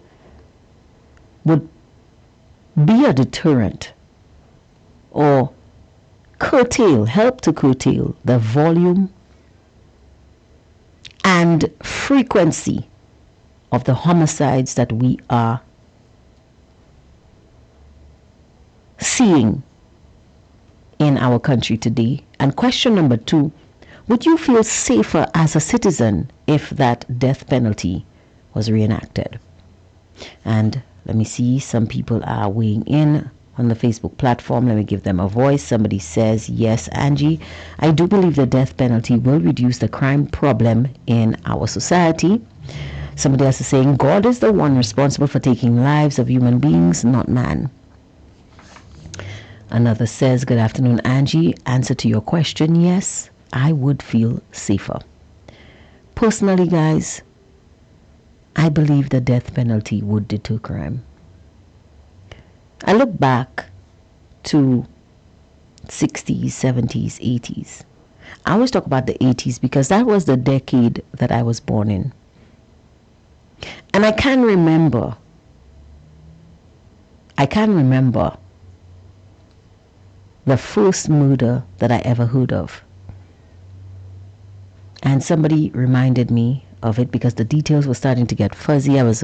would be a deterrent or help to curtail the volume and frequency of the homicides that we are seeing in our country today? And question number 2, would you feel safer as a citizen if that death penalty was reenacted? And let me see, some people are weighing in on the Facebook platform. Let me give them a voice. Somebody says, yes, Angie, I do believe the death penalty will reduce the crime problem in our society. Somebody else is saying, God is the one responsible for taking lives of human beings, not man. Another says, good afternoon, Angie. Answer to your question, yes, I would feel safer. Personally, guys, I believe the death penalty would deter crime. I look back to 60s, 70s, 80s. I always talk about the 80s because that was the decade that I was born in. And I can remember the first murder that I ever heard of. And somebody reminded me of it because the details were starting to get fuzzy. I was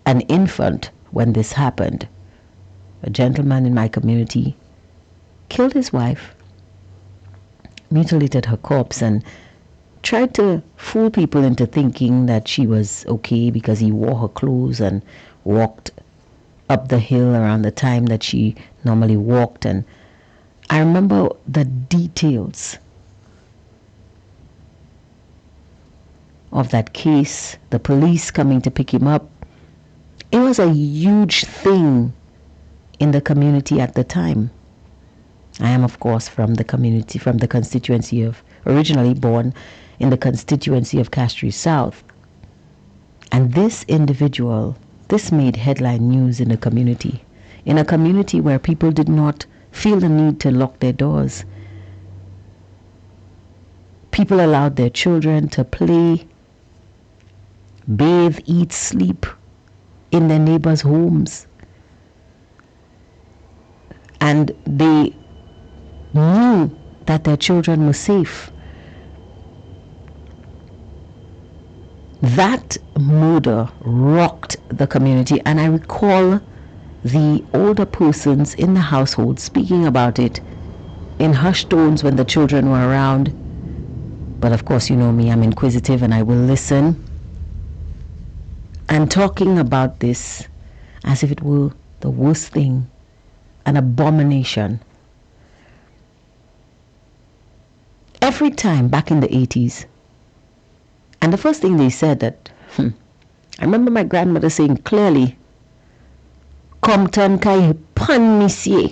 an infant when this happened. A gentleman in my community killed his wife, mutilated her corpse, and tried to fool people into thinking that she was okay because he wore her clothes and walked up the hill around the time that she normally walked. And I remember the details of that case, the police coming to pick him up. It was a huge thing in the community at the time. I am, of course, from the constituency of, originally born in the constituency of Castries South. And this individual, this made headline news in the community. In a community where people did not feel the need to lock their doors. People allowed their children to play, bathe, eat, sleep in their neighbors' homes. And they knew that their children were safe. That murder rocked the community, and I recall the older persons in the household speaking about it in hushed tones when the children were around. But of course, you know me, I'm inquisitive and I will listen. And talking about this as if it were the worst thing, an abomination. Every time back in the 80s, and the first thing they said that, I remember my grandmother saying clearly, Compton kai pan monsieur.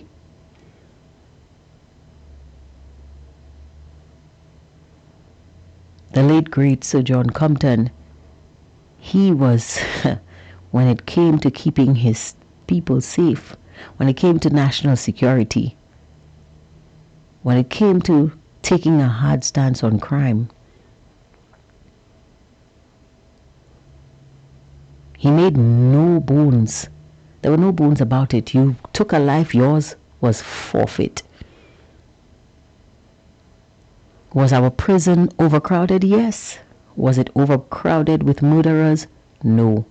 The late great Sir John Compton, he was, when it came to keeping his people safe, when it came to national security, when it came to taking a hard stance on crime, he made no bones. There were no bones about it. You took a life, yours was forfeit. Was our prison overcrowded? Yes. Was it overcrowded with murderers? No.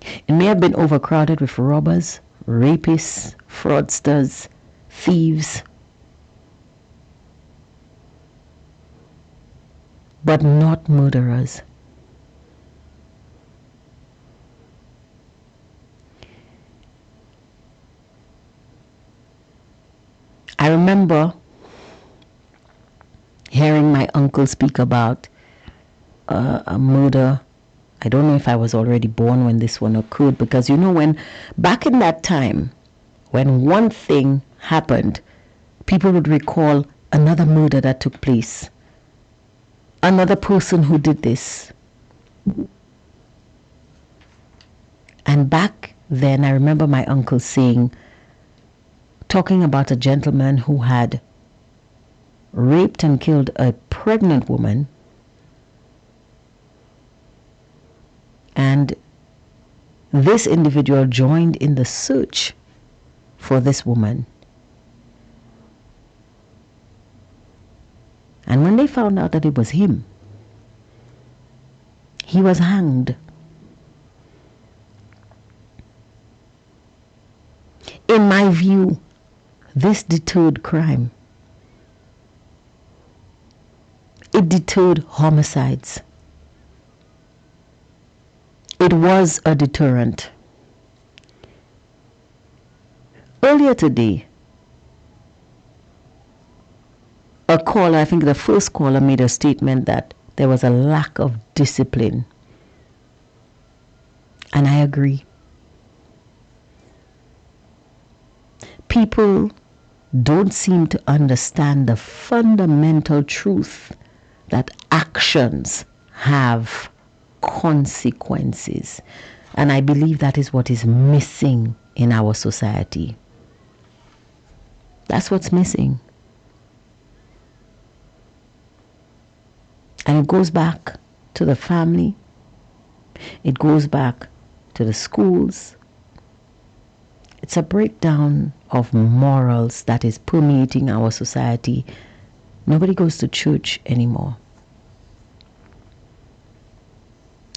It may have been overcrowded with robbers, rapists, fraudsters, thieves, but not murderers. I remember hearing my uncle speak about a murder. I don't know if I was already born when this one occurred, because you know, when back in that time, when one thing happened, people would recall another murder that took place, another person who did this. And back then, I remember my uncle talking about a gentleman who had raped and killed a pregnant woman, and this individual joined in the search for this woman. And when they found out that it was him, he was hanged. In my view, this deterred crime. It deterred homicides. It was a deterrent. Earlier today, a caller, I think the first caller, made a statement that there was a lack of discipline. And I agree. People don't seem to understand the fundamental truth that actions have consequences. And I believe that is what is missing in our society. That's what's missing. And it goes back to the family. It goes back to the schools. It's a breakdown of morals that is permeating our society. Nobody goes to church anymore.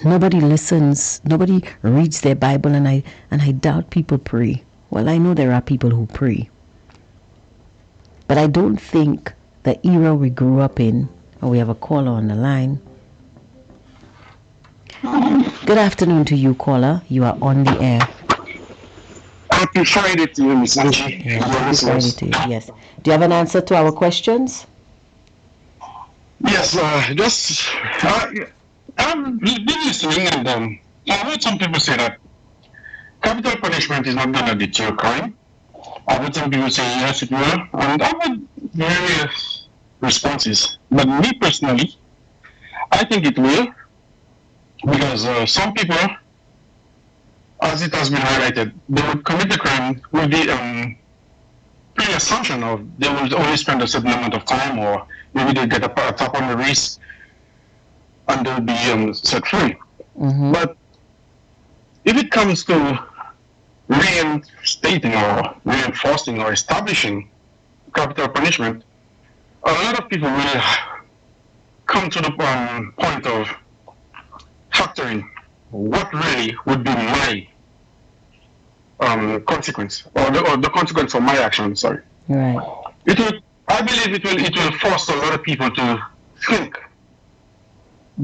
Nobody listens. Nobody reads their Bible, and I doubt people pray. Well, I know there are people who pray. But I don't think the era we grew up in. Oh, we have a caller on the line. Good afternoon to you, caller. You are on the air. Happy Friday to you, Miss Angie. Yeah, happy Friday to you. Yes. Do you have an answer to our questions? Yes, I've been listening, and I heard some people say that capital punishment is not going to deter crime. I heard some people say yes, it will, and I've heard various responses. But me personally, I think it will, because some people, as it has been highlighted, they would commit the crime with the pre-assumption of they will only spend a certain amount of time, or maybe they get a tap on the wrist and they'll be set free. Mm-hmm. But if it comes to reinstating or reinforcing or establishing capital punishment, a lot of people will come to the point of factoring what really would be my consequence, or the consequence of my action. Sorry. Right. I believe it will force a lot of people to think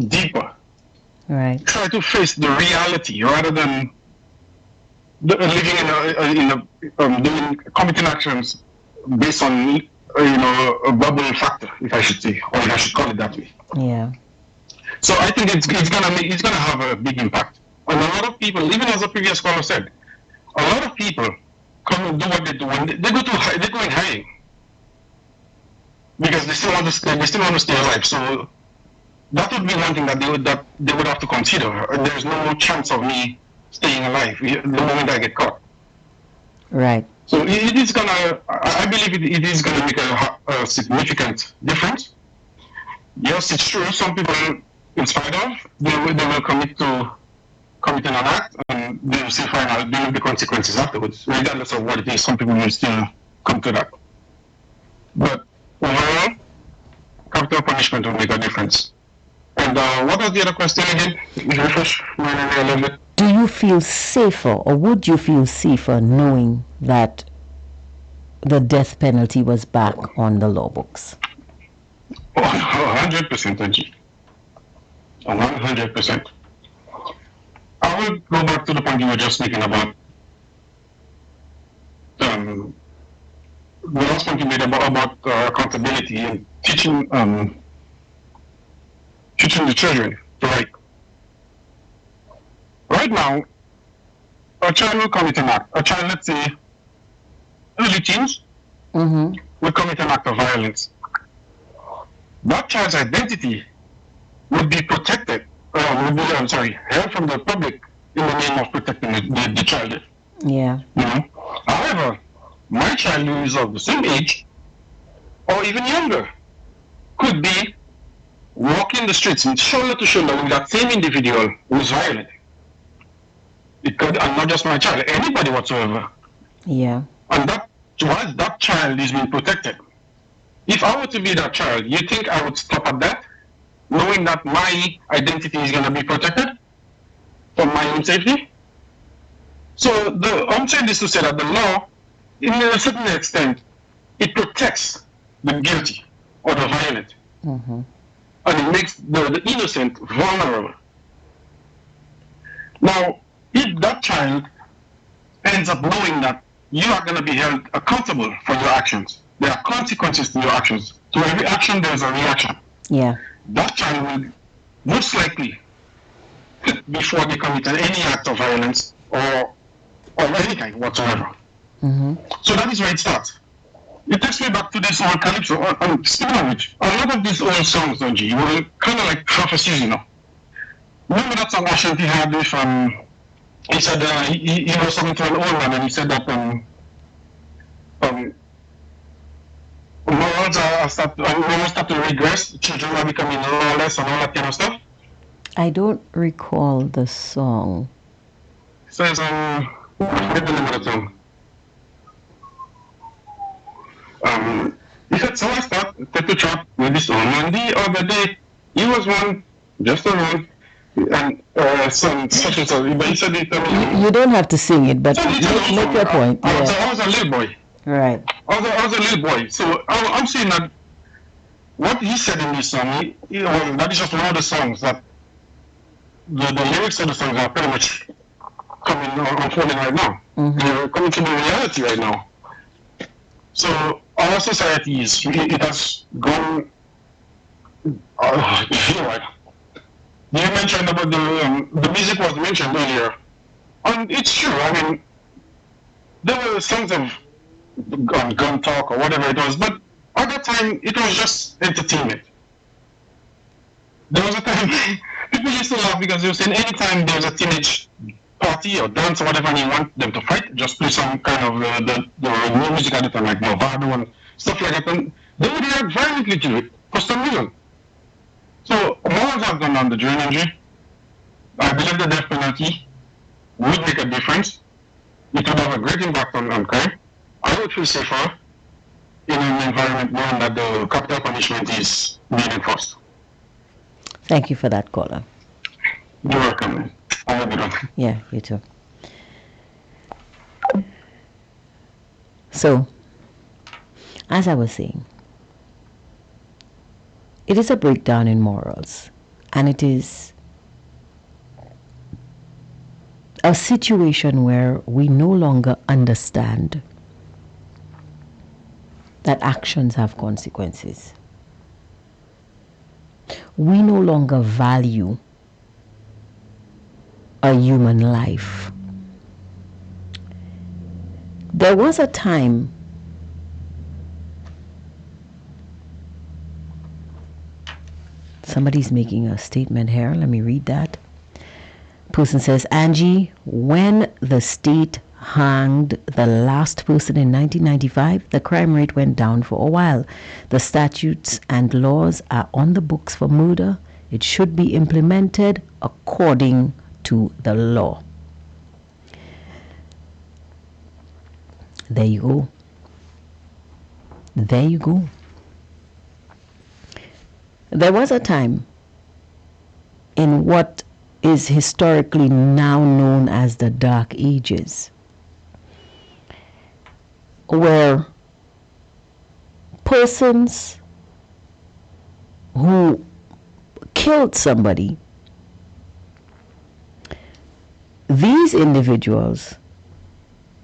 deeper. Right. Try to face the reality rather than living committing actions based on a bubble factor, if I should say, or if I should call it that way. Yeah. So I think it's gonna have a big impact. And a lot of people, even as the previous caller said, a lot of people come and do what they do, and they go in hiding because they still want to stay alive. So that would be one thing that they would have to consider. There's no chance of me staying alive the moment I get caught. Right. So it is gonna. I believe it is gonna make a significant difference. Yes, it's true. Some people, in spite of, they will commit an act, and they will still find out deal with the consequences afterwards, regardless of what it is. Some people will still come to that. But overall, capital punishment will make a difference. And what was the other question again? Refresh my memory a little bit. Do you feel safer, or would you feel safer knowing that the death penalty was back on the law books? 100%, Angie. 100%. I will go back to the point you were just making about the last point you made about accountability and teaching the children to write. Right now, a child will commit an act. A child, let's say, early teens, would commit an act of violence, that child's identity would be protected, held from the public in the name of protecting the child. Yeah. However, my child who is of the same age or even younger could be walking the streets shoulder to shoulder with that same individual who's violent. It could, and not just my child, anybody whatsoever. Yeah. And that child is being protected. If I were to be that child, you think I would stop at that, knowing that my identity is going to be protected for my own safety? So I'm saying this to say that the law, in a certain extent, it protects the guilty or the violent, and it makes the innocent vulnerable. Now, if that child ends up knowing that you are going to be held accountable for your actions, there are consequences to your actions. To every action, there's a reaction. Yeah. That child will most likely, before they commit any act of violence or any kind whatsoever. So that is where it starts. It takes me back to this old calypso. Speaking of which, a lot of these old songs, don't you? Were kind of like prophecies, Remember that song Ashanti had with he said he was talking to an old man and he said that morals start to regress, children are becoming lawless and all that kind of stuff. I don't recall the song. It says I forget the name of the song. He said, so I started to chat with this old man the other day. He was one, just around, and some such and such. But he said it. You don't have to sing it, but make your point. I was a little boy. Right. I was a little boy. So I'm saying that what he said in this song, that is just one of the songs that the lyrics of the songs are pretty much unfolding right now. They're coming to the reality right now. So our society it has gone. You mentioned about the music was mentioned earlier, and it's true. I mean, there were songs of gun talk or whatever it was, but at that time it was just entertainment. There was a time people used to laugh because they were saying anytime there was a teenage party or dance or whatever and you want them to fight, just play some kind of the new music at the time, like Movado and stuff like that, and they would react violently to it for some reason. So morals have gone down the drain, Andrew. I believe the death penalty would make a difference. It would have a great impact on crime. I would feel safer in an environment knowing that the capital punishment is being enforced. Thank you for that, caller. You're welcome. Have a good one. Yeah, you too. So, as I was saying, it is a breakdown in morals, and it is a situation where we no longer understand that actions have consequences. We no longer value a human life. There was a time somebody's making a statement here. Let me read that. Person says, Angie, when the state hanged the last person in 1995, the crime rate went down for a while. The statutes and laws are on the books for murder. It should be implemented according to the law. There you go. There you go. There was a time in what is historically now known as the Dark Ages, where persons who killed somebody, these individuals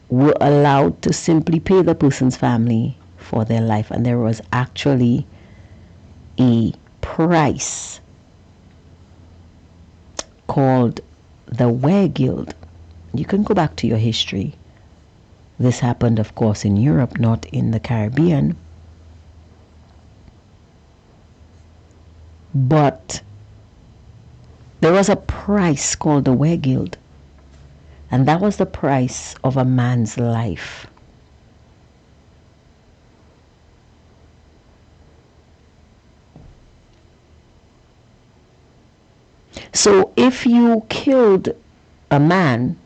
were allowed to simply pay the person's family for their life, and there was actually a price called the Were Guild. You can go back to your history This happened, of course, in Europe, not in the Caribbean. But there was a price called the Wegild, and that was the price of a man's life. So if you killed a man,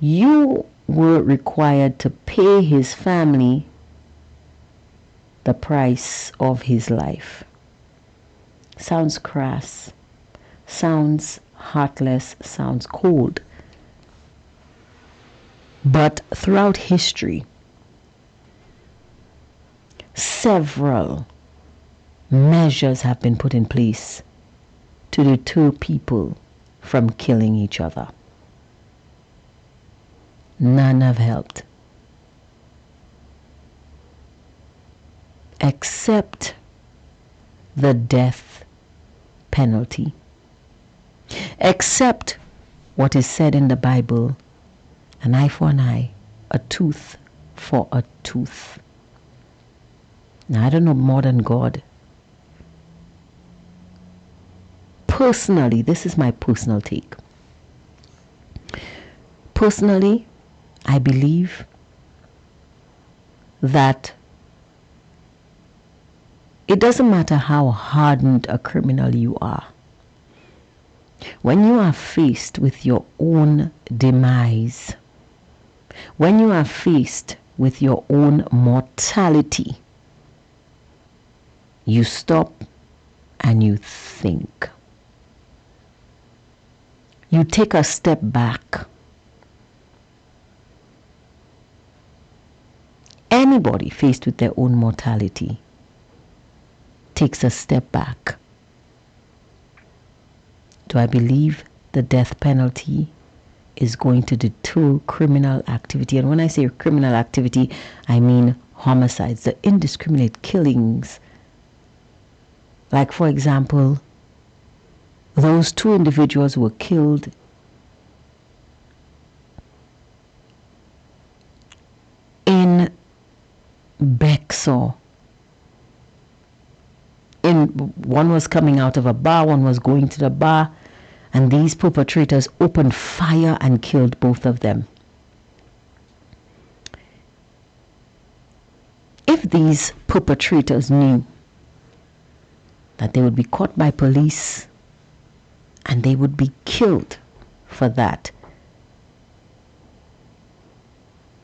you were required to pay his family the price of his life. Sounds crass, sounds heartless, sounds cold. But throughout history, several measures have been put in place to deter people from killing each other. None have helped, except the death penalty, except what is said in the Bible, an eye for an eye, a tooth for a tooth. Now, I don't know more than God. Personally, this is my personal take. Personally, I believe that it doesn't matter how hardened a criminal you are. When you are faced with your own demise, when you are faced with your own mortality, you stop and you think. You take a step back. Anybody faced with their own mortality takes a step back. Do I believe the death penalty is going to deter criminal activity? And when I say criminal activity, I mean homicides, the indiscriminate killings. Like, for example, those two individuals were killed in Bexar. One was coming out of a bar, one was going to the bar, and these perpetrators opened fire and killed both of them. If these perpetrators knew that they would be caught by police and they would be killed for that,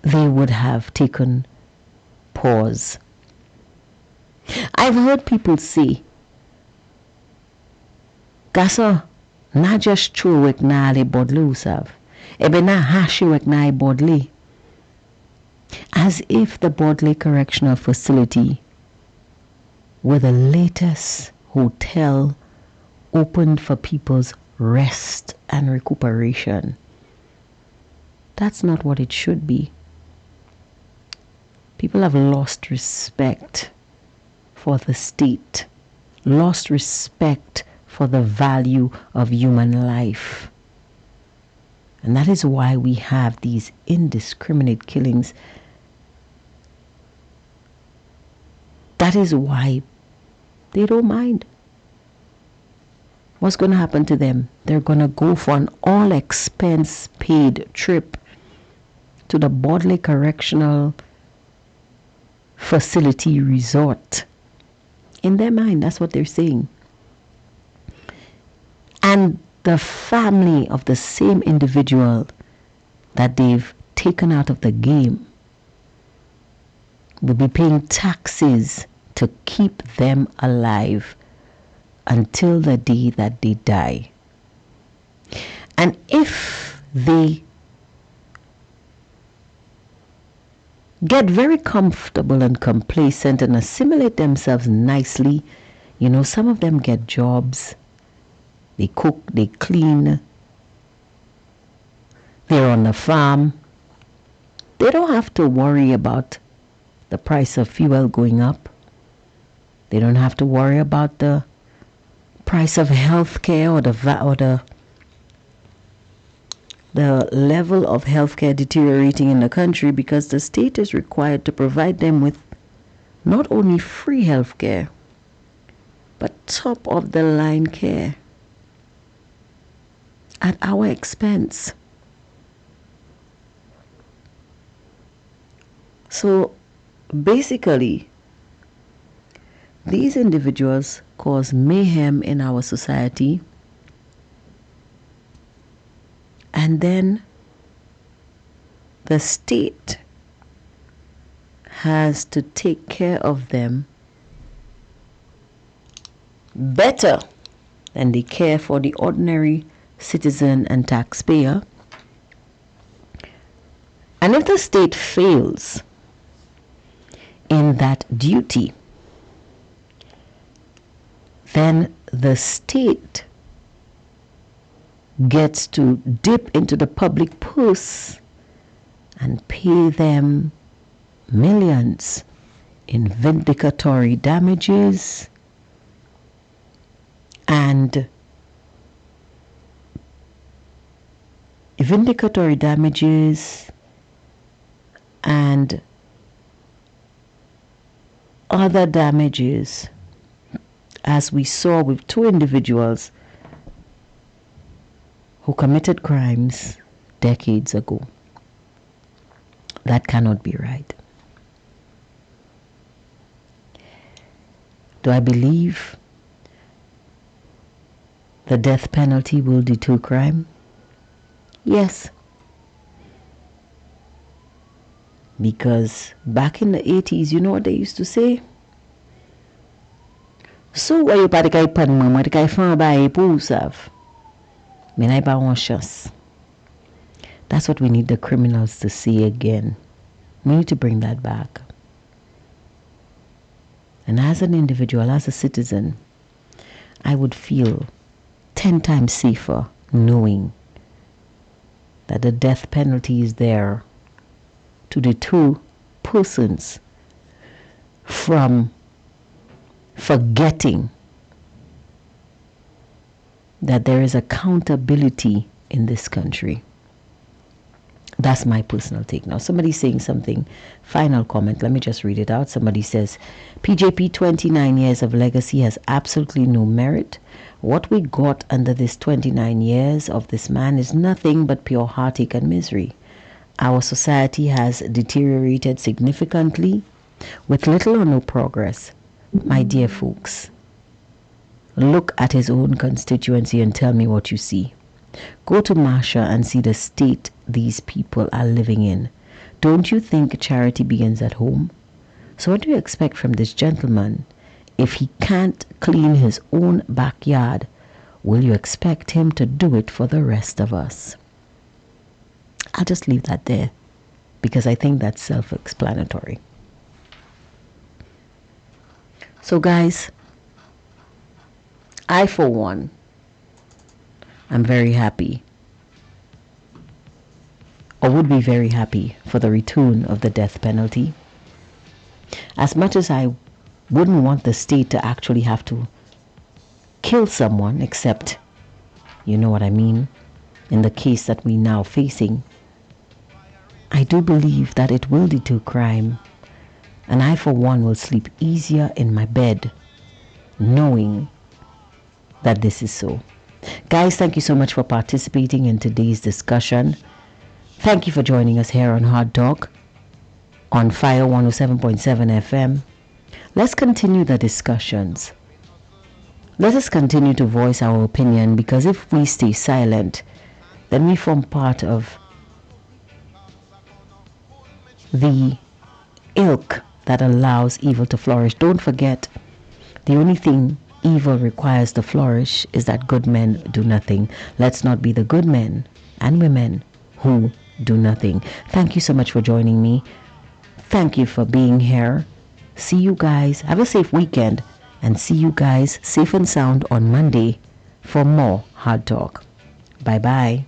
they would have taken pause. I've heard people say, Gaso, na just chuwek na le bodle usav. Ebe na hashiwek na bodle. As if the Bodley Correctional Facility were the latest hotel opened for people's rest and recuperation. That's not what it should be. People have lost respect for the state, lost respect for the value of human life. And that is why we have these indiscriminate killings. That is why they don't mind. What's going to happen to them? They're going to go for an all-expense paid trip to the Bodley Correctional Facility Resort. In their mind, that's what they're saying. And the family of the same individual that they've taken out of the game will be paying taxes to keep them alive until the day that they die. And if they get very comfortable and complacent and assimilate themselves nicely, you know, some of them get jobs, they cook, they clean, they're on the farm. They don't have to worry about the price of fuel going up. They don't have to worry about the price of health care or the the level of healthcare deteriorating in the country because the state is required to provide them with not only free healthcare, but top of the line care at our expense. So basically, these individuals cause mayhem in our society, and then the state has to take care of them better than they care for the ordinary citizen and taxpayer. And if the state fails in that duty, then the state gets to dip into the public purse and pay them millions in vindicatory damages and other damages, as we saw with two individuals who committed crimes decades ago. That cannot be right. Do I believe the death penalty will deter crime? Yes. Because back in the 80s, you know what they used to say? So why you pa kay pan mama kay fan ba pou sav? Men pa one chance. That's what we need the criminals to see again. We need to bring that back. And as an individual, as a citizen, I would feel 10 times safer knowing that the death penalty is there to deter persons from forgetting that there is accountability in this country. That's my personal take. Now, somebody's saying something. Final comment. Let me just read it out. Somebody says, PJP 29 years of legacy has absolutely no merit. What we got under this 29 years of this man is nothing but pure heartache and misery. Our society has deteriorated significantly with little or no progress. My dear folks, look at his own constituency and tell me what you see. Go to Marsha and see the state these people are living in. Don't you think charity begins at home? So what do you expect from this gentleman? If he can't clean his own backyard, will you expect him to do it for the rest of us? I'll just leave that there because I think that's self-explanatory. So guys, I for one, I'm very happy, or would be very happy for the return of the death penalty. As much as I wouldn't want the state to actually have to kill someone, except, you know what I mean, in the case that we now facing, I do believe that it will deter crime, and I for one will sleep easier in my bed knowing that this is so. Guys, thank you so much for participating in today's discussion. Thank you for joining us here on Hardtalk on Fire 107.7 FM. Let's continue the discussions. Let us continue to voice our opinion, because if we stay silent, then we form part of the ilk that allows evil to flourish. Don't forget, the only thing evil requires to flourish is that good men do nothing. Let's not be the good men and women who do nothing. Thank you so much for joining me. Thank you for being here. See you guys. Have a safe weekend, and see you guys safe and sound on Monday for more Hard Talk. Bye-bye.